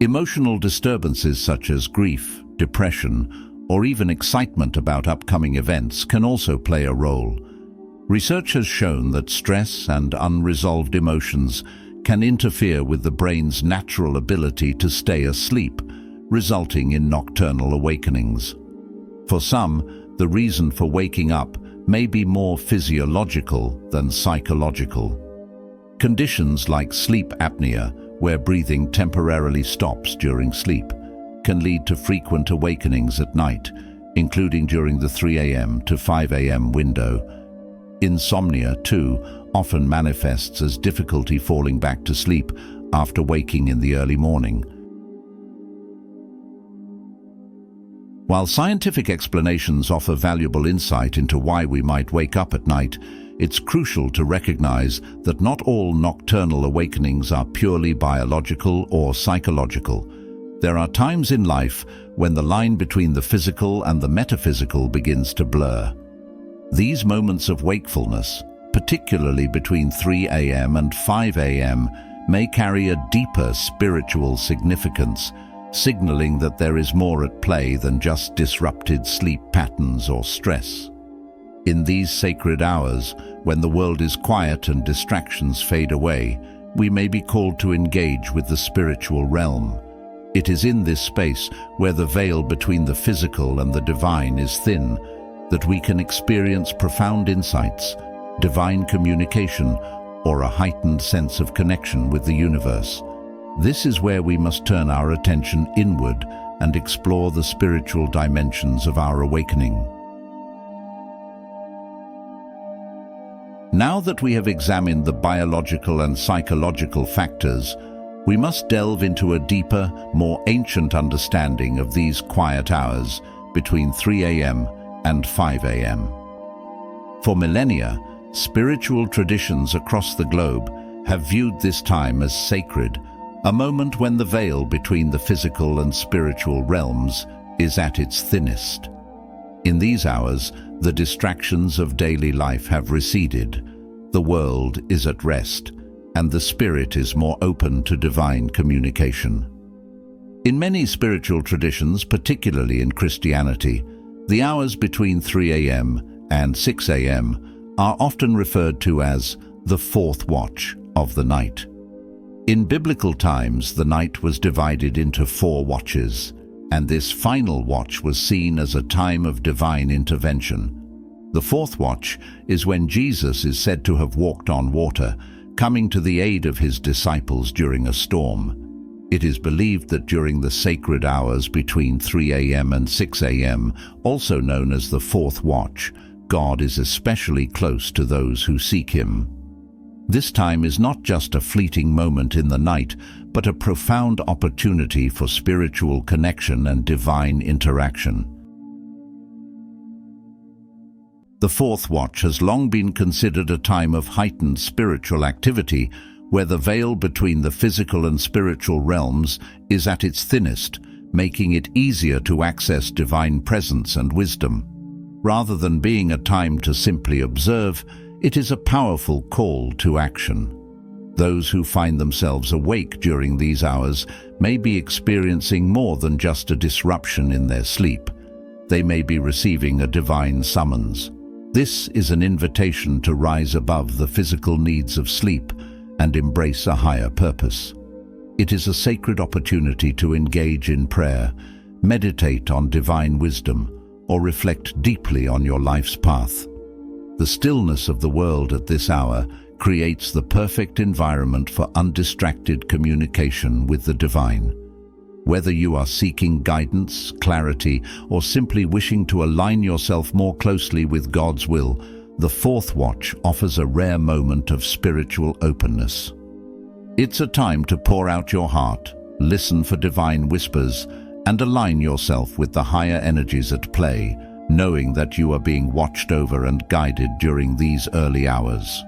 Emotional disturbances such as grief, depression, or even excitement about upcoming events can also play a role. Research has shown that stress and unresolved emotions can interfere with the brain's natural ability to stay asleep, resulting in nocturnal awakenings. For some, the reason for waking up may be more physiological than psychological. Conditions like sleep apnea, where breathing temporarily stops during sleep, can lead to frequent awakenings at night, including during the 3 a.m. to 5 a.m. window. Insomnia, too, often manifests as difficulty falling back to sleep after waking in the early morning. While scientific explanations offer valuable insight into why we might wake up at night, it's crucial to recognize that not all nocturnal awakenings are purely biological or psychological. There are times in life when the line between the physical and the metaphysical begins to blur. These moments of wakefulness, particularly between 3 a.m. and 5 a.m., may carry a deeper spiritual significance, signaling that there is more at play than just disrupted sleep patterns or stress. In these sacred hours, when the world is quiet and distractions fade away, we may be called to engage with the spiritual realm. It is in this space, where the veil between the physical and the divine is thin, that we can experience profound insights, divine communication, or a heightened sense of connection with the universe. This is where we must turn our attention inward and explore the spiritual dimensions of our awakening. Now that we have examined the biological and psychological factors, we must delve into a deeper, more ancient understanding of these quiet hours between 3 a.m. and 5 a.m. For millennia, spiritual traditions across the globe have viewed this time as sacred, a moment when the veil between the physical and spiritual realms is at its thinnest. In these hours, the distractions of daily life have receded, the world is at rest, and the spirit is more open to divine communication. In many spiritual traditions, particularly in Christianity, the hours between 3 a.m. and 6 a.m. are often referred to as the fourth watch of the night. In biblical times, the night was divided into 4 watches, and this final watch was seen as a time of divine intervention. The fourth watch is when Jesus is said to have walked on water, coming to the aid of his disciples during a storm. It is believed that during the sacred hours between 3 a.m. and 6 a.m., also known as the fourth watch, God is especially close to those who seek him. This time is not just a fleeting moment in the night, but a profound opportunity for spiritual connection and divine interaction. The fourth watch has long been considered a time of heightened spiritual activity, where the veil between the physical and spiritual realms is at its thinnest, making it easier to access divine presence and wisdom. Rather than being a time to simply observe, it is a powerful call to action. Those who find themselves awake during these hours may be experiencing more than just a disruption in their sleep. They may be receiving a divine summons. This is an invitation to rise above the physical needs of sleep and embrace a higher purpose. It is a sacred opportunity to engage in prayer, meditate on divine wisdom, or reflect deeply on your life's path. The stillness of the world at this hour creates the perfect environment for undistracted communication with the divine. Whether you are seeking guidance, clarity, or simply wishing to align yourself more closely with God's will, the fourth watch offers a rare moment of spiritual openness. It's a time to pour out your heart, listen for divine whispers, and align yourself with the higher energies at play, knowing that you are being watched over and guided during these early hours.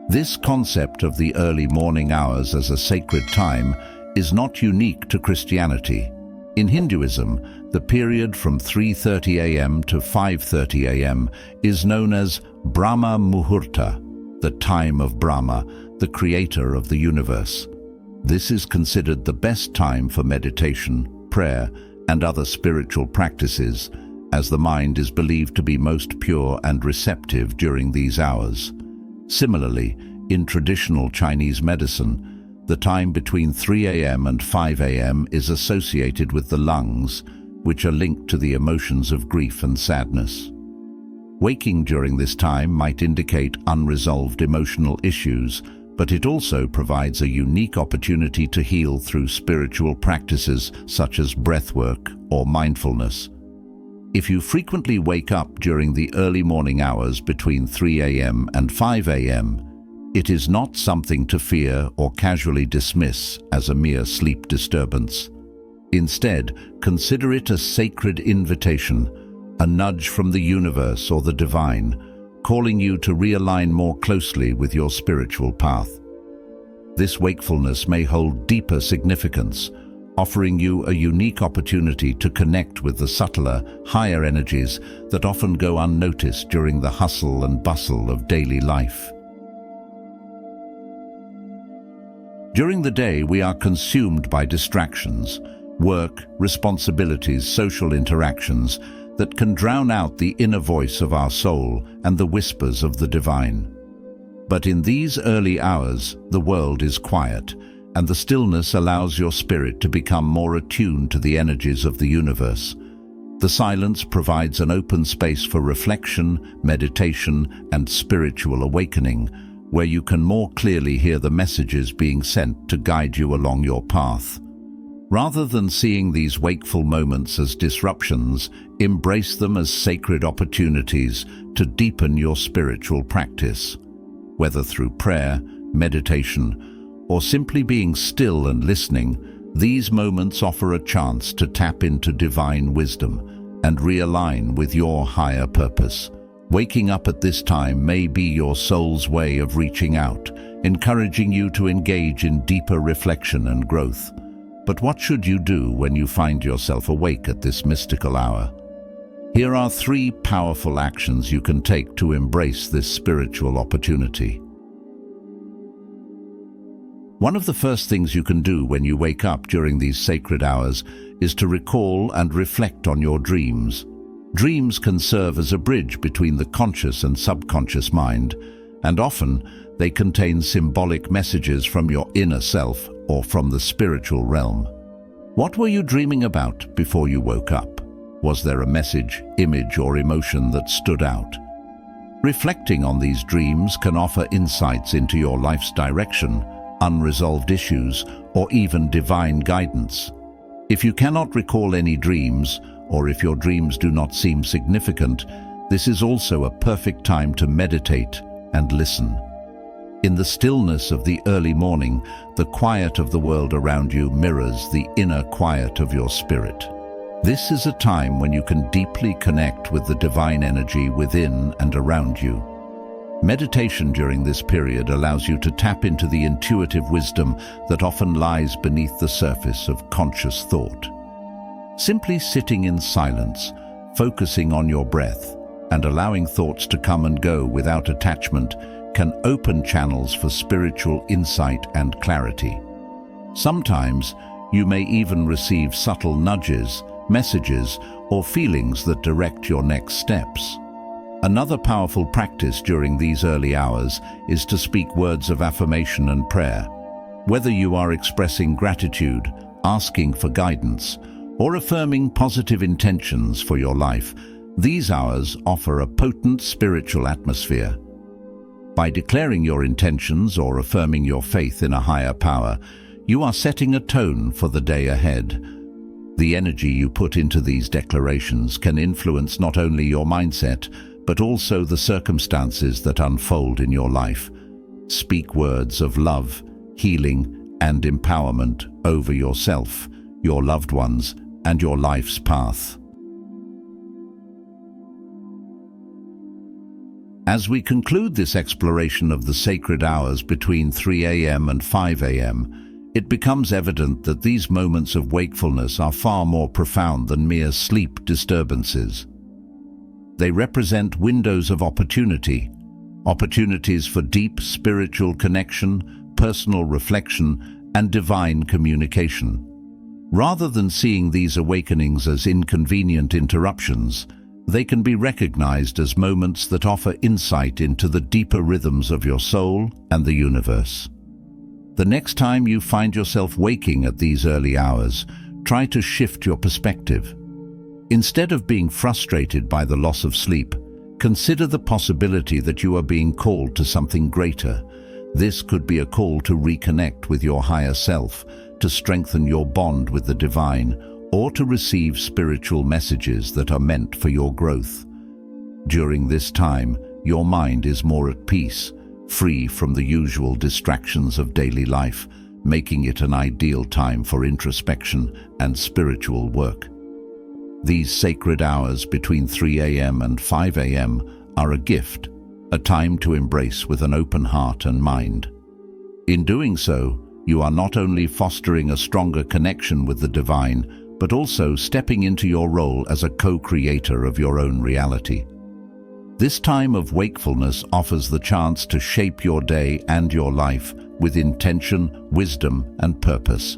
This concept of the early morning hours as a sacred time is not unique to Christianity. In Hinduism, the period from 3:30 a.m. to 5:30 a.m. is known as Brahma Muhurta, the time of Brahma, the creator of the universe. This is considered the best time for meditation, prayer, and other spiritual practices, as the mind is believed to be most pure and receptive during these hours. Similarly, in traditional Chinese medicine, the time between 3 a.m. and 5 a.m. is associated with the lungs, which are linked to the emotions of grief and sadness. Waking during this time might indicate unresolved emotional issues, but it also provides a unique opportunity to heal through spiritual practices such as breathwork or mindfulness. If you frequently wake up during the early morning hours between 3 a.m. and 5 a.m., it is not something to fear or casually dismiss as a mere sleep disturbance. Instead, consider it a sacred invitation, a nudge from the universe or the divine, calling you to realign more closely with your spiritual path. This wakefulness may hold deeper significance, offering you a unique opportunity to connect with the subtler, higher energies that often go unnoticed during the hustle and bustle of daily life. During the day, we are consumed by distractions, work, responsibilities, social interactions that can drown out the inner voice of our soul and the whispers of the divine. But in these early hours, the world is quiet, and the stillness allows your spirit to become more attuned to the energies of the universe. The silence provides an open space for reflection, meditation, and spiritual awakening, where you can more clearly hear the messages being sent to guide you along your path. Rather than seeing these wakeful moments as disruptions, embrace them as sacred opportunities to deepen your spiritual practice. Whether through prayer, meditation, or simply being still and listening, these moments offer a chance to tap into divine wisdom and realign with your higher purpose. Waking up at this time may be your soul's way of reaching out, encouraging you to engage in deeper reflection and growth. But what should you do when you find yourself awake at this mystical hour? Here are 3 powerful actions you can take to embrace this spiritual opportunity. One of the first things you can do when you wake up during these sacred hours is to recall and reflect on your dreams. Dreams can serve as a bridge between the conscious and subconscious mind, and often they contain symbolic messages from your inner self or from the spiritual realm. What were you dreaming about before you woke up? Was there a message, image, or emotion that stood out? Reflecting on these dreams can offer insights into your life's direction, unresolved issues, or even divine guidance. If you cannot recall any dreams, or if your dreams do not seem significant, this is also a perfect time to meditate and listen. In the stillness of the early morning, the quiet of the world around you mirrors the inner quiet of your spirit. This is a time when you can deeply connect with the divine energy within and around you. Meditation during this period allows you to tap into the intuitive wisdom that often lies beneath the surface of conscious thought. Simply sitting in silence, focusing on your breath, and allowing thoughts to come and go without attachment can open channels for spiritual insight and clarity. Sometimes you may even receive subtle nudges, messages, or feelings that direct your next steps. Another powerful practice during these early hours is to speak words of affirmation and prayer. Whether you are expressing gratitude, asking for guidance, or affirming positive intentions for your life, these hours offer a potent spiritual atmosphere. By declaring your intentions or affirming your faith in a higher power, you are setting a tone for the day ahead. The energy you put into these declarations can influence not only your mindset, but also the circumstances that unfold in your life. Speak words of love, healing, and empowerment over yourself, your loved ones, and your life's path. As we conclude this exploration of the sacred hours between 3 a.m. and 5 a.m., it becomes evident that these moments of wakefulness are far more profound than mere sleep disturbances. They represent windows of opportunity, opportunities for deep spiritual connection, personal reflection, and divine communication. Rather than seeing these awakenings as inconvenient interruptions, they can be recognized as moments that offer insight into the deeper rhythms of your soul and the universe. The next time you find yourself waking at these early hours, try to shift your perspective. Instead of being frustrated by the loss of sleep, consider the possibility that you are being called to something greater. This could be a call to reconnect with your higher self, to strengthen your bond with the divine, or to receive spiritual messages that are meant for your growth. During this time, your mind is more at peace, free from the usual distractions of daily life, making it an ideal time for introspection and spiritual work. These sacred hours between 3 a.m. and 5 a.m. are a gift, a time to embrace with an open heart and mind. In doing so, you are not only fostering a stronger connection with the divine, but also stepping into your role as a co-creator of your own reality. This time of wakefulness offers the chance to shape your day and your life with intention, wisdom, and purpose.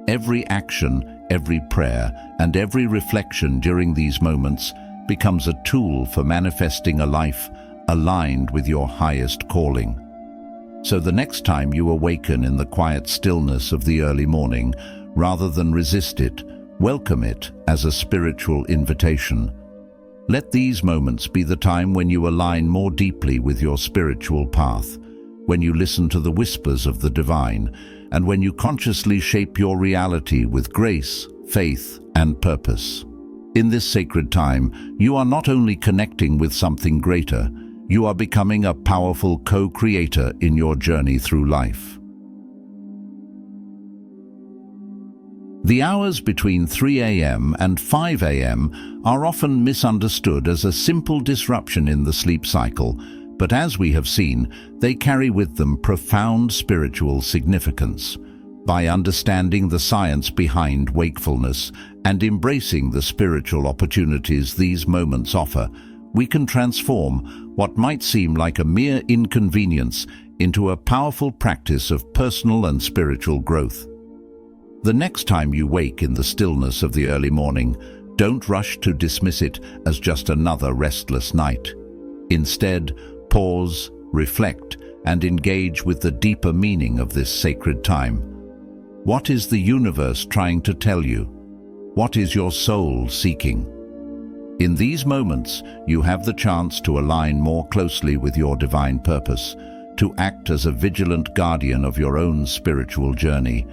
Every action, every prayer, and every reflection during these moments becomes a tool for manifesting a life aligned with your highest calling. So the next time you awaken in the quiet stillness of the early morning, rather than resist it, welcome it as a spiritual invitation. Let these moments be the time when you align more deeply with your spiritual path, when you listen to the whispers of the divine, and when you consciously shape your reality with grace, faith, and purpose. In this sacred time, you are not only connecting with something greater, you are becoming a powerful co-creator in your journey through life. The hours between 3 a.m. and 5 a.m. are often misunderstood as a simple disruption in the sleep cycle, but as we have seen, they carry with them profound spiritual significance. By understanding the science behind wakefulness and embracing the spiritual opportunities these moments offer, we can transform what might seem like a mere inconvenience into a powerful practice of personal and spiritual growth. The next time you wake in the stillness of the early morning, don't rush to dismiss it as just another restless night. Instead, pause, reflect, and engage with the deeper meaning of this sacred time. What is the universe trying to tell you? What is your soul seeking? In these moments, you have the chance to align more closely with your divine purpose, to act as a vigilant guardian of your own spiritual journey,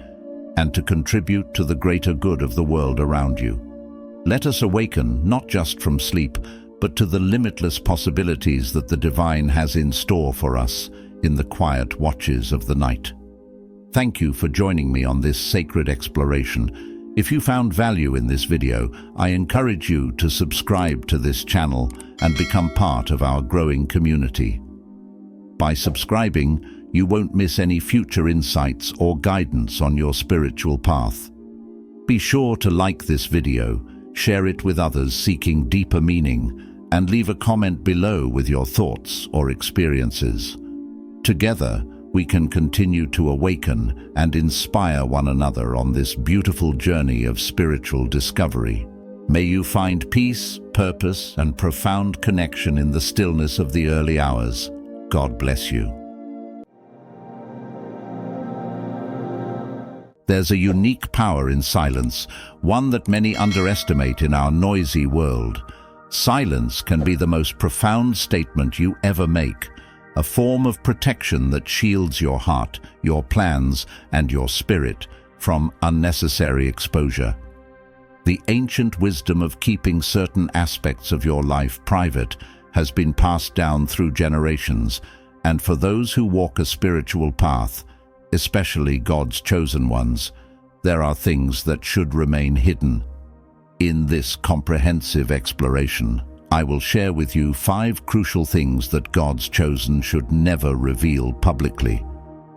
and to contribute to the greater good of the world around you. Let us awaken not just from sleep, but to the limitless possibilities that the divine has in store for us in the quiet watches of the night. Thank you for joining me on this sacred exploration. If you found value in this video, I encourage you to subscribe to this channel and become part of our growing community. By subscribing, you won't miss any future insights or guidance on your spiritual path. Be sure to like this video, share it with others seeking deeper meaning, and leave a comment below with your thoughts or experiences. Together, we can continue to awaken and inspire one another on this beautiful journey of spiritual discovery. May you find peace, purpose, and profound connection in the stillness of the early hours. God bless you. There's a unique power in silence, one that many underestimate in our noisy world. Silence can be the most profound statement you ever make, a form of protection that shields your heart, your plans, and your spirit from unnecessary exposure. The ancient wisdom of keeping certain aspects of your life private has been passed down through generations, and for those who walk a spiritual path, especially God's chosen ones, there are things that should remain hidden. In this comprehensive exploration, I will share with you 5 crucial things that God's chosen should never reveal publicly.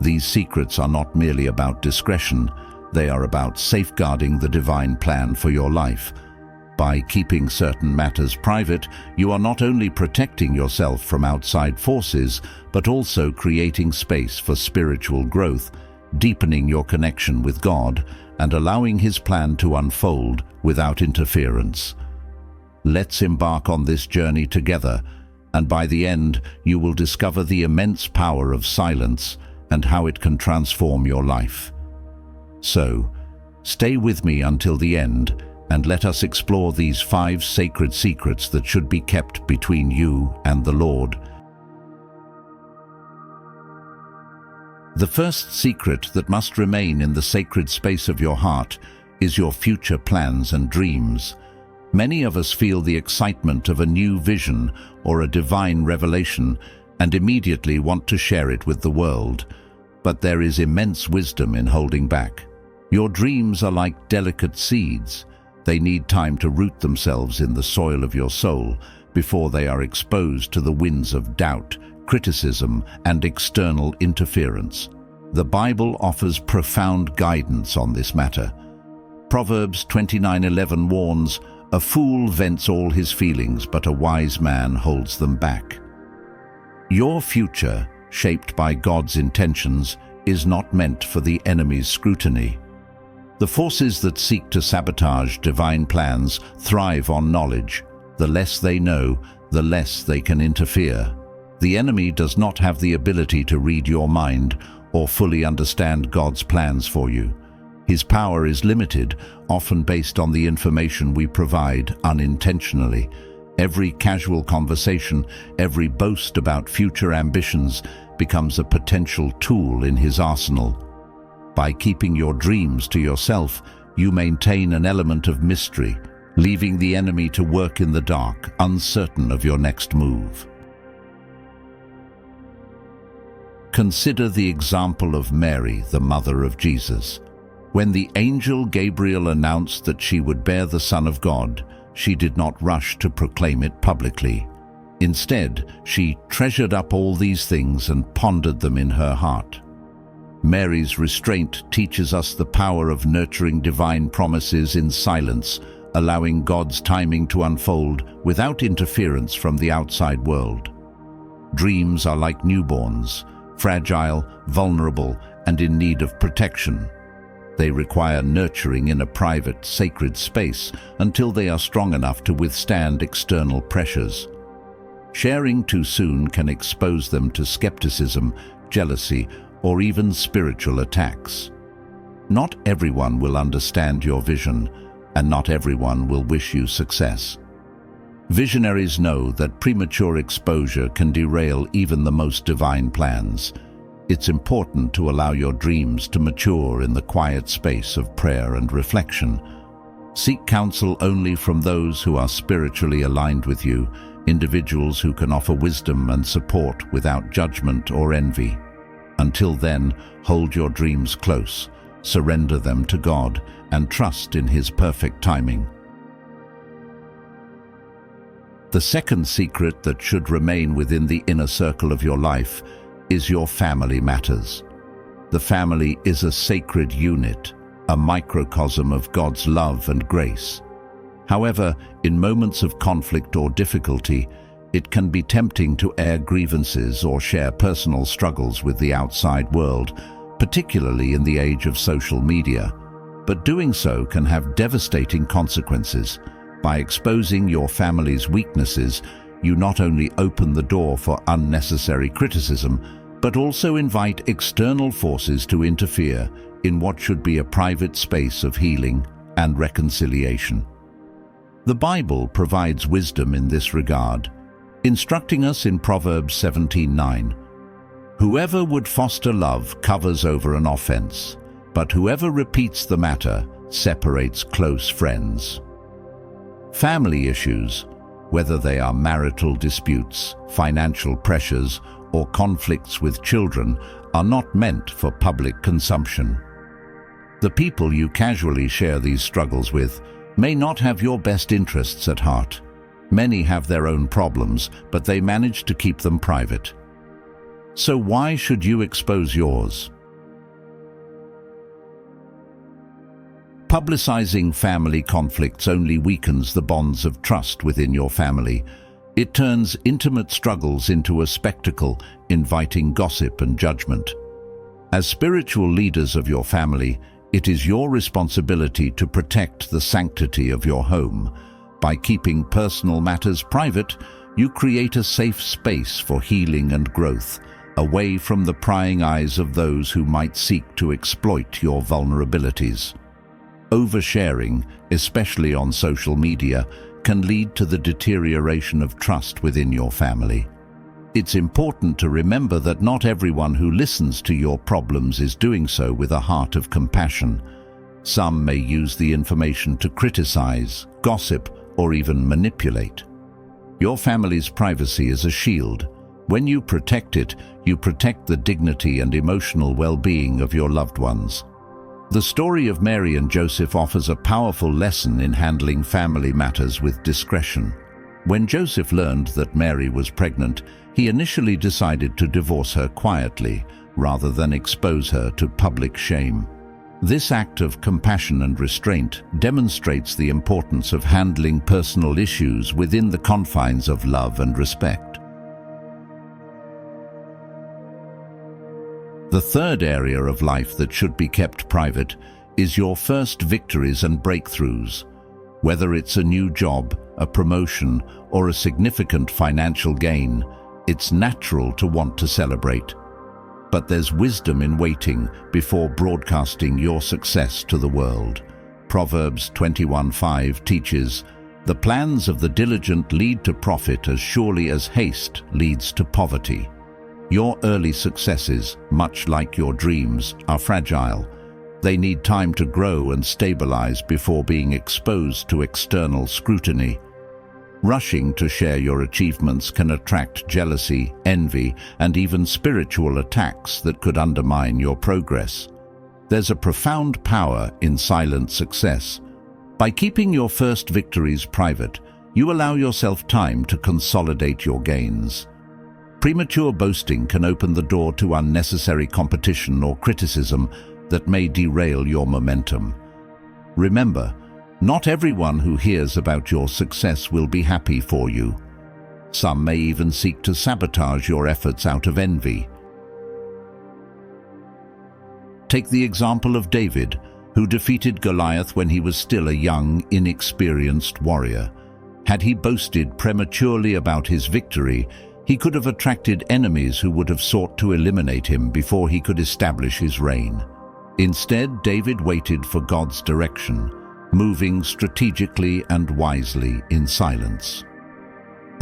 These secrets are not merely about discretion, they are about safeguarding the divine plan for your life. By keeping certain matters private, you are not only protecting yourself from outside forces, but also creating space for spiritual growth, deepening your connection with God, and allowing His plan to unfold without interference. Let's embark on this journey together, and by the end, you will discover the immense power of silence and how it can transform your life. So, stay with me until the end, and let us explore these 5 sacred secrets that should be kept between you and the Lord. The first secret that must remain in the sacred space of your heart is your future plans and dreams. Many of us feel the excitement of a new vision or a divine revelation and immediately want to share it with the world. But there is immense wisdom in holding back. Your dreams are like delicate seeds. They need time to root themselves in the soil of your soul before they are exposed to the winds of doubt, criticism, and external interference. The Bible offers profound guidance on this matter. Proverbs 29:11 warns, "A fool vents all his feelings, but a wise man holds them back." Your future, shaped by God's intentions, is not meant for the enemy's scrutiny. The forces that seek to sabotage divine plans thrive on knowledge. The less they know, the less they can interfere. The enemy does not have the ability to read your mind or fully understand God's plans for you. His power is limited, often based on the information we provide unintentionally. Every casual conversation, every boast about future ambitions becomes a potential tool in his arsenal. By keeping your dreams to yourself, you maintain an element of mystery, leaving the enemy to work in the dark, uncertain of your next move. Consider the example of Mary, the mother of Jesus. When the angel Gabriel announced that she would bear the Son of God, she did not rush to proclaim it publicly. Instead, she treasured up all these things and pondered them in her heart. Mary's restraint teaches us the power of nurturing divine promises in silence, allowing God's timing to unfold without interference from the outside world. Dreams are like newborns, fragile, vulnerable, and in need of protection. They require nurturing in a private, sacred space until they are strong enough to withstand external pressures. Sharing too soon can expose them to skepticism, jealousy, or even spiritual attacks. Not everyone will understand your vision, and not everyone will wish you success. Visionaries know that premature exposure can derail even the most divine plans. It's important to allow your dreams to mature in the quiet space of prayer and reflection. Seek counsel only from those who are spiritually aligned with you, individuals who can offer wisdom and support without judgment or envy. Until then, hold your dreams close, surrender them to God, and trust in His perfect timing. The second secret that should remain within the inner circle of your life is your family matters. The family is a sacred unit, a microcosm of God's love and grace. However, in moments of conflict or difficulty, it can be tempting to air grievances or share personal struggles with the outside world, particularly in the age of social media. But doing so can have devastating consequences. By exposing your family's weaknesses, you not only open the door for unnecessary criticism, but also invite external forces to interfere in what should be a private space of healing and reconciliation. The Bible provides wisdom in this regard, instructing us in Proverbs 17:9, "Whoever would foster love covers over an offense, but whoever repeats the matter separates close friends." Family issues, whether they are marital disputes, financial pressures, or conflicts with children, are not meant for public consumption. The people you casually share these struggles with may not have your best interests at heart. Many have their own problems, but they manage to keep them private. So why should you expose yours? Publicizing family conflicts only weakens the bonds of trust within your family. It turns intimate struggles into a spectacle, inviting gossip and judgment. As spiritual leaders of your family, it is your responsibility to protect the sanctity of your home. By keeping personal matters private, you create a safe space for healing and growth, away from the prying eyes of those who might seek to exploit your vulnerabilities. Oversharing, especially on social media, can lead to the deterioration of trust within your family. It's important to remember that not everyone who listens to your problems is doing so with a heart of compassion. Some may use the information to criticize, gossip, or even manipulate. Your family's privacy is a shield. When you protect it, you protect the dignity and emotional well-being of your loved ones. The story of Mary and Joseph offers a powerful lesson in handling family matters with discretion. When Joseph learned that Mary was pregnant, he initially decided to divorce her quietly, rather than expose her to public shame. This act of compassion and restraint demonstrates the importance of handling personal issues within the confines of love and respect. The third area of life that should be kept private is your first victories and breakthroughs. Whether it's a new job, a promotion, or a significant financial gain, it's natural to want to celebrate. But there's wisdom in waiting before broadcasting your success to the world. Proverbs 21:5 teaches, "The plans of the diligent lead to profit as surely as haste leads to poverty." Your early successes, much like your dreams, are fragile. They need time to grow and stabilize before being exposed to external scrutiny. Rushing to share your achievements can attract jealousy, envy, and even spiritual attacks that could undermine your progress. There's a profound power in silent success. By keeping your first victories private, you allow yourself time to consolidate your gains. Premature boasting can open the door to unnecessary competition or criticism that may derail your momentum. Remember, not everyone who hears about your success will be happy for you. Some may even seek to sabotage your efforts out of envy. Take the example of David, who defeated Goliath when he was still a young, inexperienced warrior. Had he boasted prematurely about his victory, he could have attracted enemies who would have sought to eliminate him before he could establish his reign. Instead, David waited for God's direction, moving strategically and wisely in silence.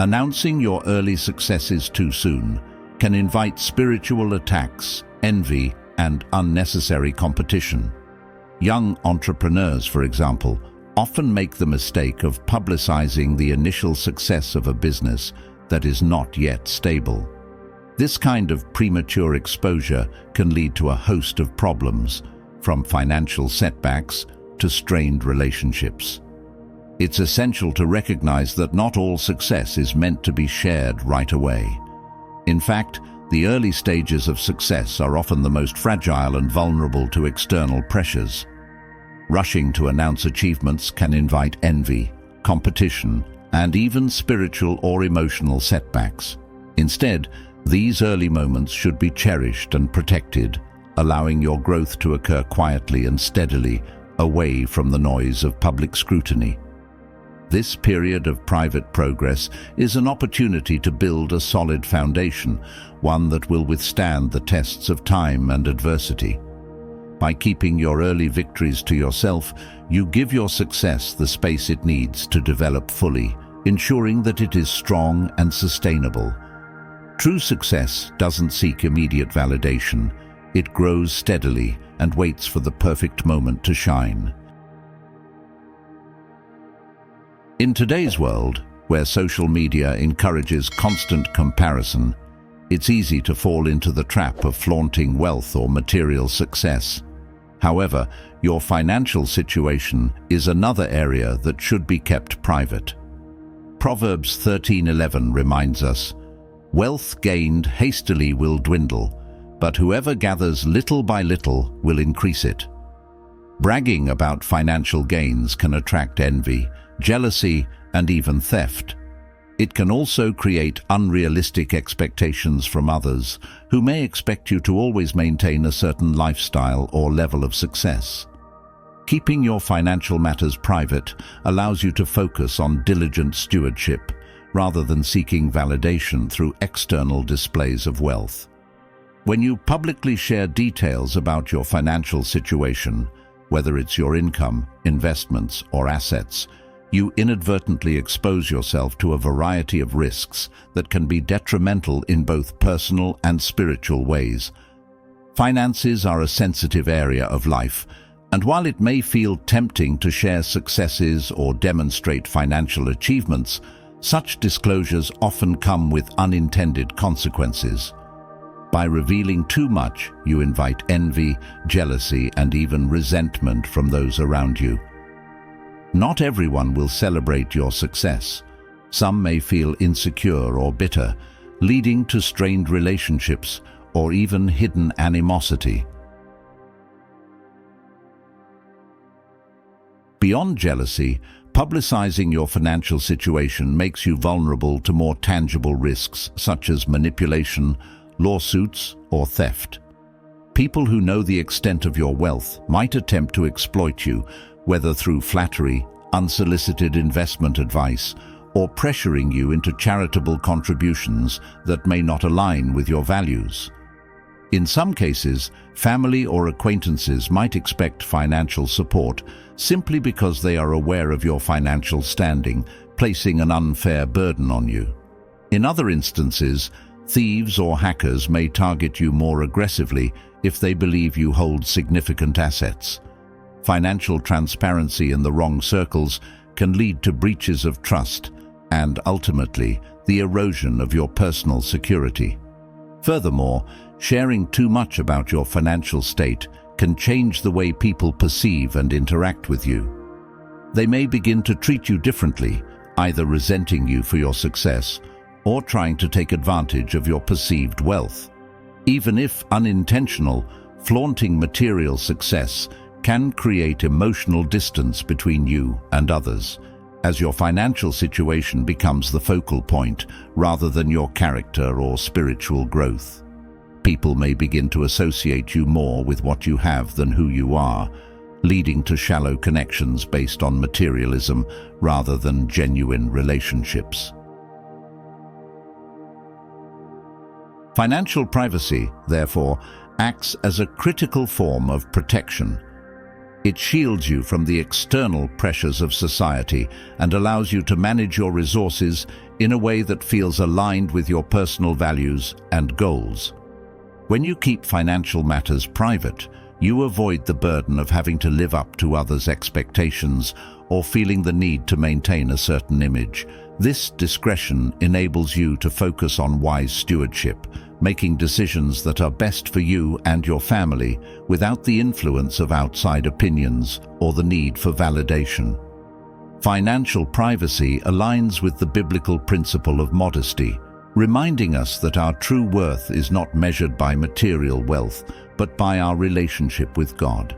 Announcing your early successes too soon can invite spiritual attacks, envy, and unnecessary competition. Young entrepreneurs, for example, often make the mistake of publicizing the initial success of a business that is not yet stable. This kind of premature exposure can lead to a host of problems, from financial setbacks to strained relationships. It's essential to recognize that not all success is meant to be shared right away. In fact, the early stages of success are often the most fragile and vulnerable to external pressures. Rushing to announce achievements can invite envy, competition, and even spiritual or emotional setbacks. Instead, these early moments should be cherished and protected, allowing your growth to occur quietly and steadily, away from the noise of public scrutiny. This period of private progress is an opportunity to build a solid foundation, one that will withstand the tests of time and adversity. By keeping your early victories to yourself, you give your success the space it needs to develop fully, ensuring that it is strong and sustainable. True success doesn't seek immediate validation. It grows steadily and waits for the perfect moment to shine. In today's world, where social media encourages constant comparison, it's easy to fall into the trap of flaunting wealth or material success. However, your financial situation is another area that should be kept private. Proverbs 13:11 reminds us, "Wealth gained hastily will dwindle, but whoever gathers little by little will increase it." Bragging about financial gains can attract envy, jealousy, and even theft. It can also create unrealistic expectations from others, who may expect you to always maintain a certain lifestyle or level of success. Keeping your financial matters private allows you to focus on diligent stewardship, rather than seeking validation through external displays of wealth. When you publicly share details about your financial situation, whether it's your income, investments, or assets, you inadvertently expose yourself to a variety of risks that can be detrimental in both personal and spiritual ways. Finances are a sensitive area of life, and while it may feel tempting to share successes or demonstrate financial achievements, such disclosures often come with unintended consequences. By revealing too much, you invite envy, jealousy, and even resentment from those around you. Not everyone will celebrate your success. Some may feel insecure or bitter, leading to strained relationships or even hidden animosity. Beyond jealousy, publicizing your financial situation makes you vulnerable to more tangible risks such as manipulation, lawsuits, or theft. People who know the extent of your wealth might attempt to exploit you, whether through flattery, unsolicited investment advice, or pressuring you into charitable contributions that may not align with your values. In some cases, family or acquaintances might expect financial support simply because they are aware of your financial standing, placing an unfair burden on you. In other instances, thieves or hackers may target you more aggressively if they believe you hold significant assets. Financial transparency in the wrong circles can lead to breaches of trust and, ultimately, the erosion of your personal security. Furthermore, sharing too much about your financial state can change the way people perceive and interact with you. They may begin to treat you differently, either resenting you for your success or trying to take advantage of your perceived wealth. Even if unintentional, flaunting material success can create emotional distance between you and others, as your financial situation becomes the focal point rather than your character or spiritual growth. People may begin to associate you more with what you have than who you are, leading to shallow connections based on materialism rather than genuine relationships. Financial privacy, therefore, acts as a critical form of protection. It shields you from the external pressures of society and allows you to manage your resources in a way that feels aligned with your personal values and goals. When you keep financial matters private, you avoid the burden of having to live up to others' expectations or feeling the need to maintain a certain image. This discretion enables you to focus on wise stewardship, making decisions that are best for you and your family without the influence of outside opinions or the need for validation. Financial privacy aligns with the biblical principle of modesty, reminding us that our true worth is not measured by material wealth, but by our relationship with God.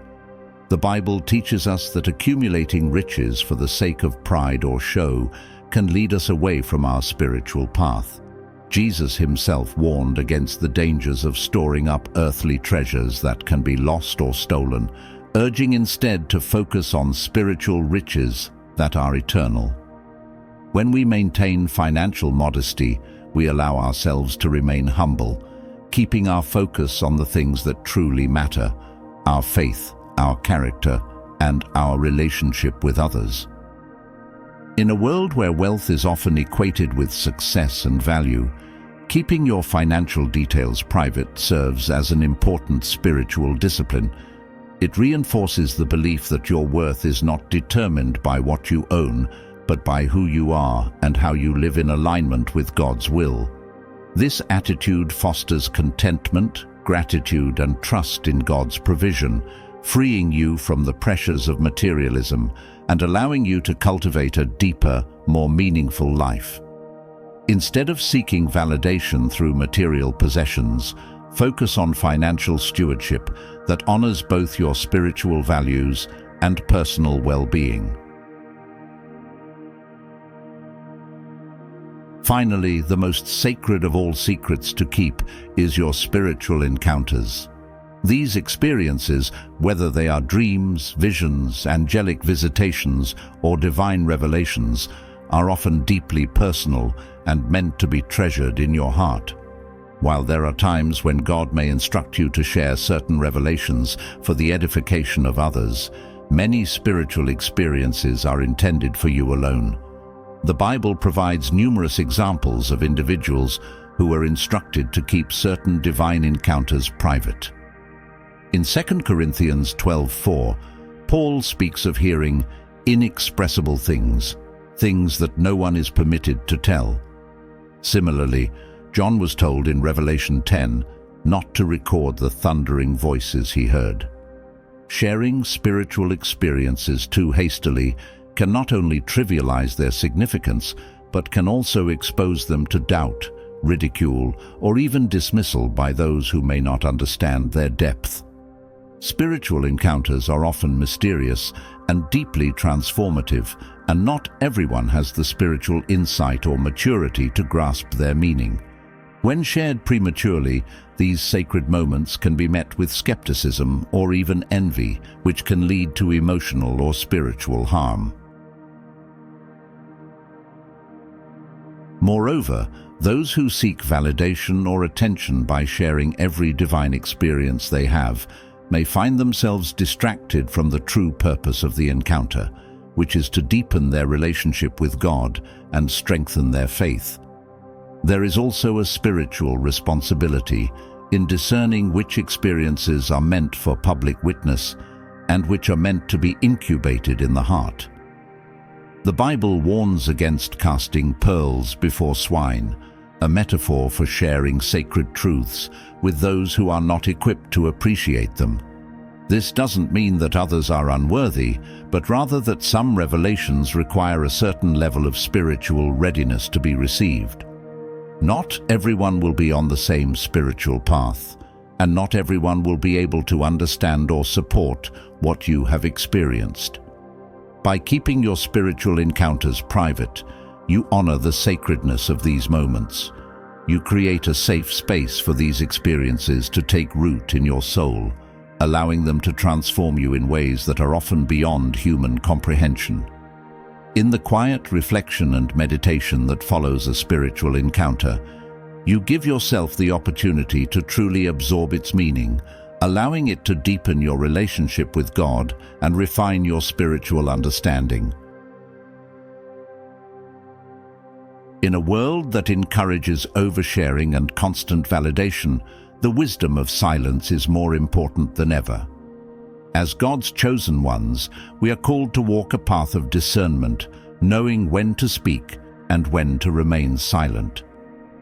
The Bible teaches us that accumulating riches for the sake of pride or show can lead us away from our spiritual path. Jesus himself warned against the dangers of storing up earthly treasures that can be lost or stolen, urging instead to focus on spiritual riches that are eternal. When we maintain financial modesty, we allow ourselves to remain humble, keeping our focus on the things that truly matter: our faith, our character, and our relationship with others. In a world where wealth is often equated with success and value, keeping your financial details private serves as an important spiritual discipline. It reinforces the belief that your worth is not determined by what you own, but by who you are and how you live in alignment with God's will. This attitude fosters contentment, gratitude, and trust in God's provision, freeing you from the pressures of materialism and allowing you to cultivate a deeper, more meaningful life. Instead of seeking validation through material possessions, focus on financial stewardship that honors both your spiritual values and personal well-being. Finally, the most sacred of all secrets to keep is your spiritual encounters. These experiences, whether they are dreams, visions, angelic visitations, or divine revelations, are often deeply personal and meant to be treasured in your heart. While there are times when God may instruct you to share certain revelations for the edification of others, many spiritual experiences are intended for you alone. The Bible provides numerous examples of individuals who were instructed to keep certain divine encounters private. In 2 Corinthians 12:4, Paul speaks of hearing inexpressible things, things that no one is permitted to tell. Similarly, John was told in Revelation 10 not to record the thundering voices he heard. Sharing spiritual experiences too hastily can not only trivialize their significance, but can also expose them to doubt, ridicule, or even dismissal by those who may not understand their depth. Spiritual encounters are often mysterious and deeply transformative, and not everyone has the spiritual insight or maturity to grasp their meaning. When shared prematurely, these sacred moments can be met with skepticism or even envy, which can lead to emotional or spiritual harm. Moreover, those who seek validation or attention by sharing every divine experience they have may find themselves distracted from the true purpose of the encounter, which is to deepen their relationship with God and strengthen their faith. There is also a spiritual responsibility in discerning which experiences are meant for public witness and which are meant to be incubated in the heart. The Bible warns against casting pearls before swine, a metaphor for sharing sacred truths with those who are not equipped to appreciate them. This doesn't mean that others are unworthy, but rather that some revelations require a certain level of spiritual readiness to be received. Not everyone will be on the same spiritual path, and not everyone will be able to understand or support what you have experienced. By keeping your spiritual encounters private, you honor the sacredness of these moments. You create a safe space for these experiences to take root in your soul, allowing them to transform you in ways that are often beyond human comprehension. In the quiet reflection and meditation that follows a spiritual encounter, you give yourself the opportunity to truly absorb its meaning, allowing it to deepen your relationship with God and refine your spiritual understanding. In a world that encourages oversharing and constant validation, the wisdom of silence is more important than ever. As God's chosen ones, we are called to walk a path of discernment, knowing when to speak and when to remain silent.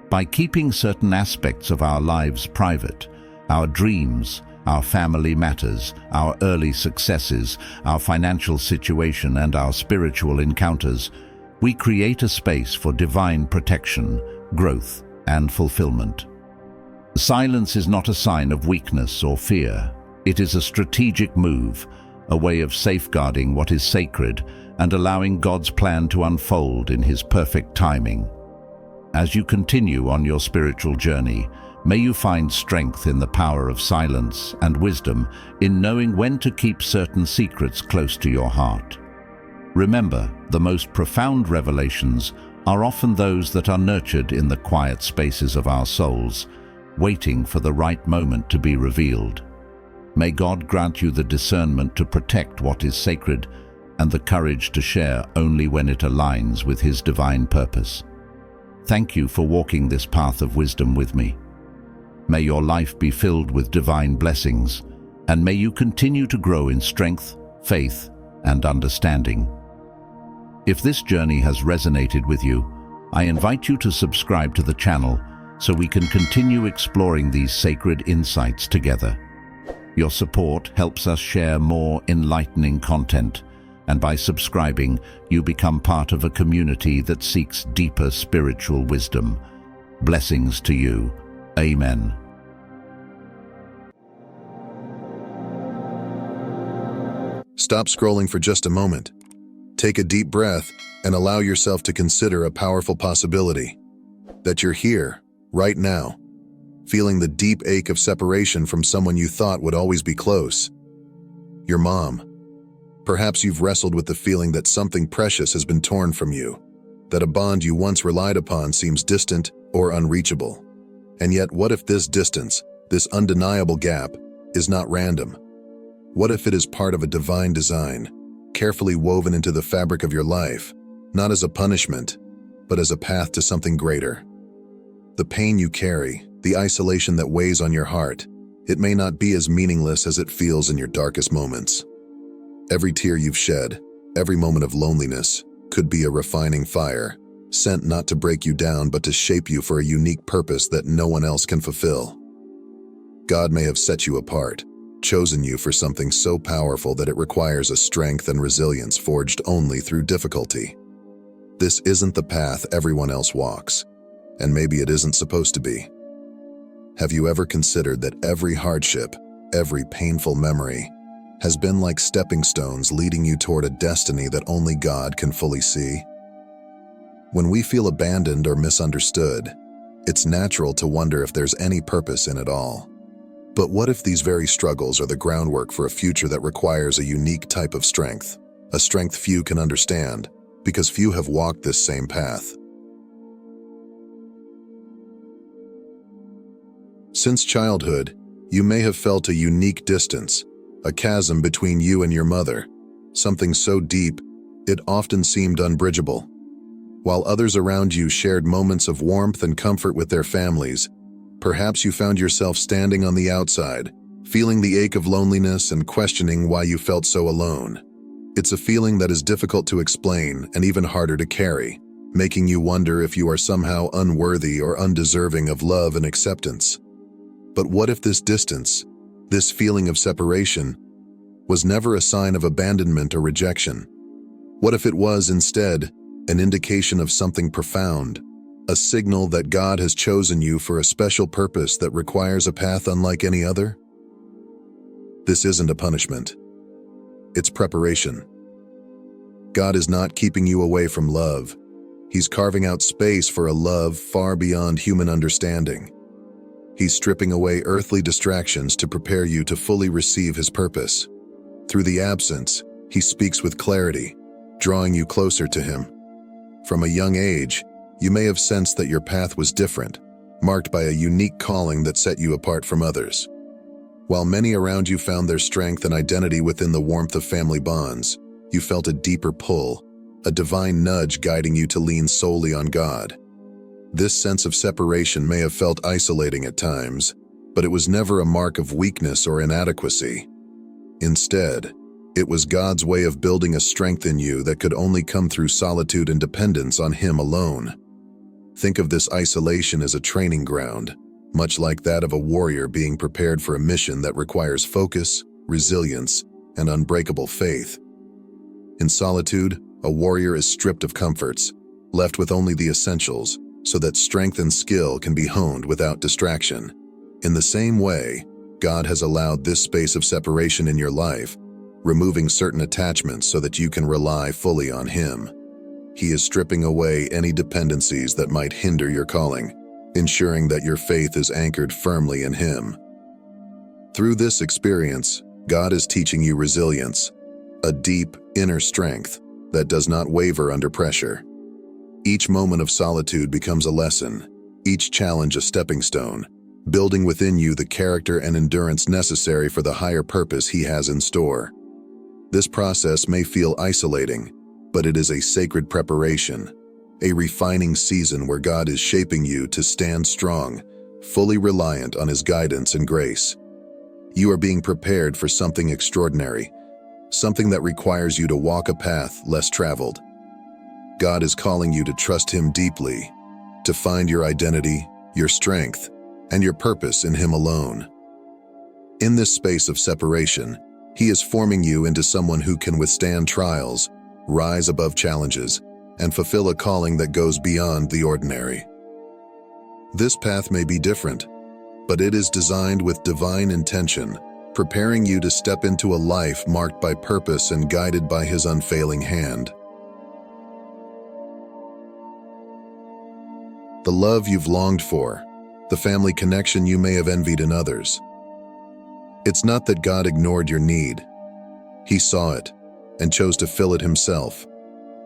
By keeping certain aspects of our lives private, our dreams, our family matters, our early successes, our financial situation, and our spiritual encounters, we create a space for divine protection, growth, and fulfillment. Silence is not a sign of weakness or fear. It is a strategic move, a way of safeguarding what is sacred and allowing God's plan to unfold in His perfect timing. As you continue on your spiritual journey, may you find strength in the power of silence and wisdom in knowing when to keep certain secrets close to your heart. Remember, the most profound revelations are often those that are nurtured in the quiet spaces of our souls, waiting for the right moment to be revealed. May God grant you the discernment to protect what is sacred and the courage to share only when it aligns with His divine purpose. Thank you for walking this path of wisdom with me. May your life be filled with divine blessings, and may you continue to grow in strength, faith, and understanding. If this journey has resonated with you, I invite you to subscribe to the channel so we can continue exploring these sacred insights together. Your support helps us share more enlightening content, and by subscribing, you become part of a community that seeks deeper spiritual wisdom. Blessings to you. Amen. Stop scrolling for just a moment. Take a deep breath and allow yourself to consider a powerful possibility. That you're here, right now, feeling the deep ache of separation from someone you thought would always be close. Your mom. Perhaps you've wrestled with the feeling that something precious has been torn from you, that a bond you once relied upon seems distant or unreachable. And yet, what if this distance, this undeniable gap, is not random? What if it is part of a divine design, carefully woven into the fabric of your life, not as a punishment, but as a path to something greater? The pain you carry, the isolation that weighs on your heart, it may not be as meaningless as it feels in your darkest moments. Every tear you've shed, every moment of loneliness, could be a refining fire, sent not to break you down but to shape you for a unique purpose that no one else can fulfill. God may have set you apart, chosen you for something so powerful that it requires a strength and resilience forged only through difficulty. This isn't the path everyone else walks, and maybe it isn't supposed to be. Have you ever considered that every hardship, every painful memory, has been like stepping stones leading you toward a destiny that only God can fully see? When we feel abandoned or misunderstood, it's natural to wonder if there's any purpose in it all. But what if these very struggles are the groundwork for a future that requires a unique type of strength, a strength few can understand, because few have walked this same path? Since childhood, you may have felt a unique distance, a chasm between you and your mother, something so deep, it often seemed unbridgeable. While others around you shared moments of warmth and comfort with their families, perhaps you found yourself standing on the outside, feeling the ache of loneliness and questioning why you felt so alone. It's a feeling that is difficult to explain and even harder to carry, making you wonder if you are somehow unworthy or undeserving of love and acceptance. But what if this distance, this feeling of separation, was never a sign of abandonment or rejection? What if it was, instead, an indication of something profound, a signal that God has chosen you for a special purpose that requires a path unlike any other? This isn't a punishment. It's preparation. God is not keeping you away from love. He's carving out space for a love far beyond human understanding. He's stripping away earthly distractions to prepare you to fully receive His purpose. Through the absence, He speaks with clarity, drawing you closer to Him. From a young age, you may have sensed that your path was different, marked by a unique calling that set you apart from others. While many around you found their strength and identity within the warmth of family bonds, you felt a deeper pull, a divine nudge guiding you to lean solely on God. This sense of separation may have felt isolating at times, but it was never a mark of weakness or inadequacy. Instead, it was God's way of building a strength in you that could only come through solitude and dependence on Him alone. Think of this isolation as a training ground, much like that of a warrior being prepared for a mission that requires focus, resilience, and unbreakable faith. In solitude, a warrior is stripped of comforts, left with only the essentials, so that strength and skill can be honed without distraction. In the same way, God has allowed this space of separation in your life, removing certain attachments so that you can rely fully on Him. He is stripping away any dependencies that might hinder your calling, ensuring that your faith is anchored firmly in Him. Through this experience, God is teaching you resilience, a deep inner strength that does not waver under pressure. Each moment of solitude becomes a lesson, each challenge a stepping stone, building within you the character and endurance necessary for the higher purpose He has in store. This process may feel isolating, but it is a sacred preparation, a refining season where God is shaping you to stand strong, fully reliant on His guidance and grace. You are being prepared for something extraordinary, something that requires you to walk a path less traveled. God is calling you to trust Him deeply, to find your identity, your strength, and your purpose in Him alone. In this space of separation, He is forming you into someone who can withstand trials, rise above challenges, and fulfill a calling that goes beyond the ordinary. This path may be different, but it is designed with divine intention, preparing you to step into a life marked by purpose and guided by His unfailing hand. The love you've longed for, the family connection you may have envied in others. It's not that God ignored your need. He saw it and chose to fill it Himself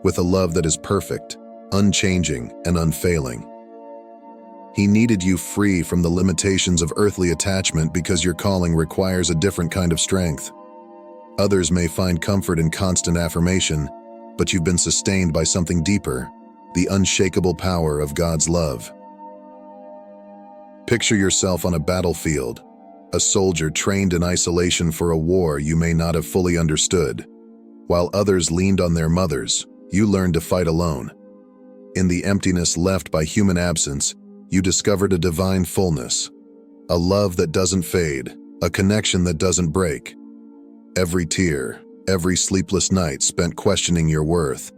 with a love that is perfect, unchanging, and unfailing. He needed you free from the limitations of earthly attachment because your calling requires a different kind of strength. Others may find comfort in constant affirmation, but you've been sustained by something deeper, the unshakable power of God's love. Picture yourself on a battlefield, a soldier trained in isolation for a war you may not have fully understood. While others leaned on their mothers, you learned to fight alone. In the emptiness left by human absence, you discovered a divine fullness, A love that doesn't fade, a connection that doesn't break. Every tear, every sleepless night spent questioning your worth.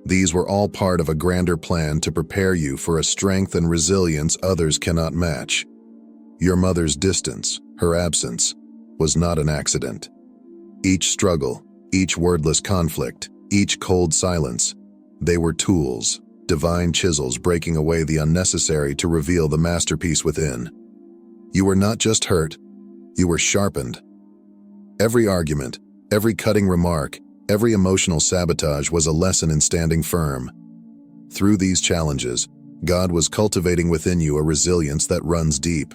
These were all part of a grander plan to prepare you for a strength and resilience others cannot match. Your mother's distance, her absence, was not an accident. Each struggle, each wordless conflict, each cold silence, they were tools, divine chisels breaking away the unnecessary to reveal the masterpiece within. You were not just hurt, you were sharpened. Every argument, every cutting remark, every emotional sabotage was a lesson in standing firm. Through these challenges, God was cultivating within you a resilience that runs deep.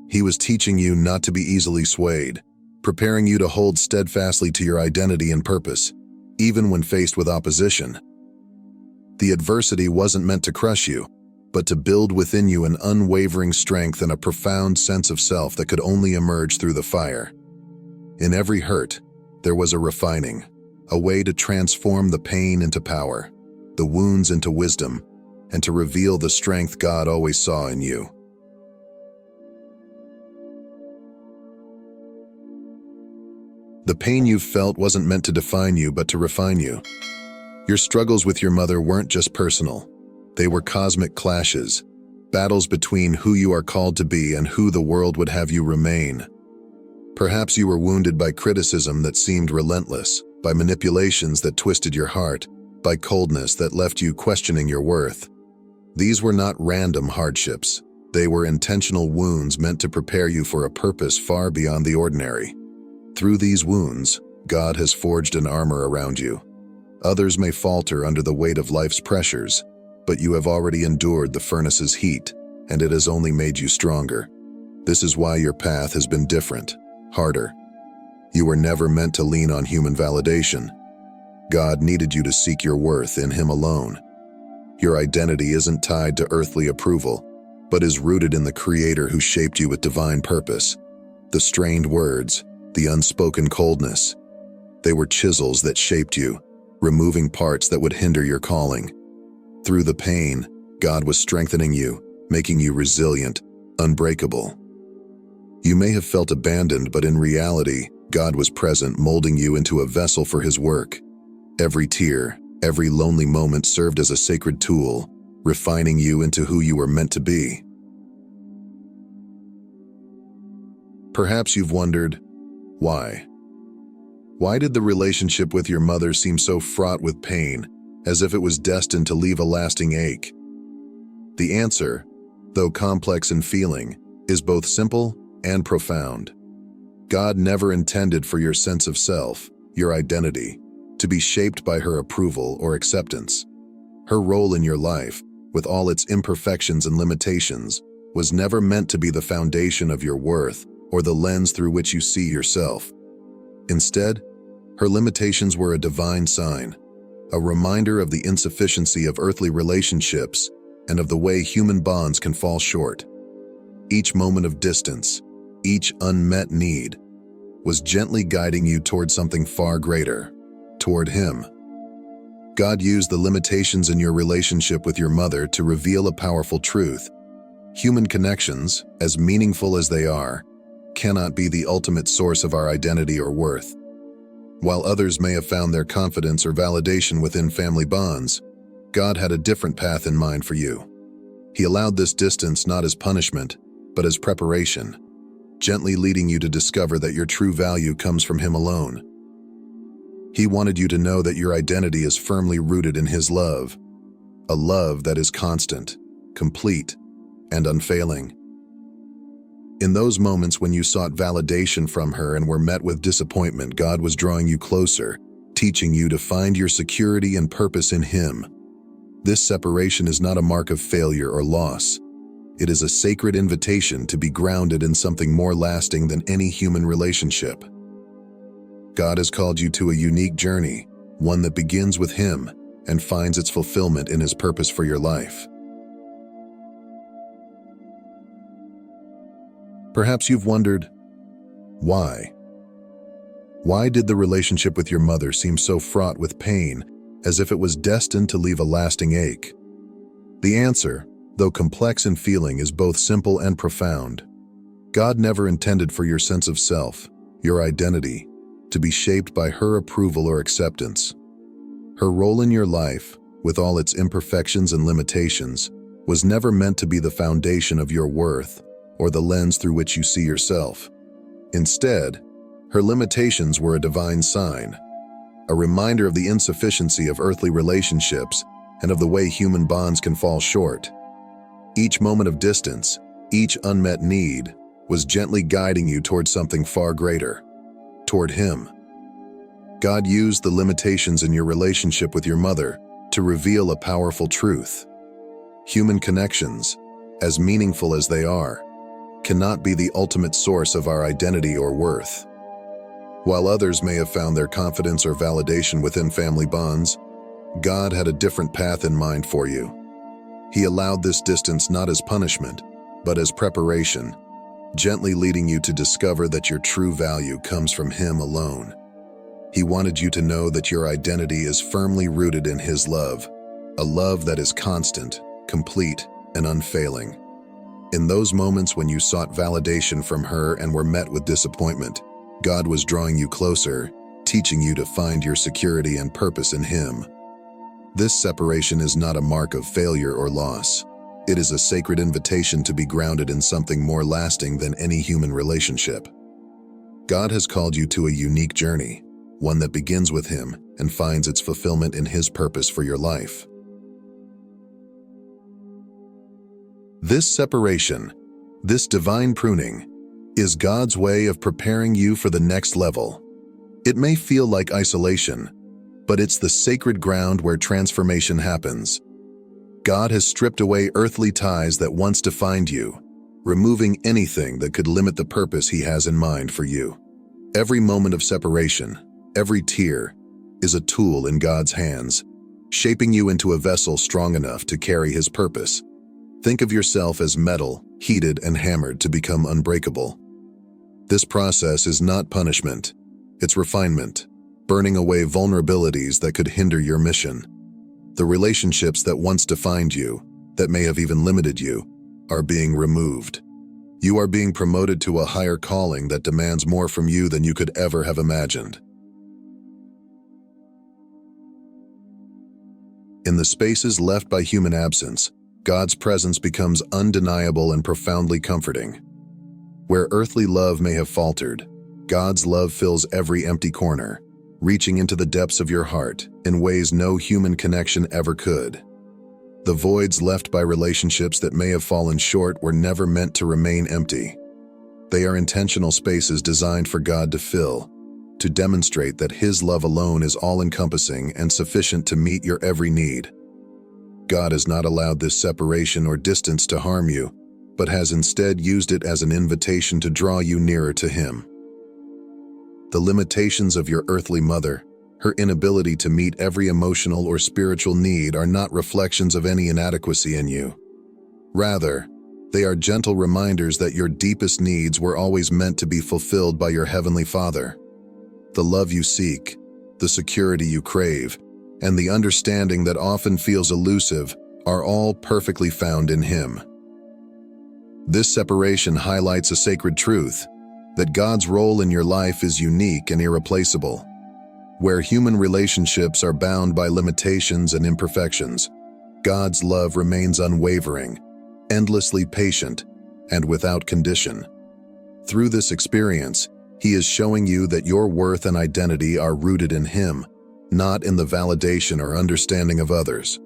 He was teaching you not to be easily swayed, preparing you to hold steadfastly to your identity and purpose, even when faced with opposition. The adversity wasn't meant to crush you, but to build within you an unwavering strength and a profound sense of self that could only emerge through the fire. In every hurt, there was a refining, a way to transform the pain into power, the wounds into wisdom, and to reveal the strength God always saw in you. The pain you felt wasn't meant to define you, but to refine you. Your struggles with your mother weren't just personal. They were cosmic clashes, battles between who you are called to be and who the world would have you remain. Perhaps you were wounded by criticism that seemed relentless, by manipulations that twisted your heart, by coldness that left you questioning your worth. These were not random hardships. They were intentional wounds meant to prepare you for a purpose far beyond the ordinary. Through these wounds, God has forged an armor around you. Others may falter under the weight of life's pressures, but you have already endured the furnace's heat, and it has only made you stronger. This is why your path has been different, harder. You were never meant to lean on human validation. God needed you to seek your worth in Him alone. Your identity isn't tied to earthly approval, but is rooted in the Creator who shaped you with divine purpose. The strained words, the unspoken coldness, they were chisels that shaped you, removing parts that would hinder your calling. Through the pain, God was strengthening you, making you resilient, unbreakable. You may have felt abandoned, but in reality, God was present, molding you into a vessel for His work. Every tear, every lonely moment served as a sacred tool, refining you into who you were meant to be. Perhaps you've wondered, why? Why did the relationship with your mother seem so fraught with pain, as if it was destined to leave a lasting ache? The answer, though complex in feeling, is both simple and profound. God never intended for your sense of self, your identity, to be shaped by her approval or acceptance. Her role in your life, with all its imperfections and limitations, was never meant to be the foundation of your worth or the lens through which you see yourself. Instead, her limitations were a divine sign, a reminder of the insufficiency of earthly relationships and of the way human bonds can fall short. Each moment of distance, each unmet need, was gently guiding you toward something far greater, toward Him. God used the limitations in your relationship with your mother to reveal a powerful truth. Human connections, as meaningful as they are, cannot be the ultimate source of our identity or worth. While others may have found their confidence or validation within family bonds, God had a different path in mind for you. He allowed this distance not as punishment, but as preparation, gently leading you to discover that your true value comes from Him alone. He wanted you to know that your identity is firmly rooted in His love, a love that is constant, complete, and unfailing. In those moments when you sought validation from her and were met with disappointment, God was drawing you closer, teaching you to find your security and purpose in Him. This separation is not a mark of failure or loss. It is a sacred invitation to be grounded in something more lasting than any human relationship. God has called you to a unique journey, one that begins with Him and finds its fulfillment in His purpose for your life. Perhaps you've wondered, why? Why did the relationship with your mother seem so fraught with pain, as if it was destined to leave a lasting ache? The answer, though complex in feeling, is both simple and profound. God never intended for your sense of self, your identity, to be shaped by her approval or acceptance. Her role in your life, with all its imperfections and limitations, was never meant to be the foundation of your worth or the lens through which you see yourself. Instead, her limitations were a divine sign, a reminder of the insufficiency of earthly relationships and of the way human bonds can fall short. Each moment of distance, each unmet need, was gently guiding you toward something far greater, toward Him. God used the limitations in your relationship with your mother to reveal a powerful truth. Human connections, as meaningful as they are, cannot be the ultimate source of our identity or worth. While others may have found their confidence or validation within family bonds, God had a different path in mind for you. He allowed this distance not as punishment, but as preparation, gently leading you to discover that your true value comes from Him alone. He wanted you to know that your identity is firmly rooted in His love, a love that is constant, complete, and unfailing. In those moments when you sought validation from her and were met with disappointment, God was drawing you closer, teaching you to find your security and purpose in Him. This separation is not a mark of failure or loss. It is a sacred invitation to be grounded in something more lasting than any human relationship. God has called you to a unique journey, one that begins with Him and finds its fulfillment in His purpose for your life. This separation, this divine pruning, is God's way of preparing you for the next level. It may feel like isolation, but it's the sacred ground where transformation happens. God has stripped away earthly ties that once defined you, removing anything that could limit the purpose He has in mind for you. Every moment of separation, every tear, is a tool in God's hands, shaping you into a vessel strong enough to carry His purpose. Think of yourself as metal, heated and hammered to become unbreakable. This process is not punishment, it's refinement, burning away vulnerabilities that could hinder your mission. The relationships that once defined you, that may have even limited you, are being removed. You are being promoted to a higher calling that demands more from you than you could ever have imagined. In the spaces left by human absence, God's presence becomes undeniable and profoundly comforting. Where earthly love may have faltered, God's love fills every empty corner, reaching into the depths of your heart in ways no human connection ever could. The voids left by relationships that may have fallen short were never meant to remain empty. They are intentional spaces designed for God to fill, to demonstrate that His love alone is all-encompassing and sufficient to meet your every need. God has not allowed this separation or distance to harm you, but has instead used it as an invitation to draw you nearer to Him. The limitations of your earthly mother, her inability to meet every emotional or spiritual need, are not reflections of any inadequacy in you. Rather, they are gentle reminders that your deepest needs were always meant to be fulfilled by your Heavenly Father. The love you seek, the security you crave, and the understanding that often feels elusive are all perfectly found in Him. This separation highlights a sacred truth, that God's role in your life is unique and irreplaceable. Where human relationships are bound by limitations and imperfections, God's love remains unwavering, endlessly patient, and without condition. Through this experience, He is showing you that your worth and identity are rooted in Him, not in the validation or understanding of others.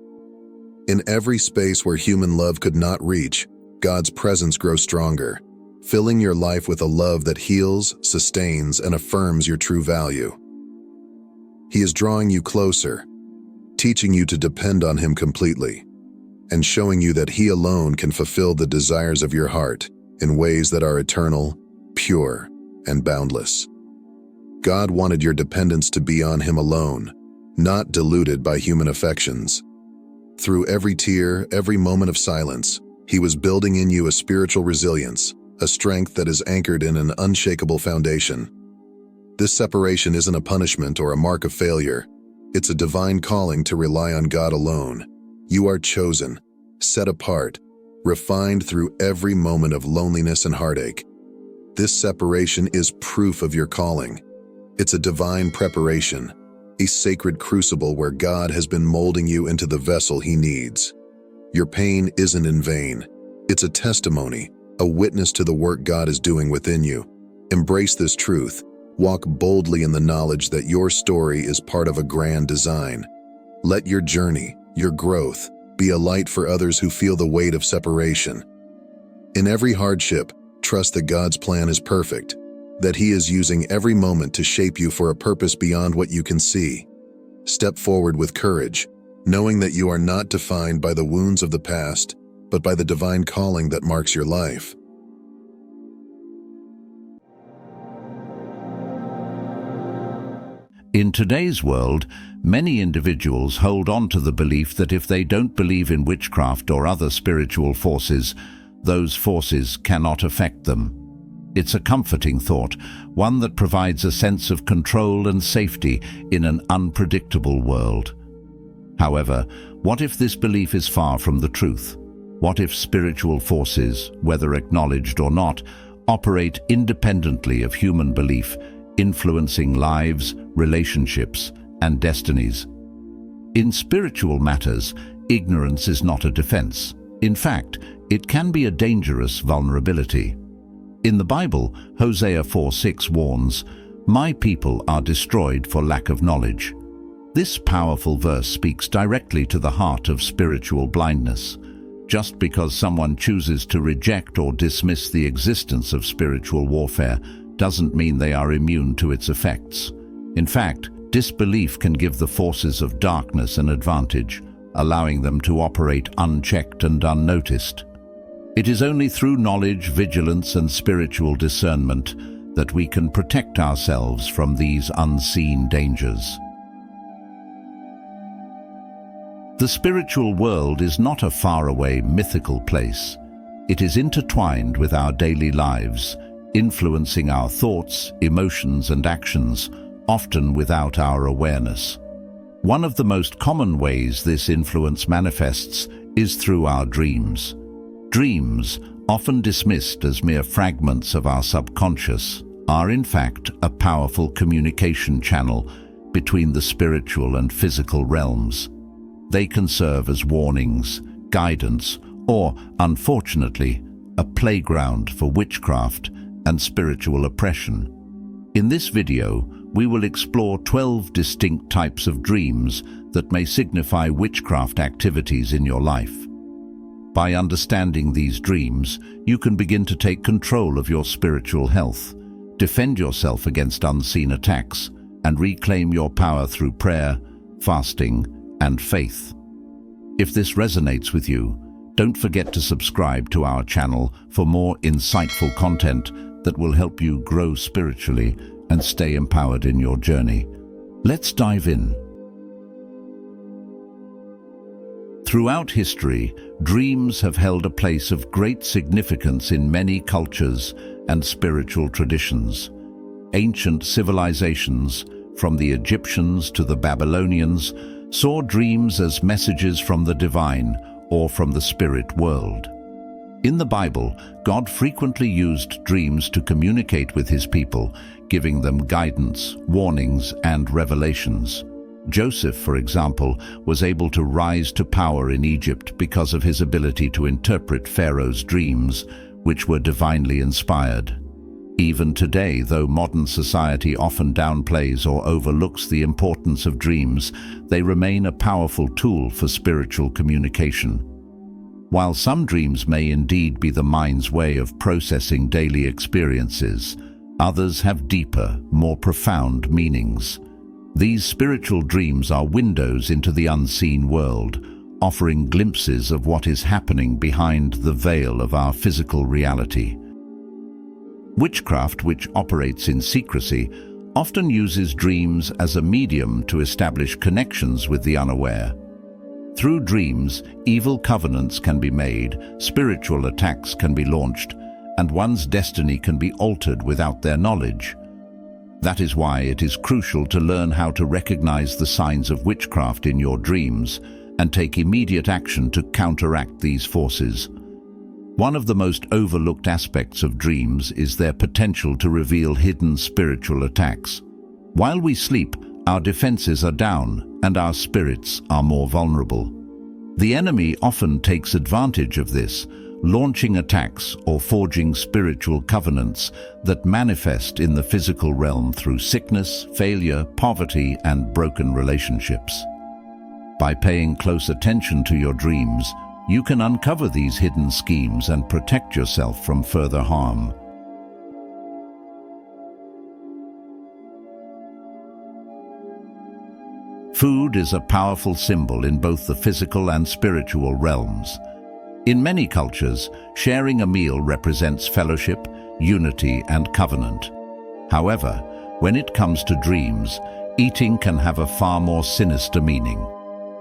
In every space where human love could not reach, God's presence grows stronger, filling your life with a love that heals, sustains, and affirms your true value. He is drawing you closer, teaching you to depend on Him completely, and showing you that He alone can fulfill the desires of your heart in ways that are eternal, pure, and boundless. God wanted your dependence to be on Him alone, not diluted by human affections. Through every tear, every moment of silence, He was building in you a spiritual resilience, a strength that is anchored in an unshakable foundation. This separation isn't a punishment or a mark of failure. It's a divine calling to rely on God alone. You are chosen, set apart, refined through every moment of loneliness and heartache. this separation is proof of your calling. It's a divine preparation, a sacred crucible where God has been molding you into the vessel He needs. Your pain isn't in vain. It's a testimony, a witness to the work God is doing within you. Embrace this truth. Walk boldly in the knowledge that your story is part of a grand design. Let your journey, your growth, be a light for others who feel the weight of separation. In every hardship, trust that God's plan is perfect, that He is using every moment to shape you for a purpose beyond what you can see. Step forward with courage, knowing that you are not defined by the wounds of the past, but by the divine calling that marks your life. In today's world, many individuals hold on to the belief that if they don't believe in witchcraft or other spiritual forces, those forces cannot affect them. It's a comforting thought, one that provides a sense of control and safety in an unpredictable world. However, what if this belief is far from the truth? What if spiritual forces, whether acknowledged or not, operate independently of human belief, influencing lives, relationships, and destinies? In spiritual matters, ignorance is not a defense. In fact, it can be a dangerous vulnerability. In the Bible, Hosea 4:6 warns, "My people are destroyed for lack of knowledge." This powerful verse speaks directly to the heart of spiritual blindness. Just because someone chooses to reject or dismiss the existence of spiritual warfare doesn't mean they are immune to its effects. In fact, disbelief can give the forces of darkness an advantage, allowing them to operate unchecked and unnoticed. It is only through knowledge, vigilance, and spiritual discernment that we can protect ourselves from these unseen dangers. The spiritual world is not a faraway, mythical place. It is intertwined with our daily lives, influencing our thoughts, emotions, and actions, often without our awareness. One of the most common ways this influence manifests is through our dreams. Dreams, often dismissed as mere fragments of our subconscious, are in fact a powerful communication channel between the spiritual and physical realms. They can serve as warnings, guidance, or, unfortunately, a playground for witchcraft and spiritual oppression. In this video, we will explore 12 distinct types of dreams that may signify witchcraft activities in your life. By understanding these dreams, you can begin to take control of your spiritual health, defend yourself against unseen attacks, and reclaim your power through prayer, fasting, and faith. If this resonates with you, don't forget to subscribe to our channel for more insightful content that will help you grow spiritually and stay empowered in your journey. Let's dive in. Throughout history, dreams have held a place of great significance in many cultures and spiritual traditions. Ancient civilizations, from the Egyptians to the Babylonians, saw dreams as messages from the divine or from the spirit world. In the Bible, God frequently used dreams to communicate with His people, giving them guidance, warnings, and revelations. Joseph, for example, was able to rise to power in Egypt because of his ability to interpret Pharaoh's dreams, which were divinely inspired. Even today, though modern society often downplays or overlooks the importance of dreams, they remain a powerful tool for spiritual communication. While some dreams may indeed be the mind's way of processing daily experiences, others have deeper, more profound meanings. These spiritual dreams are windows into the unseen world, offering glimpses of what is happening behind the veil of our physical reality. Witchcraft, which operates in secrecy, often uses dreams as a medium to establish connections with the unaware. Through dreams, evil covenants can be made, spiritual attacks can be launched, and one's destiny can be altered without their knowledge. That is why it is crucial to learn how to recognize the signs of witchcraft in your dreams and take immediate action to counteract these forces. One of the most overlooked aspects of dreams is their potential to reveal hidden spiritual attacks. While we sleep, our defenses are down and our spirits are more vulnerable. The enemy often takes advantage of this, launching attacks or forging spiritual covenants that manifest in the physical realm through sickness, failure, poverty, and broken relationships. By paying close attention to your dreams, you can uncover these hidden schemes and protect yourself from further harm. Food is a powerful symbol in both the physical and spiritual realms. In many cultures, sharing a meal represents fellowship, unity, and covenant. However, when it comes to dreams, eating can have a far more sinister meaning.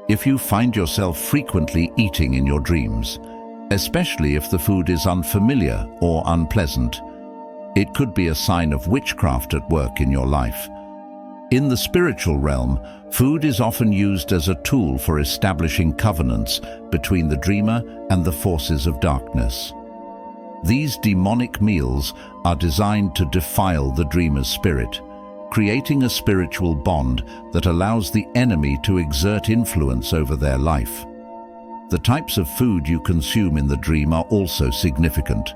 If you find yourself frequently eating in your dreams, especially if the food is unfamiliar or unpleasant, it could be a sign of witchcraft at work in your life. In the spiritual realm, food is often used as a tool for establishing covenants between the dreamer and the forces of darkness. These demonic meals are designed to defile the dreamer's spirit, creating a spiritual bond that allows the enemy to exert influence over their life. The types of food you consume in the dream are also significant.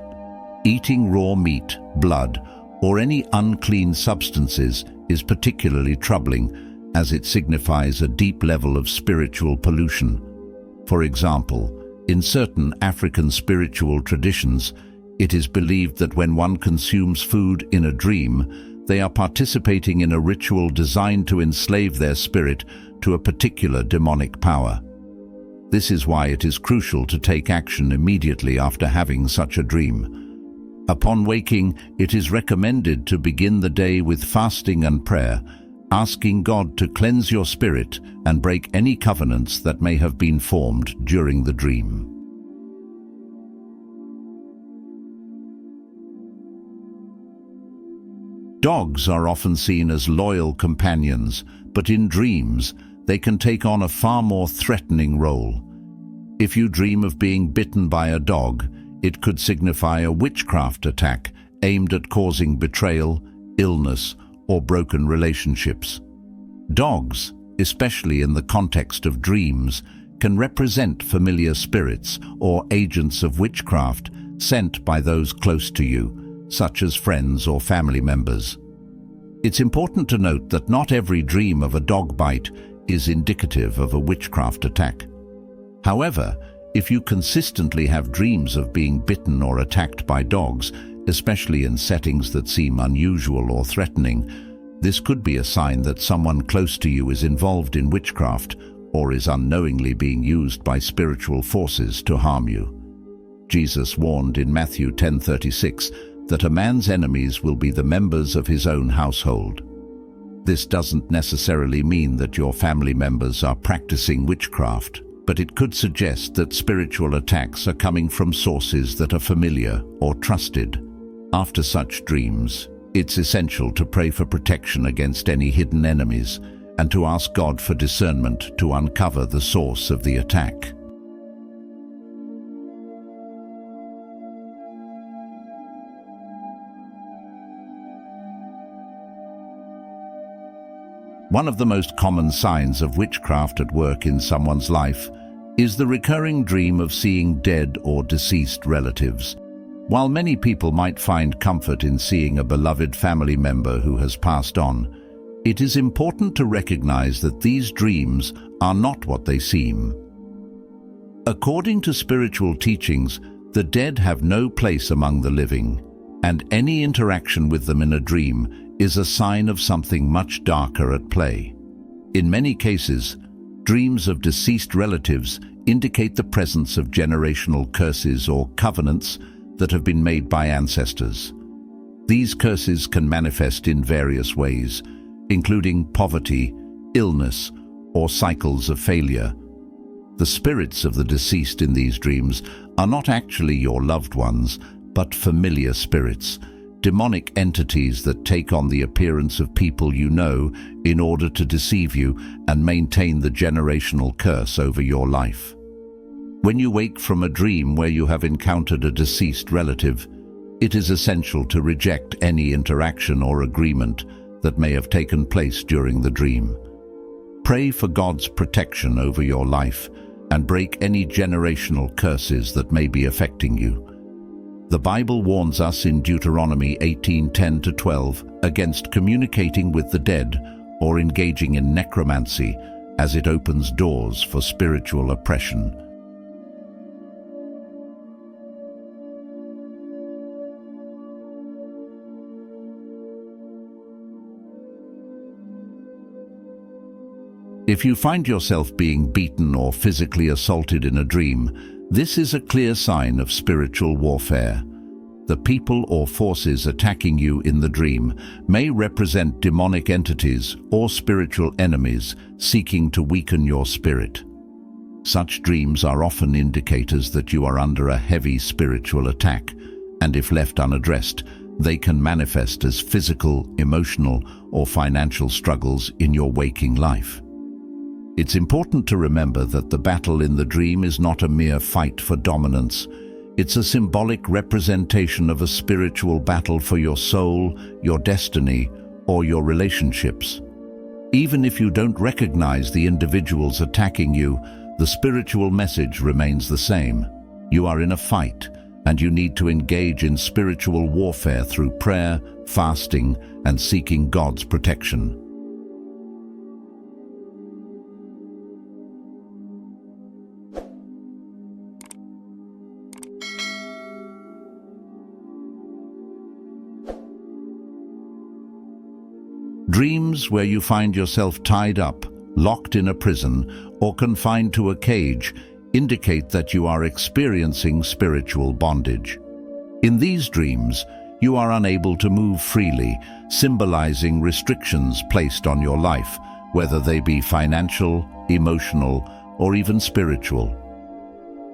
Eating raw meat, blood, or any unclean substances is particularly troubling, as it signifies a deep level of spiritual pollution. For example, in certain African spiritual traditions, it is believed that when one consumes food in a dream, they are participating in a ritual designed to enslave their spirit to a particular demonic power. This is why it is crucial to take action immediately after having such a dream. Upon waking, it is recommended to begin the day with fasting and prayer, asking God to cleanse your spirit and break any covenants that may have been formed during the dream. Dogs are often seen as loyal companions, but in dreams, they can take on a far more threatening role. If you dream of being bitten by a dog, it could signify a witchcraft attack aimed at causing betrayal, illness, or broken relationships. Dogs, especially in the context of dreams, can represent familiar spirits or agents of witchcraft sent by those close to you, such as friends or family members. It's important to note that not every dream of a dog bite is indicative of a witchcraft attack. However, if you consistently have dreams of being bitten or attacked by dogs, especially in settings that seem unusual or threatening, this could be a sign that someone close to you is involved in witchcraft or is unknowingly being used by spiritual forces to harm you. Jesus warned in Matthew 10:36 that a man's enemies will be the members of his own household. This doesn't necessarily mean that your family members are practicing witchcraft, but it could suggest that spiritual attacks are coming from sources that are familiar or trusted. After such dreams, it's essential to pray for protection against any hidden enemies and to ask God for discernment to uncover the source of the attack. One of the most common signs of witchcraft at work in someone's life is the recurring dream of seeing dead or deceased relatives. While many people might find comfort in seeing a beloved family member who has passed on, it is important to recognize that these dreams are not what they seem. According to spiritual teachings, the dead have no place among the living, and any interaction with them in a dream is a sign of something much darker at play. In many cases, dreams of deceased relatives indicate the presence of generational curses or covenants that have been made by ancestors. These curses can manifest in various ways, including poverty, illness, or cycles of failure. The spirits of the deceased in these dreams are not actually your loved ones, but familiar spirits, demonic entities that take on the appearance of people you know in order to deceive you and maintain the generational curse over your life. When you wake from a dream where you have encountered a deceased relative, it is essential to reject any interaction or agreement that may have taken place during the dream. Pray for God's protection over your life and break any generational curses that may be affecting you. The Bible warns us in Deuteronomy 18:10-12 against communicating with the dead or engaging in necromancy, as it opens doors for spiritual oppression. If you find yourself being beaten or physically assaulted in a dream, this is a clear sign of spiritual warfare. The people or forces attacking you in the dream may represent demonic entities or spiritual enemies seeking to weaken your spirit. Such dreams are often indicators that you are under a heavy spiritual attack, and if left unaddressed, they can manifest as physical, emotional, or financial struggles in your waking life. It's important to remember that the battle in the dream is not a mere fight for dominance. It's a symbolic representation of a spiritual battle for your soul, your destiny, or your relationships. Even if you don't recognize the individuals attacking you, the spiritual message remains the same. You are in a fight, and you need to engage in spiritual warfare through prayer, fasting, and seeking God's protection. Dreams where you find yourself tied up, locked in a prison, or confined to a cage indicate that you are experiencing spiritual bondage. In these dreams, you are unable to move freely, symbolizing restrictions placed on your life, whether they be financial, emotional, or even spiritual.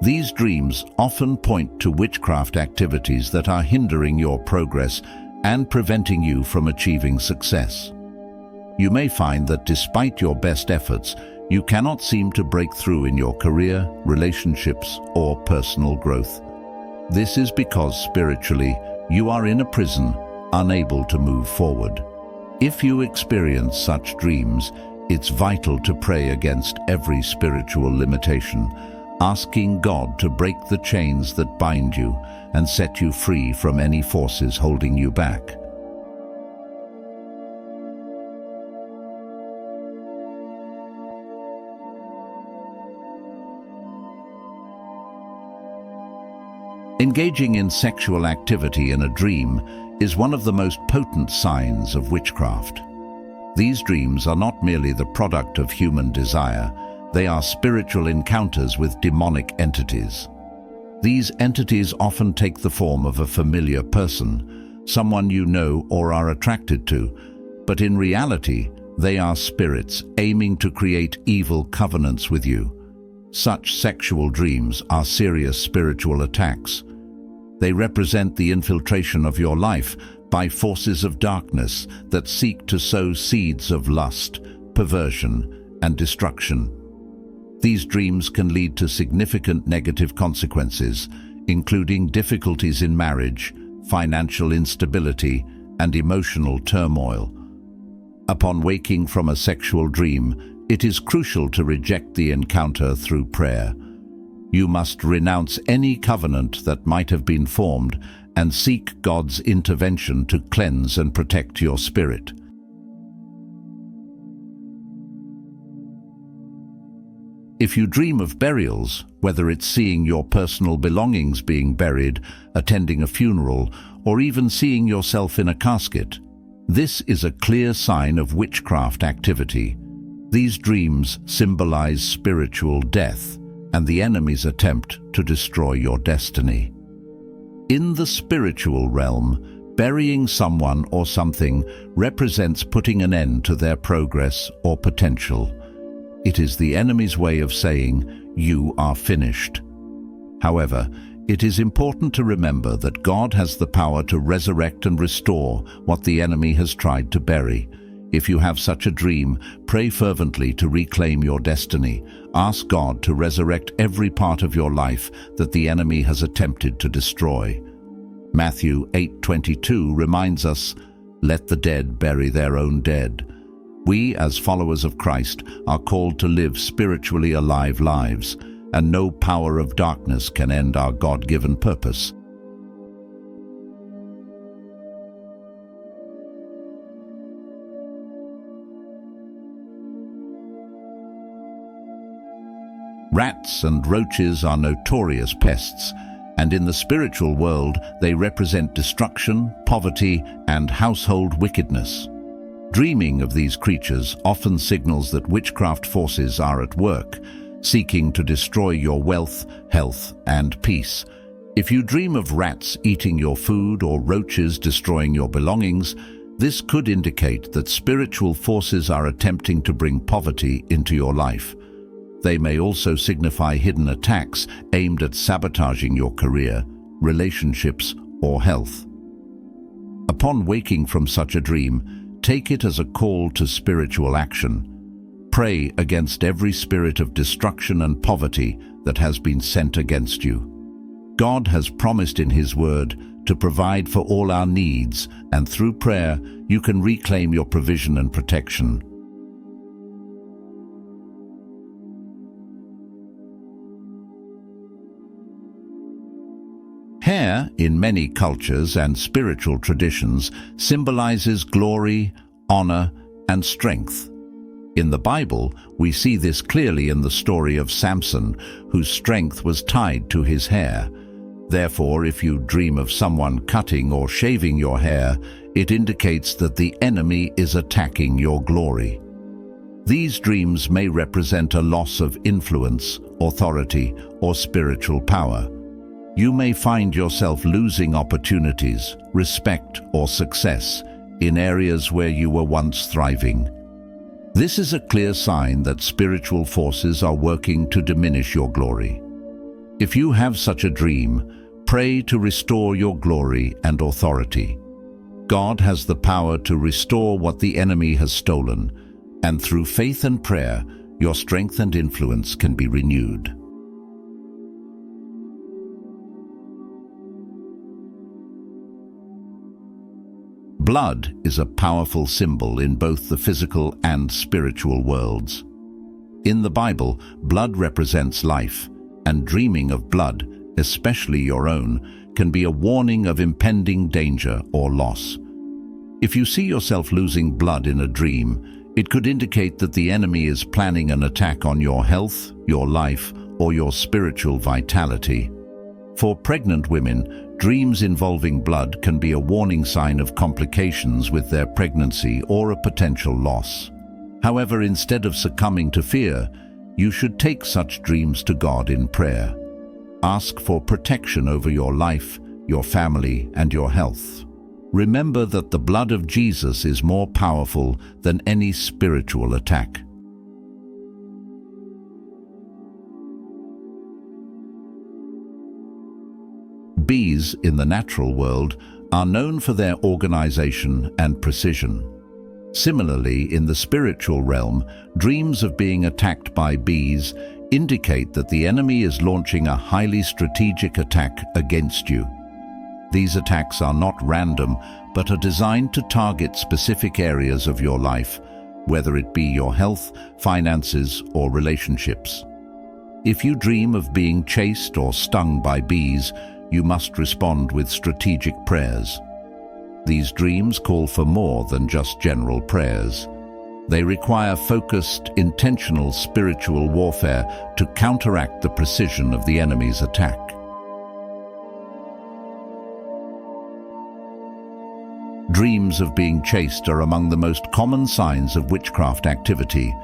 These dreams often point to witchcraft activities that are hindering your progress and preventing you from achieving success. You may find that despite your best efforts, you cannot seem to break through in your career, relationships, or personal growth. This is because spiritually, you are in a prison, unable to move forward. If you experience such dreams, it's vital to pray against every spiritual limitation, asking God to break the chains that bind you and set you free from any forces holding you back. Engaging in sexual activity in a dream is one of the most potent signs of witchcraft. These dreams are not merely the product of human desire, they are spiritual encounters with demonic entities. These entities often take the form of a familiar person, someone you know or are attracted to, but in reality, they are spirits aiming to create evil covenants with you. Such sexual dreams are serious spiritual attacks. They represent the infiltration of your life by forces of darkness that seek to sow seeds of lust, perversion, and destruction. These dreams can lead to significant negative consequences, including difficulties in marriage, financial instability, and emotional turmoil. Upon waking from a sexual dream, it is crucial to reject the encounter through prayer. You must renounce any covenant that might have been formed and seek God's intervention to cleanse and protect your spirit. If you dream of burials, whether it's seeing your personal belongings being buried, attending a funeral, or even seeing yourself in a casket, this is a clear sign of witchcraft activity. These dreams symbolize spiritual death and the enemy's attempt to destroy your destiny. In the spiritual realm, burying someone or something represents putting an end to their progress or potential. It is the enemy's way of saying, "You are finished." However, it is important to remember that God has the power to resurrect and restore what the enemy has tried to bury. If you have such a dream, pray fervently to reclaim your destiny. Ask God to resurrect every part of your life that the enemy has attempted to destroy. Matthew 8:22 reminds us, "Let the dead bury their own dead." We, as followers of Christ, are called to live spiritually alive lives, and no power of darkness can end our God-given purpose. Rats and roaches are notorious pests, and in the spiritual world they represent destruction, poverty, and household wickedness. Dreaming of these creatures often signals that witchcraft forces are at work, seeking to destroy your wealth, health, and peace. If you dream of rats eating your food or roaches destroying your belongings, this could indicate that spiritual forces are attempting to bring poverty into your life. They may also signify hidden attacks aimed at sabotaging your career, relationships, or health. Upon waking from such a dream, take it as a call to spiritual action. Pray against every spirit of destruction and poverty that has been sent against you. God has promised in His Word to provide for all our needs, and through prayer you can reclaim your provision and protection. Hair, in many cultures and spiritual traditions, symbolizes glory, honor, and strength. In the Bible, we see this clearly in the story of Samson, whose strength was tied to his hair. Therefore, if you dream of someone cutting or shaving your hair, it indicates that the enemy is attacking your glory. These dreams may represent a loss of influence, authority, or spiritual power. You may find yourself losing opportunities, respect, or success in areas where you were once thriving. This is a clear sign that spiritual forces are working to diminish your glory. If you have such a dream, pray to restore your glory and authority. God has the power to restore what the enemy has stolen, and through faith and prayer, your strength and influence can be renewed. Blood is a powerful symbol in both the physical and spiritual worlds. In the Bible, blood represents life, and dreaming of blood, especially your own, can be a warning of impending danger or loss. If you see yourself losing blood in a dream, it could indicate that the enemy is planning an attack on your health, your life, or your spiritual vitality. For pregnant women, dreams involving blood can be a warning sign of complications with their pregnancy or a potential loss. However, instead of succumbing to fear, you should take such dreams to God in prayer. Ask for protection over your life, your family, and your health. Remember that the blood of Jesus is more powerful than any spiritual attack. Bees in the natural world are known for their organization and precision. Similarly, in the spiritual realm, dreams of being attacked by bees indicate that the enemy is launching a highly strategic attack against you. These attacks are not random, but are designed to target specific areas of your life, whether it be your health, finances, or relationships. If you dream of being chased or stung by bees, you must respond with strategic prayers. These dreams call for more than just general prayers. They require focused, intentional spiritual warfare to counteract the precision of the enemy's attack. Dreams of being chased are among the most common signs of witchcraft activity.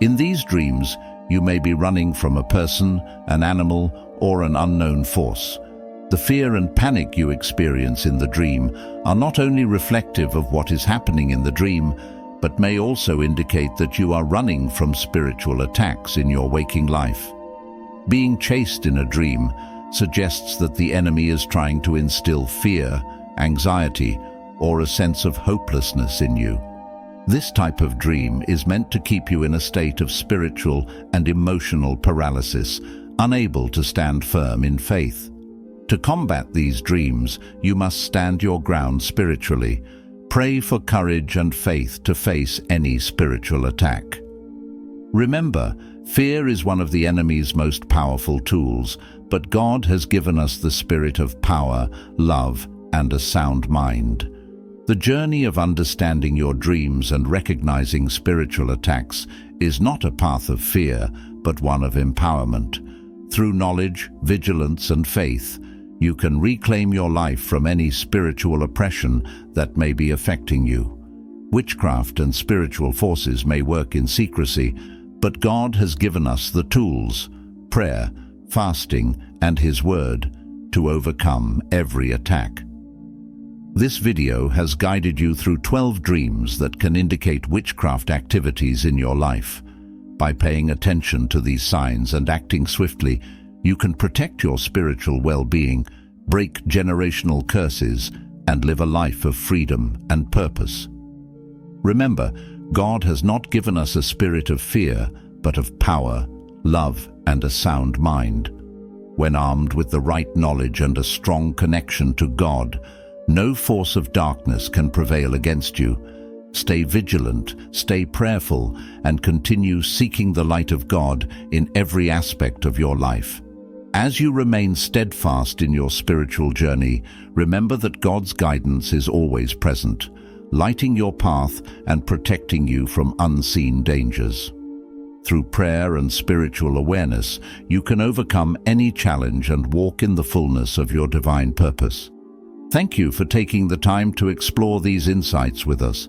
In these dreams, you may be running from a person, an animal, or an unknown force. The fear and panic you experience in the dream are not only reflective of what is happening in the dream, but may also indicate that you are running from spiritual attacks in your waking life. Being chased in a dream suggests that the enemy is trying to instill fear, anxiety, or a sense of hopelessness in you. This type of dream is meant to keep you in a state of spiritual and emotional paralysis, unable to stand firm in faith. To combat these dreams, you must stand your ground spiritually. Pray for courage and faith to face any spiritual attack. Remember, fear is one of the enemy's most powerful tools, but God has given us the spirit of power, love, and a sound mind. The journey of understanding your dreams and recognizing spiritual attacks is not a path of fear, but one of empowerment. Through knowledge, vigilance, and faith, you can reclaim your life from any spiritual oppression that may be affecting you. Witchcraft and spiritual forces may work in secrecy, but God has given us the tools, prayer, fasting, and His Word, to overcome every attack. This video has guided you through 12 dreams that can indicate witchcraft activities in your life. By paying attention to these signs and acting swiftly, you can protect your spiritual well-being, break generational curses, and live a life of freedom and purpose. Remember, God has not given us a spirit of fear, but of power, love, and a sound mind. When armed with the right knowledge and a strong connection to God, no force of darkness can prevail against you. Stay vigilant, stay prayerful, and continue seeking the light of God in every aspect of your life. As you remain steadfast in your spiritual journey, remember that God's guidance is always present, lighting your path and protecting you from unseen dangers. Through prayer and spiritual awareness, you can overcome any challenge and walk in the fullness of your divine purpose. Thank you for taking the time to explore these insights with us.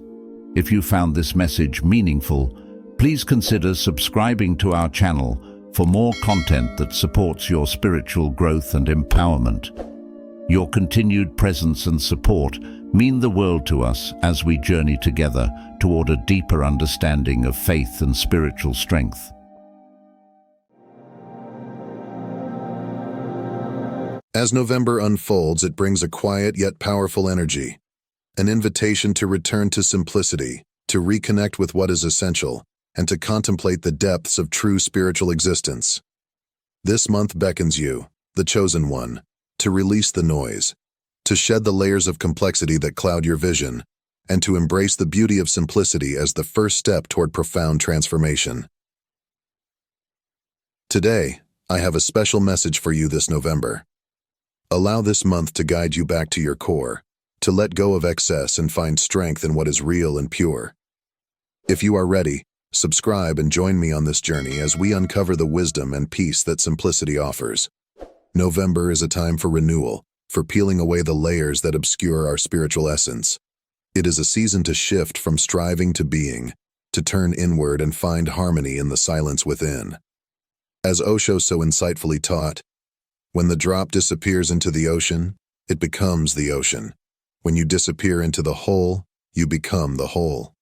If you found this message meaningful, please consider subscribing to our channel for more content that supports your spiritual growth and empowerment. Your continued presence and support mean the world to us as we journey together toward a deeper understanding of faith and spiritual strength. As November unfolds, it brings a quiet yet powerful energy, an invitation to return to simplicity, to reconnect with what is essential, and to contemplate the depths of true spiritual existence. This month beckons you, the chosen one, to release the noise, to shed the layers of complexity that cloud your vision, and to embrace the beauty of simplicity as the first step toward profound transformation. Today, I have a special message for you this November. Allow this month to guide you back to your core, to let go of excess and find strength in what is real and pure. If you are ready, subscribe and join me on this journey as we uncover the wisdom and peace that simplicity offers. November is a time for renewal, for peeling away the layers that obscure our spiritual essence. It is a season to shift from striving to being, to turn inward and find harmony in the silence within. As Osho so insightfully taught, when the drop disappears into the ocean, it becomes the ocean. When you disappear into the whole, you become the whole.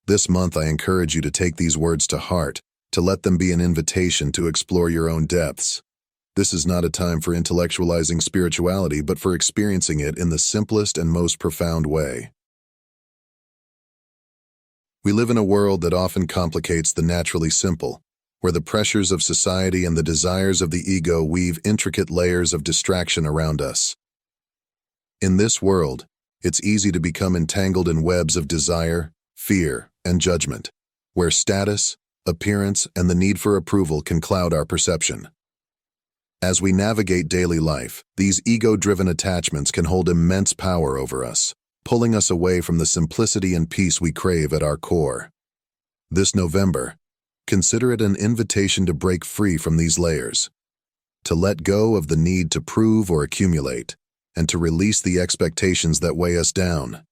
This month I encourage you to take these words to heart, to let them be an invitation to explore your own depths. This is not a time for intellectualizing spirituality, but for experiencing it in the simplest and most profound way. We live in a world that often complicates the naturally simple, where the pressures of society and the desires of the ego weave intricate layers of distraction around us. In this world, it's easy to become entangled in webs of desire, fear, and judgment, where status, appearance, and the need for approval can cloud our perception. As we navigate daily life, these ego-driven attachments can hold immense power over us, pulling us away from the simplicity and peace we crave at our core. This November, consider it an invitation to break free from these layers, to let go of the need to prove or accumulate, and to release the expectations that weigh us down.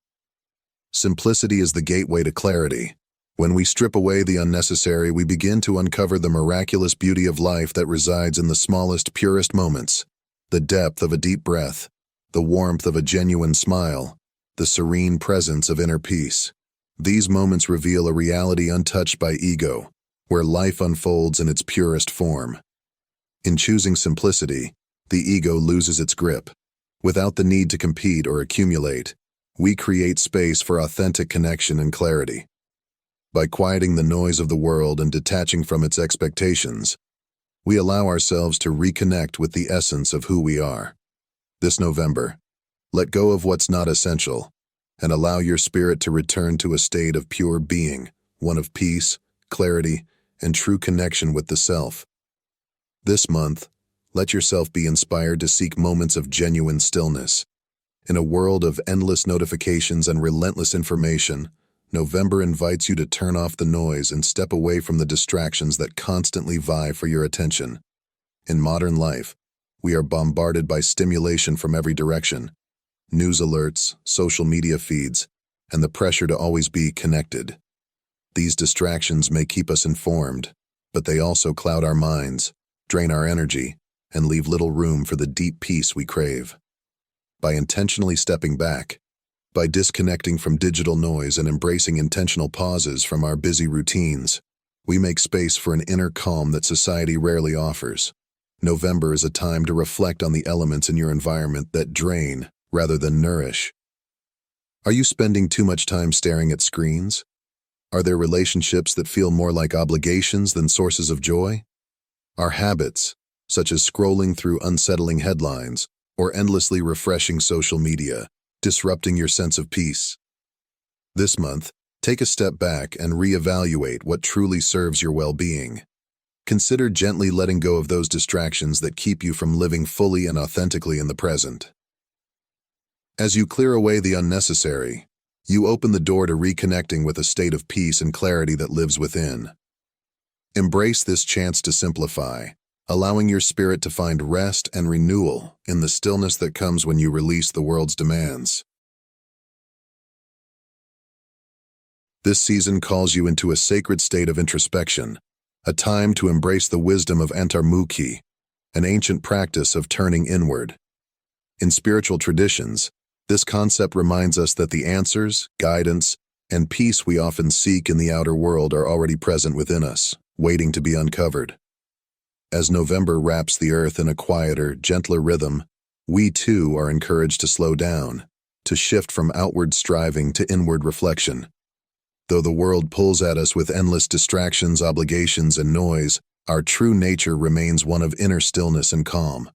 Simplicity is the gateway to clarity. When we strip away the unnecessary, we begin to uncover the miraculous beauty of life that resides in the smallest, purest moments, the depth of a deep breath, the warmth of a genuine smile, the serene presence of inner peace. These moments reveal a reality untouched by ego, where life unfolds in its purest form. In choosing simplicity, the ego loses its grip. Without the need to compete or accumulate, we create space for authentic connection and clarity. By quieting the noise of the world and detaching from its expectations, we allow ourselves to reconnect with the essence of who we are. This November, let go of what's not essential and allow your spirit to return to a state of pure being, one of peace, clarity, and true connection with the self. This month, let yourself be inspired to seek moments of genuine stillness. In a world of endless notifications and relentless information, November invites you to turn off the noise and step away from the distractions that constantly vie for your attention. In modern life, we are bombarded by stimulation from every direction: news alerts, social media feeds, and the pressure to always be connected. These distractions may keep us informed, but they also cloud our minds, drain our energy, and leave little room for the deep peace we crave. By intentionally stepping back, by disconnecting from digital noise and embracing intentional pauses from our busy routines, we make space for an inner calm that society rarely offers. November is a time to reflect on the elements in your environment that drain rather than nourish. Are you spending too much time staring at screens? Are there relationships that feel more like obligations than sources of joy? Are habits, such as scrolling through unsettling headlines or endlessly refreshing social media, disrupting your sense of peace? This month, take a step back and reevaluate what truly serves your well-being. Consider gently letting go of those distractions that keep you from living fully and authentically in the present. As you clear away the unnecessary, you open the door to reconnecting with a state of peace and clarity that lives within. Embrace this chance to simplify, allowing your spirit to find rest and renewal in the stillness that comes when you release the world's demands. This season calls you into a sacred state of introspection, a time to embrace the wisdom of antarmukhi, an ancient practice of turning inward. In spiritual traditions, this concept reminds us that the answers, guidance, and peace we often seek in the outer world are already present within us, waiting to be uncovered. As November wraps the earth in a quieter, gentler rhythm, we too are encouraged to slow down, to shift from outward striving to inward reflection. Though the world pulls at us with endless distractions, obligations, and noise, our true nature remains one of inner stillness and calm.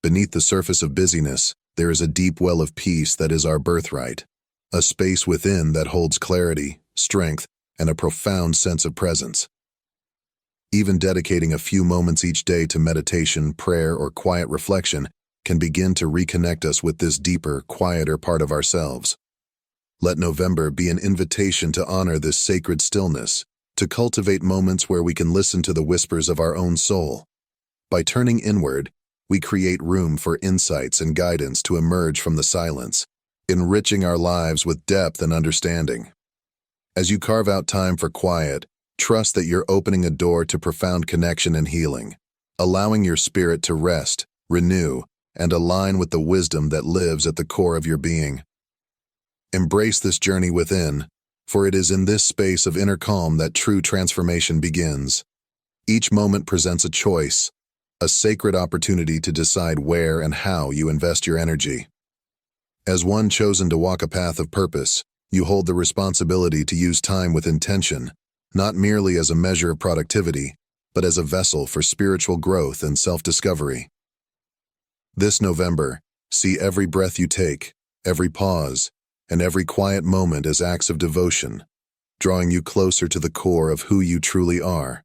Beneath the surface of busyness, there is a deep well of peace that is our birthright, a space within that holds clarity, strength, and a profound sense of presence. Even dedicating a few moments each day to meditation, prayer, or quiet reflection can begin to reconnect us with this deeper, quieter part of ourselves. Let November be an invitation to honor this sacred stillness, to cultivate moments where we can listen to the whispers of our own soul. By turning inward, we create room for insights and guidance to emerge from the silence, enriching our lives with depth and understanding. As you carve out time for quiet, trust that you're opening a door to profound connection and healing, allowing your spirit to rest, renew, and align with the wisdom that lives at the core of your being. Embrace this journey within, for it is in this space of inner calm that true transformation begins. Each moment presents a choice, a sacred opportunity to decide where and how you invest your energy. As one chosen to walk a path of purpose, you hold the responsibility to use time with intention, not merely as a measure of productivity, but as a vessel for spiritual growth and self-discovery. This November, see every breath you take, every pause, and every quiet moment as acts of devotion, drawing you closer to the core of who you truly are.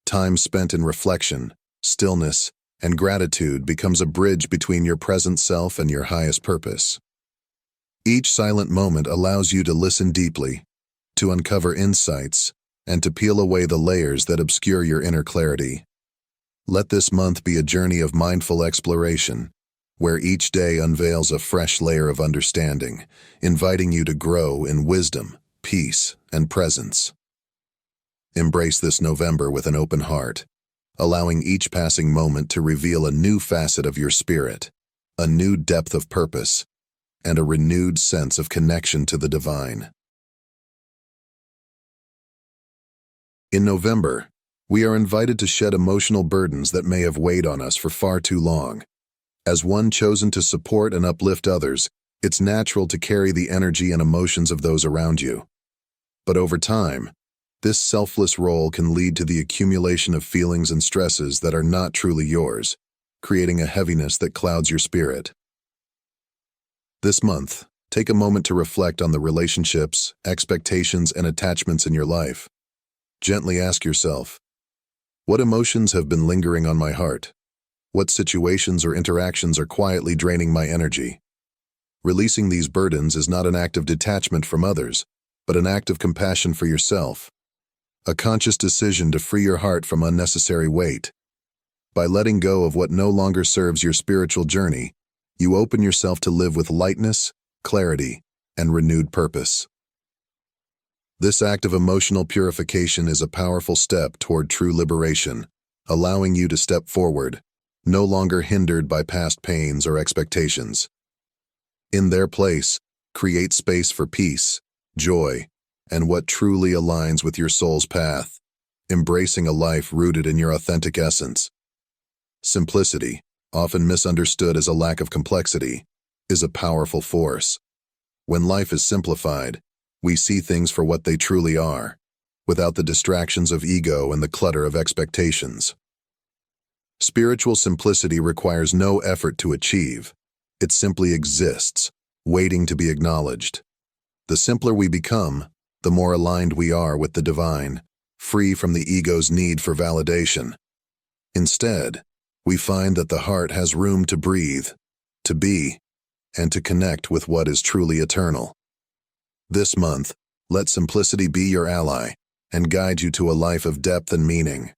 Time spent in reflection, stillness, and gratitude becomes a bridge between your present self and your highest purpose. Each silent moment allows you to listen deeply, to uncover insights, and to peel away the layers that obscure your inner clarity. Let this month be a journey of mindful exploration, where each day unveils a fresh layer of understanding, inviting you to grow in wisdom, peace, and presence. Embrace this November with an open heart, allowing each passing moment to reveal a new facet of your spirit, a new depth of purpose, and a renewed sense of connection to the divine. In November, we are invited to shed emotional burdens that may have weighed on us for far too long. As one chosen to support and uplift others, It's natural to carry the energy and emotions of those around you. But over time, this selfless role can lead to the accumulation of feelings and stresses that are not truly yours, creating a heaviness that clouds your spirit. This month, take a moment to reflect on the relationships, expectations, and attachments in your life. Gently ask yourself, what emotions have been lingering on my heart? What situations or interactions are quietly draining my energy? Releasing these burdens is not an act of detachment from others, but an act of compassion for yourself. A conscious decision to free your heart from unnecessary weight. By letting go of what no longer serves your spiritual journey, you open yourself to live with lightness, clarity, and renewed purpose. This act of emotional purification is a powerful step toward true liberation, allowing you to step forward, no longer hindered by past pains or expectations. In their place, create space for peace, joy, and what truly aligns with your soul's path, embracing a life rooted in your authentic essence. Simplicity, often misunderstood as a lack of complexity, is a powerful force. When life is simplified, we see things for what they truly are, without the distractions of ego and the clutter of expectations. Spiritual simplicity requires no effort to achieve. It simply exists, waiting to be acknowledged. The simpler we become, the more aligned we are with the divine, free from the ego's need for validation. Instead, we find that the heart has room to breathe, to be, and to connect with what is truly eternal. This month, let simplicity be your ally and guide you to a life of depth and meaning.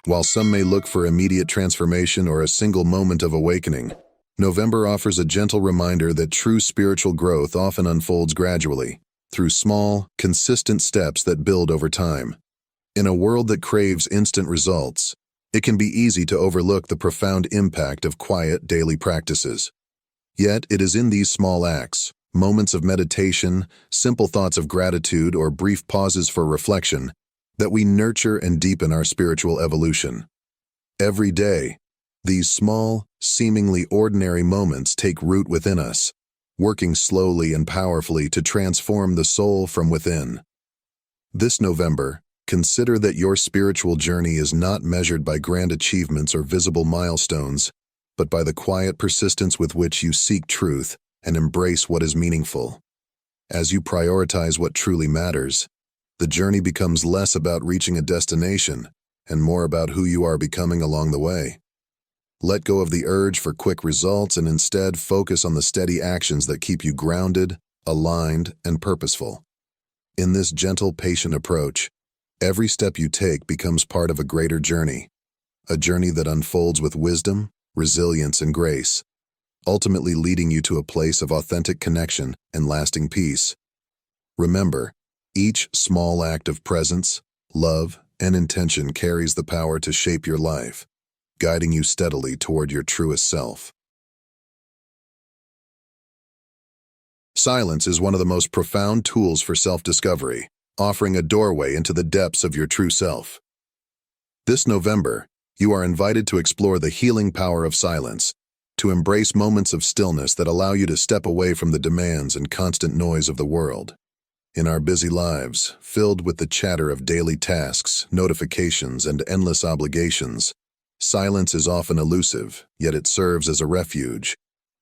While some may look for immediate transformation or a single moment of awakening, November offers a gentle reminder that true spiritual growth often unfolds gradually, through small, consistent steps that build over time. In a world that craves instant results, it can be easy to overlook the profound impact of quiet daily practices. Yet it is in these small acts, moments of meditation, simple thoughts of gratitude, or brief pauses for reflection, that we nurture and deepen our spiritual evolution. Every day, these small, seemingly ordinary moments take root within us, working slowly and powerfully to transform the soul from within. This November, consider that your spiritual journey is not measured by grand achievements or visible milestones, but by the quiet persistence with which you seek truth and embrace what is meaningful. As you prioritize what truly matters, the journey becomes less about reaching a destination and more about who you are becoming along the way. Let go of the urge for quick results and instead focus on the steady actions that keep you grounded, aligned, and purposeful. In this gentle, patient approach, every step you take becomes part of a greater journey, a journey that unfolds with wisdom, resilience, and grace, ultimately leading you to a place of authentic connection and lasting peace. Remember, each small act of presence, love, and intention carries the power to shape your life, guiding you steadily toward your truest self. Silence is one of the most profound tools for self-discovery, offering a doorway into the depths of your true self. This November, you are invited to explore the healing power of silence, to embrace moments of stillness that allow you to step away from the demands and constant noise of the world. In our busy lives, filled with the chatter of daily tasks, notifications, and endless obligations, silence is often elusive, yet it serves as a refuge,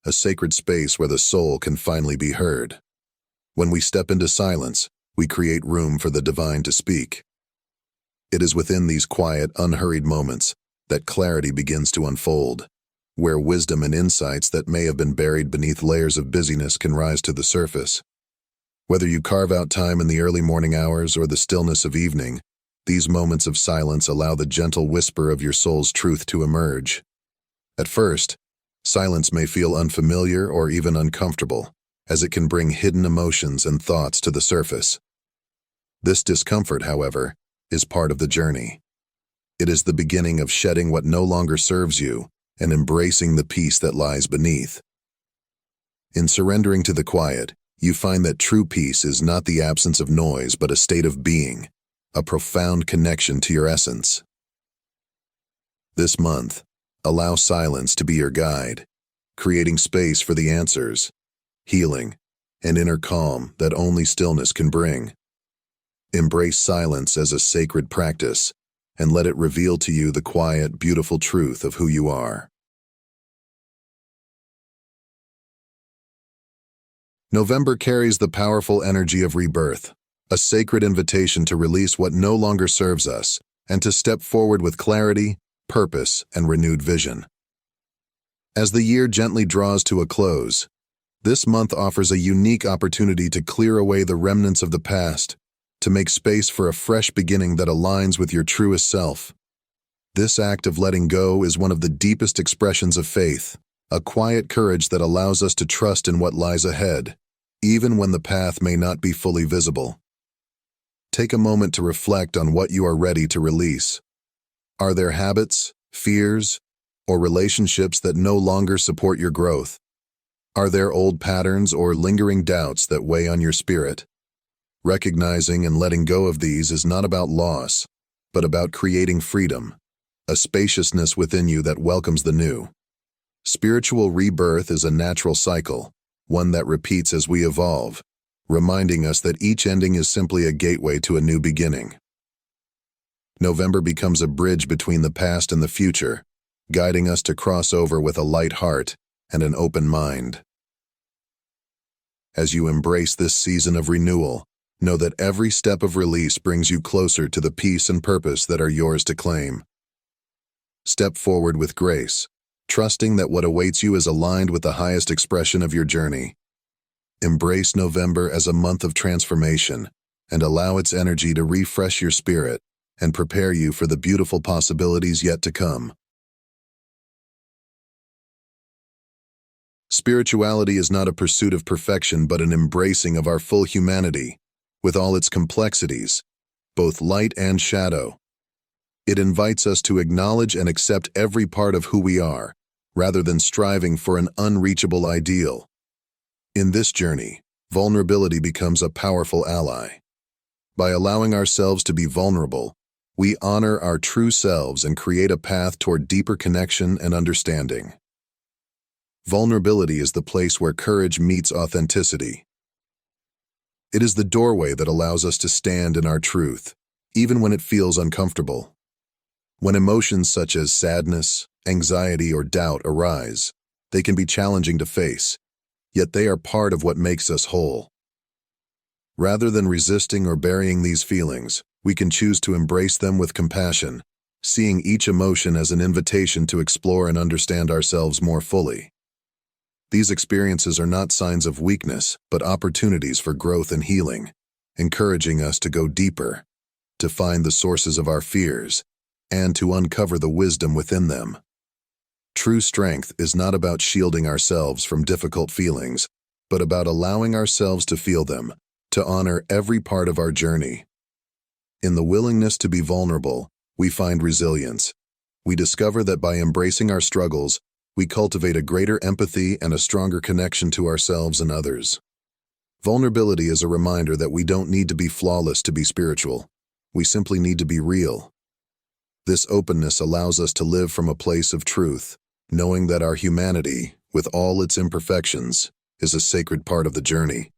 a sacred space where the soul can finally be heard. When we step into silence, we create room for the divine to speak. It is within these quiet, unhurried moments that clarity begins to unfold, where wisdom and insights that may have been buried beneath layers of busyness can rise to the surface. Whether you carve out time in the early morning hours or the stillness of evening, these moments of silence allow the gentle whisper of your soul's truth to emerge. At first, silence may feel unfamiliar or even uncomfortable, as it can bring hidden emotions and thoughts to the surface. This discomfort, however, is part of the journey. It is the beginning of shedding what no longer serves you and embracing the peace that lies beneath. In surrendering to the quiet, you find that true peace is not the absence of noise but a state of being, a profound connection to your essence. This month, allow silence to be your guide. creating space for the answers, healing, and inner calm that only stillness can bring. Embrace silence as a sacred practice and let it reveal to you the quiet, beautiful truth of who you are. November carries the powerful energy of rebirth, a sacred invitation to release what no longer serves us and to step forward with clarity, purpose, and renewed vision. As the year gently draws to a close, this month offers a unique opportunity to clear away the remnants of the past, to make space for a fresh beginning that aligns with your truest self. This act of letting go is one of the deepest expressions of faith, a quiet courage that allows us to trust in what lies ahead, even when the path may not be fully visible. Take a moment to reflect on what you are ready to release. Are there habits, fears, or relationships that no longer support your growth? Are there old patterns or lingering doubts that weigh on your spirit? Recognizing and letting go of these is not about loss, but about creating freedom, a spaciousness within you that welcomes the new. Spiritual rebirth is a natural cycle, one that repeats as we evolve, reminding us that each ending is simply a gateway to a new beginning. November becomes a bridge between the past and the future, guiding us to cross over with a light heart and an open mind. As you embrace this season of renewal, know that every step of release brings you closer to the peace and purpose that are yours to claim. Step forward with grace, trusting that what awaits you is aligned with the highest expression of your journey. Embrace November as a month of transformation and allow its energy to refresh your spirit and prepare you for the beautiful possibilities yet to come. Spirituality is not a pursuit of perfection but an embracing of our full humanity, with all its complexities, both light and shadow. It invites us to acknowledge and accept every part of who we are, rather than striving for an unreachable ideal. In this journey, vulnerability becomes a powerful ally. By allowing ourselves to be vulnerable, we honor our true selves and create a path toward deeper connection and understanding. Vulnerability is the place where courage meets authenticity. It is the doorway that allows us to stand in our truth, even when it feels uncomfortable. When emotions such as sadness, anxiety, or doubt arise, they can be challenging to face, yet they are part of what makes us whole. Rather than resisting or burying these feelings, we can choose to embrace them with compassion, seeing each emotion as an invitation to explore and understand ourselves more fully. These experiences are not signs of weakness, but opportunities for growth and healing, encouraging us to go deeper, to find the sources of our fears, and to uncover the wisdom within them. True strength is not about shielding ourselves from difficult feelings, but about allowing ourselves to feel them, to honor every part of our journey. In the willingness to be vulnerable, we find resilience. We discover that by embracing our struggles, we cultivate a greater empathy and a stronger connection to ourselves and others. Vulnerability is a reminder that we don't need to be flawless to be spiritual. We simply need to be real. This openness allows us to live from a place of truth, knowing that our humanity, with all its imperfections, is a sacred part of the journey.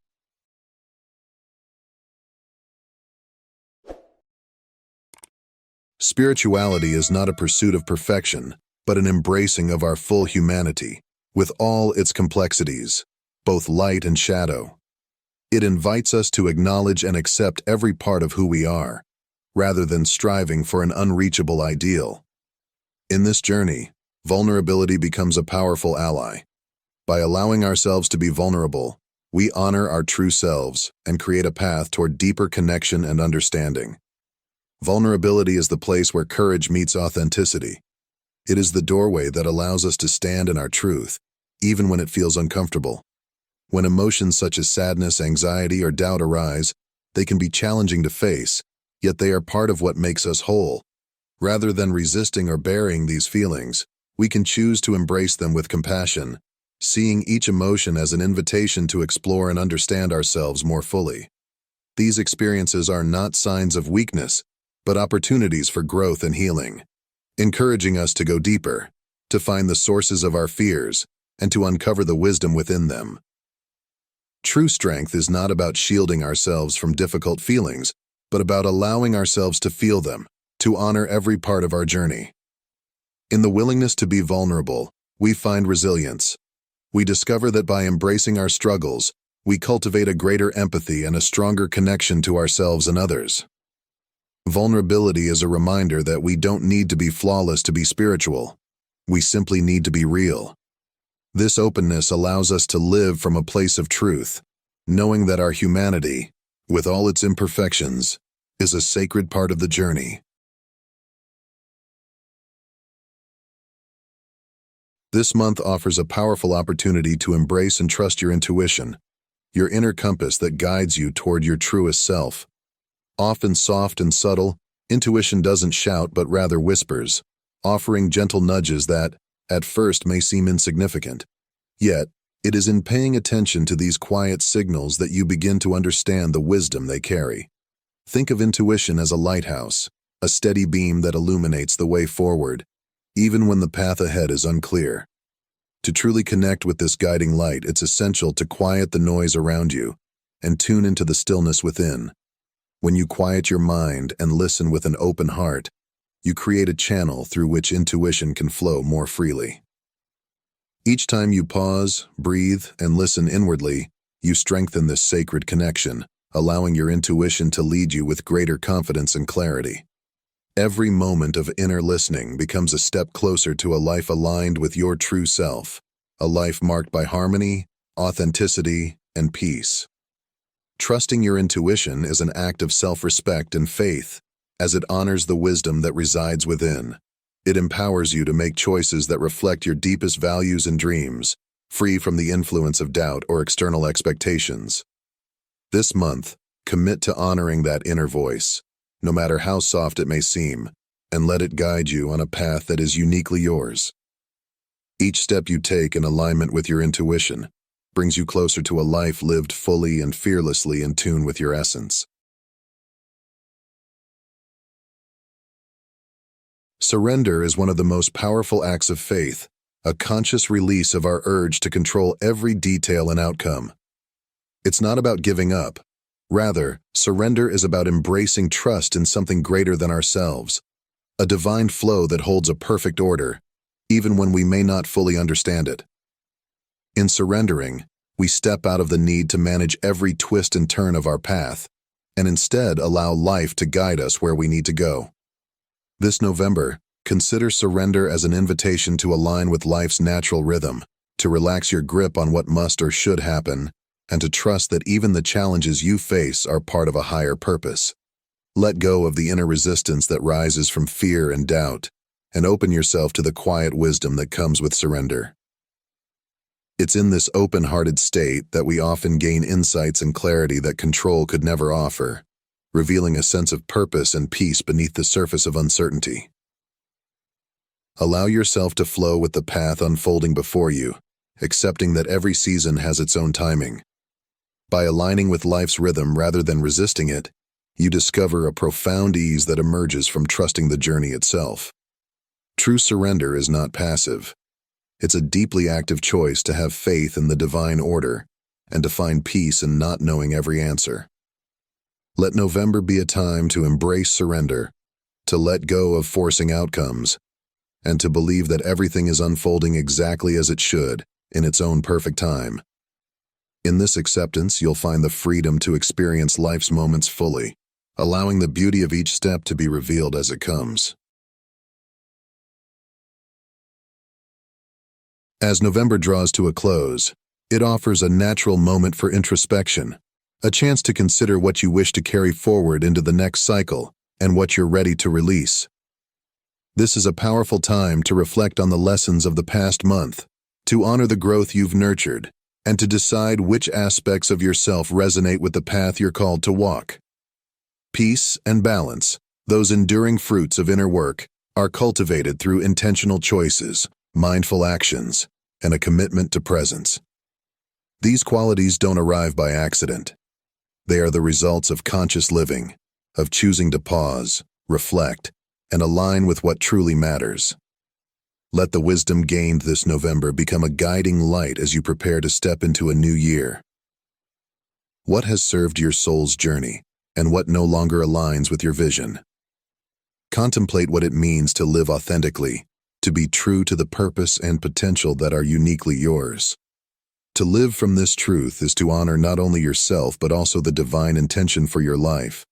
Spirituality is not a pursuit of perfection, but an embracing of our full humanity, with all its complexities, both light and shadow. It invites us to acknowledge and accept every part of who we are, rather than striving for an unreachable ideal. In this journey, vulnerability becomes a powerful ally. By allowing ourselves to be vulnerable, we honor our true selves and create a path toward deeper connection and understanding. Vulnerability is the place where courage meets authenticity. It is the doorway that allows us to stand in our truth, even when it feels uncomfortable. When emotions such as sadness, anxiety, or doubt arise, they can be challenging to face, yet they are part of what makes us whole. Rather than resisting or burying these feelings, we can choose to embrace them with compassion, seeing each emotion as an invitation to explore and understand ourselves more fully. These experiences are not signs of weakness, but opportunities for growth and healing, encouraging us to go deeper, to find the sources of our fears, and to uncover the wisdom within them. True strength is not about shielding ourselves from difficult feelings, but about allowing ourselves to feel them, to honor every part of our journey. In the willingness to be vulnerable, we find resilience. We discover that by embracing our struggles, we cultivate a greater empathy and a stronger connection to ourselves and others. Vulnerability is a reminder that we don't need to be flawless to be spiritual. We simply need to be real. This openness allows us to live from a place of truth, knowing that our humanity, with all its imperfections, is a sacred part of the journey. This month offers a powerful opportunity to embrace and trust your intuition, your inner compass that guides you toward your truest self. Often soft and subtle, intuition doesn't shout but rather whispers, offering gentle nudges that, at first, may seem insignificant. Yet, it is in paying attention to these quiet signals that you begin to understand the wisdom they carry. Think of intuition as a lighthouse, a steady beam that illuminates the way forward, even when the path ahead is unclear. To truly connect with this guiding light, it's essential to quiet the noise around you and tune into the stillness within. When you quiet your mind and listen with an open heart, you create a channel through which intuition can flow more freely. Each time you pause, breathe, and listen inwardly, you strengthen this sacred connection, allowing your intuition to lead you with greater confidence and clarity. Every moment of inner listening becomes a step closer to a life aligned with your true self, a life marked by harmony, authenticity, and peace. Trusting your intuition is an act of self-respect and faith, as it honors the wisdom that resides within. It empowers you to make choices that reflect your deepest values and dreams, free from the influence of doubt or external expectations. This month, commit to honoring that inner voice, no matter how soft it may seem, and let it guide you on a path that is uniquely yours. Each step you take in alignment with your intuition brings you closer to a life lived fully and fearlessly in tune with your essence. Surrender is one of the most powerful acts of faith, a conscious release of our urge to control every detail and outcome. It's not about giving up. Rather, surrender is about embracing trust in something greater than ourselves, a divine flow that holds a perfect order, even when we may not fully understand it. In surrendering, we step out of the need to manage every twist and turn of our path, and instead allow life to guide us where we need to go. This November, consider surrender as an invitation to align with life's natural rhythm, to relax your grip on what must or should happen, and to trust that even the challenges you face are part of a higher purpose. Let go of the inner resistance that rises from fear and doubt, and open yourself to the quiet wisdom that comes with surrender. It's in this open-hearted state that we often gain insights and clarity that control could never offer, revealing a sense of purpose and peace beneath the surface of uncertainty. Allow yourself to flow with the path unfolding before you, accepting that every season has its own timing. By aligning with life's rhythm rather than resisting it, you discover a profound ease that emerges from trusting the journey itself. True surrender is not passive. It's a deeply active choice to have faith in the divine order and to find peace in not knowing every answer. Let November be a time to embrace surrender, to let go of forcing outcomes, and to believe that everything is unfolding exactly as it should, in its own perfect time. In this acceptance, you'll find the freedom to experience life's moments fully, allowing the beauty of each step to be revealed as it comes. As November draws to a close, it offers a natural moment for introspection, a chance to consider what you wish to carry forward into the next cycle and what you're ready to release. This is a powerful time to reflect on the lessons of the past month, to honor the growth you've nurtured, and to decide which aspects of yourself resonate with the path you're called to walk. Peace and balance, those enduring fruits of inner work, are cultivated through intentional choices, mindful actions, and a commitment to presence. These qualities don't arrive by accident. They are the results of conscious living, of choosing to pause, reflect, and align with what truly matters. Let the wisdom gained this November become a guiding light as you prepare to step into a new year. What has served your soul's journey, and what no longer aligns with your vision? Contemplate what it means to live authentically, to be true to the purpose and potential that are uniquely yours. To live from this truth is to honor not only yourself but also the divine intention for your life.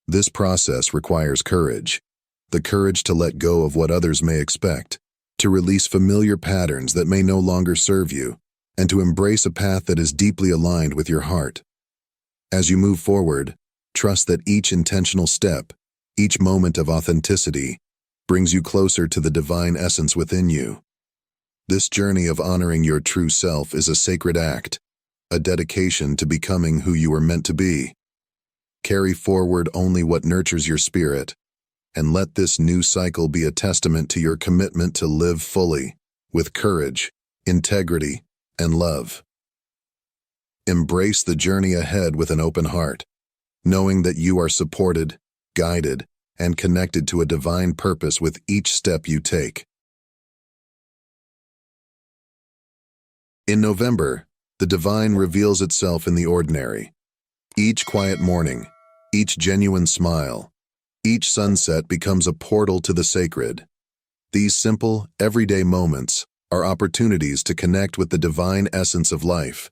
This process requires courage, the courage to let go of what others may expect, to release familiar patterns that may no longer serve you, and to embrace a path that is deeply aligned with your heart. As you move forward, trust that each intentional step, each moment of authenticity, brings you closer to the divine essence within you. This journey of honoring your true self is a sacred act, a dedication to becoming who you are meant to be. Carry forward only what nurtures your spirit, and let this new cycle be a testament to your commitment to live fully, with courage, integrity, and love. Embrace the journey ahead with an open heart, knowing that you are supported, guided, and connected to a divine purpose with each step you take. In November, the divine reveals itself in the ordinary. Each quiet morning, each genuine smile, each sunset becomes a portal to the sacred. These simple, everyday moments are opportunities to connect with the divine essence of life.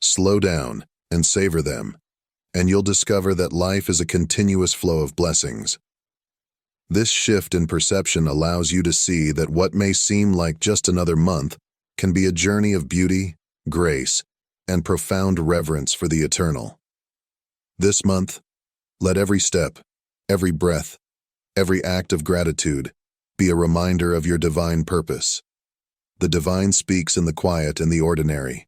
Slow down and savor them, and you'll discover that life is a continuous flow of blessings. This shift in perception allows you to see that what may seem like just another month can be a journey of beauty, grace, and profound reverence for the eternal. This month, let every step, every breath, every act of gratitude be a reminder of your divine purpose. The divine speaks in the quiet and the ordinary,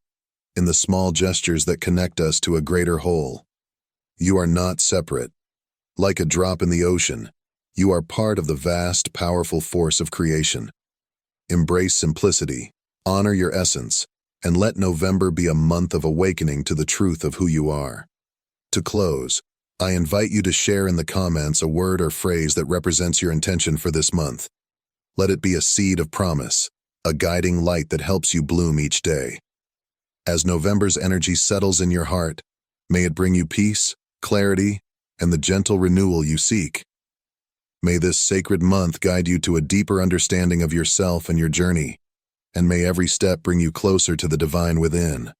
in the small gestures that connect us to a greater whole. You are not separate. Like a drop in the ocean, you are part of the vast, powerful force of creation. Embrace simplicity, honor your essence, and let November be a month of awakening to the truth of who you are. To close, I invite you to share in the comments a word or phrase that represents your intention for this month. Let it be a seed of promise, a guiding light that helps you bloom each day. As November's energy settles in your heart, may it bring you peace, clarity, and the gentle renewal you seek. May this sacred month guide you to a deeper understanding of yourself and your journey, and may every step bring you closer to the divine within.